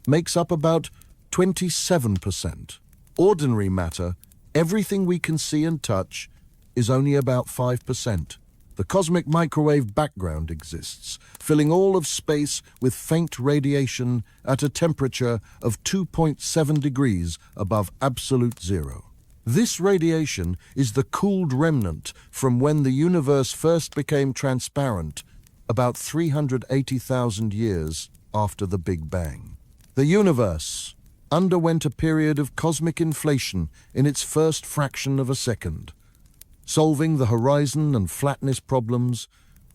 makes up about 27%. Ordinary matter, everything we can see and touch, is only about 5%. The cosmic microwave background exists, filling all of space with faint radiation at a temperature of 2.7 degrees above absolute zero. This radiation is the cooled remnant from when the universe first became transparent, about 380,000 years after the Big Bang. The universe underwent a period of cosmic inflation in its first fraction of a second, solving the horizon and flatness problems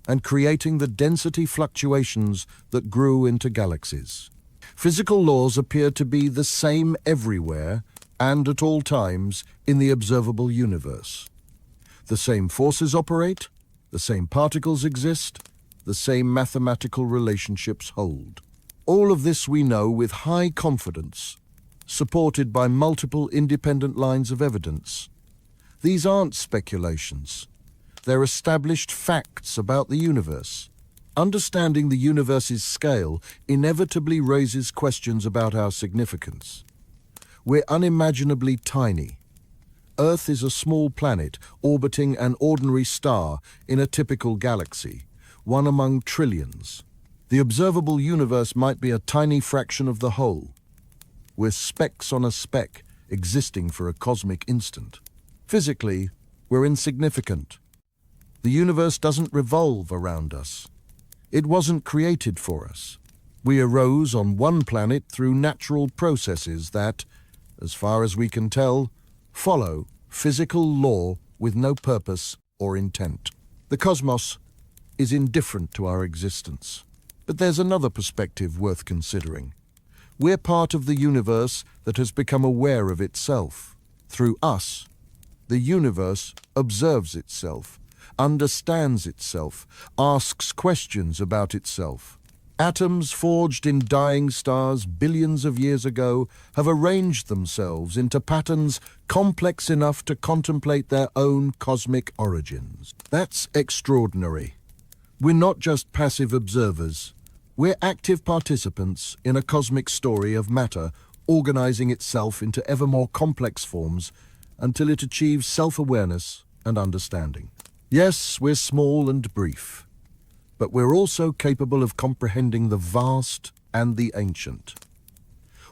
and creating the density fluctuations that grew into galaxies. Physical laws appear to be the same everywhere and at all times in the observable universe. The same forces operate, the same particles exist, the same mathematical relationships hold. All of this we know with high confidence, supported by multiple independent lines of evidence. These aren't speculations. They're established facts about the universe. Understanding the universe's scale inevitably raises questions about our significance. We're unimaginably tiny. Earth is a small planet orbiting an ordinary star in a typical galaxy, one among trillions. The observable universe might be a tiny fraction of the whole. We're specks on a speck existing for a cosmic instant. Physically, we're insignificant. The universe doesn't revolve around us. It wasn't created for us. We arose on one planet through natural processes that, as far as we can tell, follow physical law with no purpose or intent. The cosmos is indifferent to our existence. But there's another perspective worth considering. We're part of the universe that has become aware of itself. Through us, the universe observes itself, understands itself, asks questions about itself. Atoms forged in dying stars billions of years ago have arranged themselves into patterns complex enough to contemplate their own cosmic origins. That's extraordinary. We're not just passive observers. We're active participants in a cosmic story of matter organizing itself into ever more complex forms until it achieves self-awareness and understanding. Yes, we're small and brief, but we're also capable of comprehending the vast and the ancient.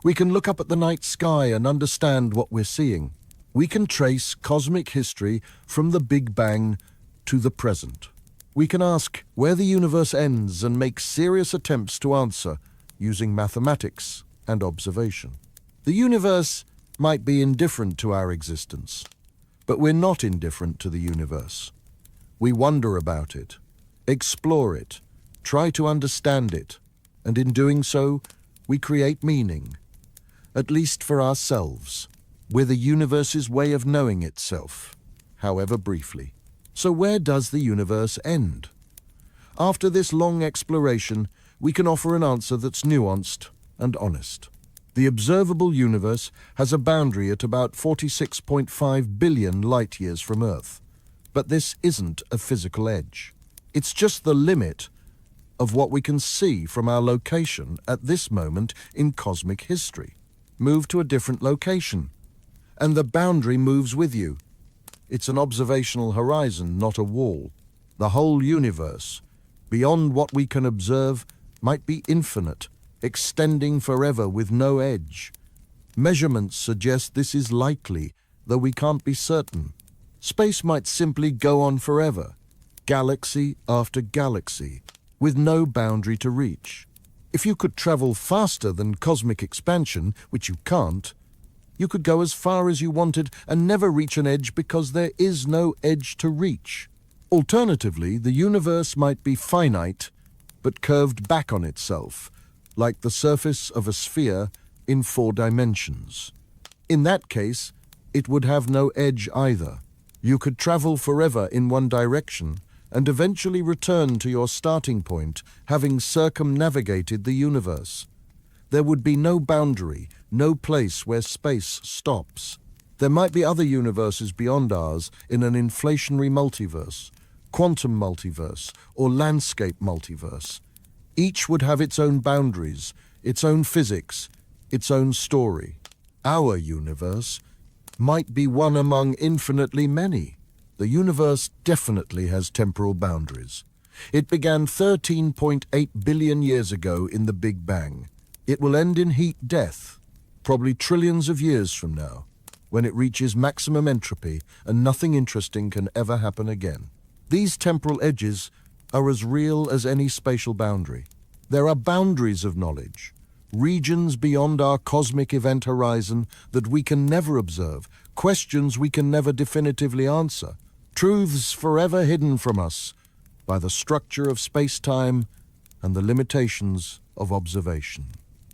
We can look up at the night sky and understand what we're seeing. We can trace cosmic history from the Big Bang to the present. We can ask where the universe ends and make serious attempts to answer using mathematics and observation. The universe might be indifferent to our existence, but we're not indifferent to the universe. We wonder about it, explore it, try to understand it, and in doing so, we create meaning, at least for ourselves. We're the universe's way of knowing itself, however briefly. So where does the universe end? After this long exploration, we can offer an answer that's nuanced and honest. The observable universe has a boundary at about 46.5 billion light-years from Earth. But this isn't a physical edge. It's just the limit of what we can see from our location at this moment in cosmic history. Move to a different location, and the boundary moves with you. It's an observational horizon, not a wall. The whole universe, beyond what we can observe, might be infinite, extending forever with no edge. Measurements suggest this is likely, though we can't be certain. Space might simply go on forever, galaxy after galaxy, with no boundary to reach. If you could travel faster than cosmic expansion, which you can't, you could go as far as you wanted and never reach an edge because there is no edge to reach. Alternatively, the universe might be finite, but curved back on itself, like the surface of a sphere in 4 dimensions. In that case, it would have no edge either. You could travel forever in one direction and eventually return to your starting point, having circumnavigated the universe. There would be no boundary, no place where space stops. There might be other universes beyond ours in an inflationary multiverse, quantum multiverse, or landscape multiverse. Each would have its own boundaries, its own physics, its own story. Our universe might be one among infinitely many. The universe definitely has temporal boundaries. It began 13.8 billion years ago in the Big Bang. It will end in heat death, probably trillions of years from now, when it reaches maximum entropy and nothing interesting can ever happen again. These temporal edges are as real as any spatial boundary. There are boundaries of knowledge, regions beyond our cosmic event horizon that we can never observe, questions we can never definitively answer, truths forever hidden from us by the structure of space-time and the limitations of observation.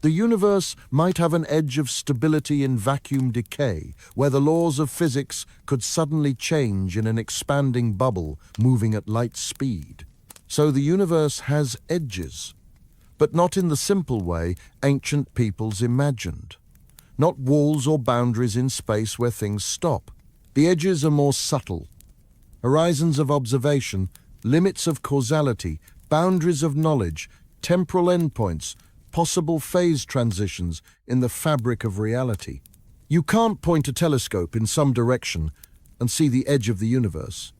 The universe might have an edge of stability in vacuum decay, where the laws of physics could suddenly change in an expanding bubble moving at light speed. So the universe has edges, but not in the simple way ancient peoples imagined. Not walls or boundaries in space where things stop. The edges are more subtle. Horizons of observation, limits of causality, boundaries of knowledge, temporal endpoints, possible phase transitions in the fabric of reality. You can't point a telescope in some direction and see the edge of the universe.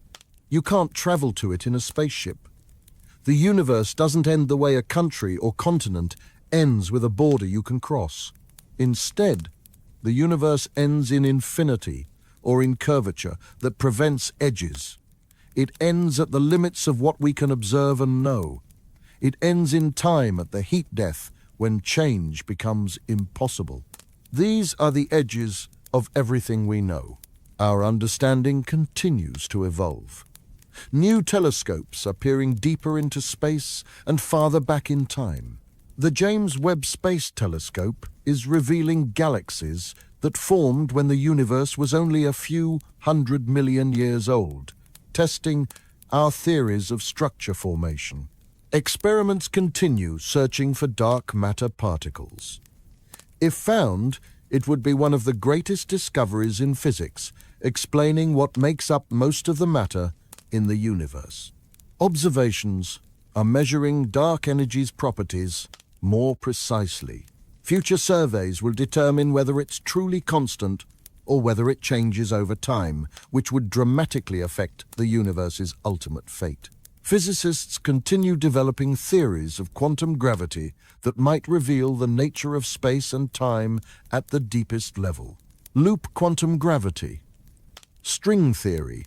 You can't travel to it in a spaceship. The universe doesn't end the way a country or continent ends with a border you can cross. Instead, the universe ends in infinity or in curvature that prevents edges. It ends at the limits of what we can observe and know. It ends in time at the heat death when change becomes impossible. These are the edges of everything we know. Our understanding continues to evolve. New telescopes are peering deeper into space and farther back in time. The James Webb Space Telescope is revealing galaxies that formed when the universe was only a few 100 million years old, testing our theories of structure formation. Experiments continue searching for dark matter particles. If found, it would be one of the greatest discoveries in physics, explaining what makes up most of the matter in the universe. Observations are measuring dark energy's properties more precisely. Future surveys will determine whether it's truly constant or whether it changes over time, which would dramatically affect the universe's ultimate fate. Physicists continue developing theories of quantum gravity that might reveal the nature of space and time at the deepest level. Loop quantum gravity, string theory,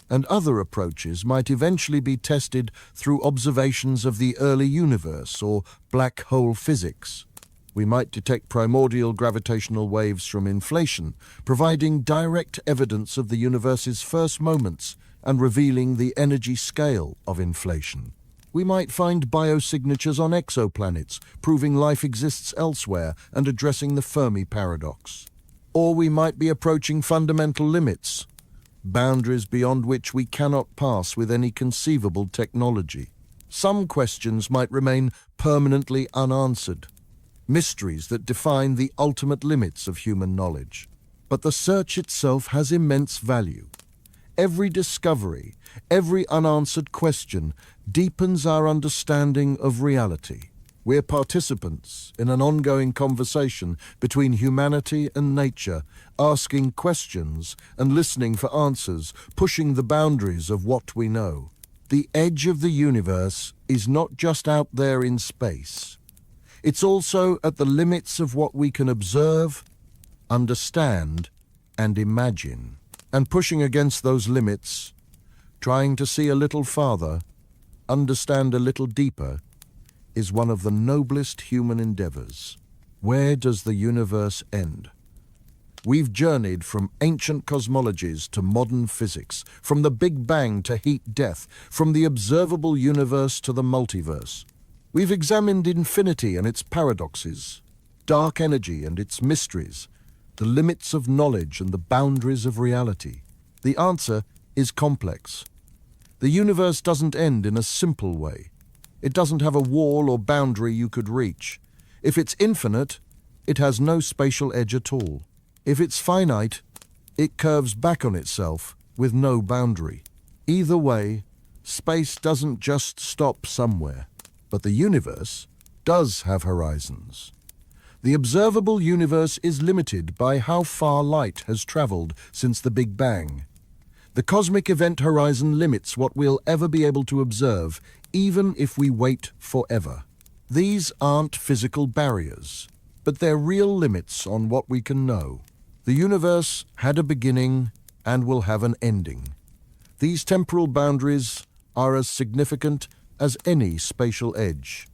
and other approaches might eventually be tested through observations of the early universe or black hole physics. We might detect primordial gravitational waves from inflation, providing direct evidence of the universe's first moments and revealing the energy scale of inflation. We might find biosignatures on exoplanets, proving life exists elsewhere and addressing the Fermi paradox. Or we might be approaching fundamental limits, boundaries beyond which we cannot pass with any conceivable technology. Some questions might remain permanently unanswered, mysteries that define the ultimate limits of human knowledge. But the search itself has immense value. Every discovery, every unanswered question deepens our understanding of reality. We're participants in an ongoing conversation between humanity and nature, asking questions and listening for answers, pushing the boundaries of what we know. The edge of the universe is not just out there in space. It's also at the limits of what we can observe, understand, and imagine. And pushing against those limits, trying to see a little farther, understand a little deeper, is one of the noblest human endeavors. Where does the universe end? We've journeyed from ancient cosmologies to modern physics, from the Big Bang to heat-death, from the observable universe to the multiverse. We've examined infinity and its paradoxes, dark energy and its mysteries, the limits of knowledge and the boundaries of reality. The answer is complex. The universe doesn't end in a simple way. It doesn't have a wall or boundary you could reach. If it's infinite, it has no spatial edge at all. If it's finite, it curves back on itself with no boundary. Either way, space doesn't just stop somewhere, but the universe does have horizons. The observable universe is limited by how far light has traveled since the Big Bang. The cosmic event horizon limits what we'll ever be able to observe, even if we wait forever. These aren't physical barriers, but they're real limits on what we can know. The universe had a beginning and will have an ending. These temporal boundaries are as significant as any spatial edge.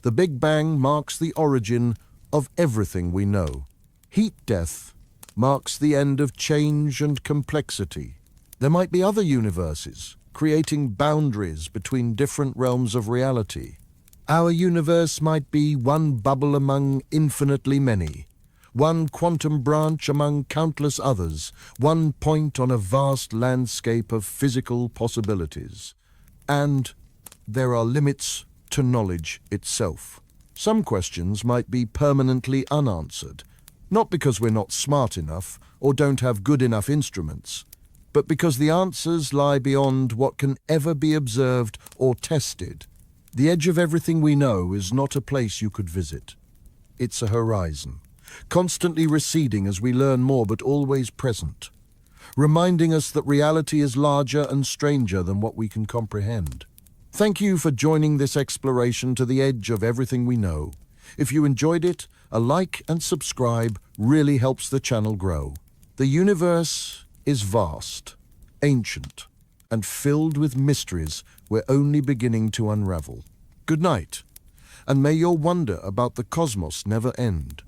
The Big Bang marks the origin of everything we know. Heat-death marks the end of change and complexity. There might be other universes, creating boundaries between different realms of reality. Our universe might be one bubble among infinitely many, one quantum branch among countless others, one point on a vast landscape of physical possibilities. And there are limits to knowledge itself. Some questions might be permanently unanswered, not because we're not smart enough or don't have good enough instruments, but because the answers lie beyond what can ever be observed or tested. The edge of everything we know is not a place you could visit. It's a horizon, constantly receding as we learn more but always present, reminding us that reality is larger and stranger than what we can comprehend. Thank you for joining this exploration to the edge of everything we know. If you enjoyed it, a like and subscribe really helps the channel grow. The universe is vast, ancient, and filled with mysteries we're only beginning to unravel. Good night, and may your wonder about the cosmos never end.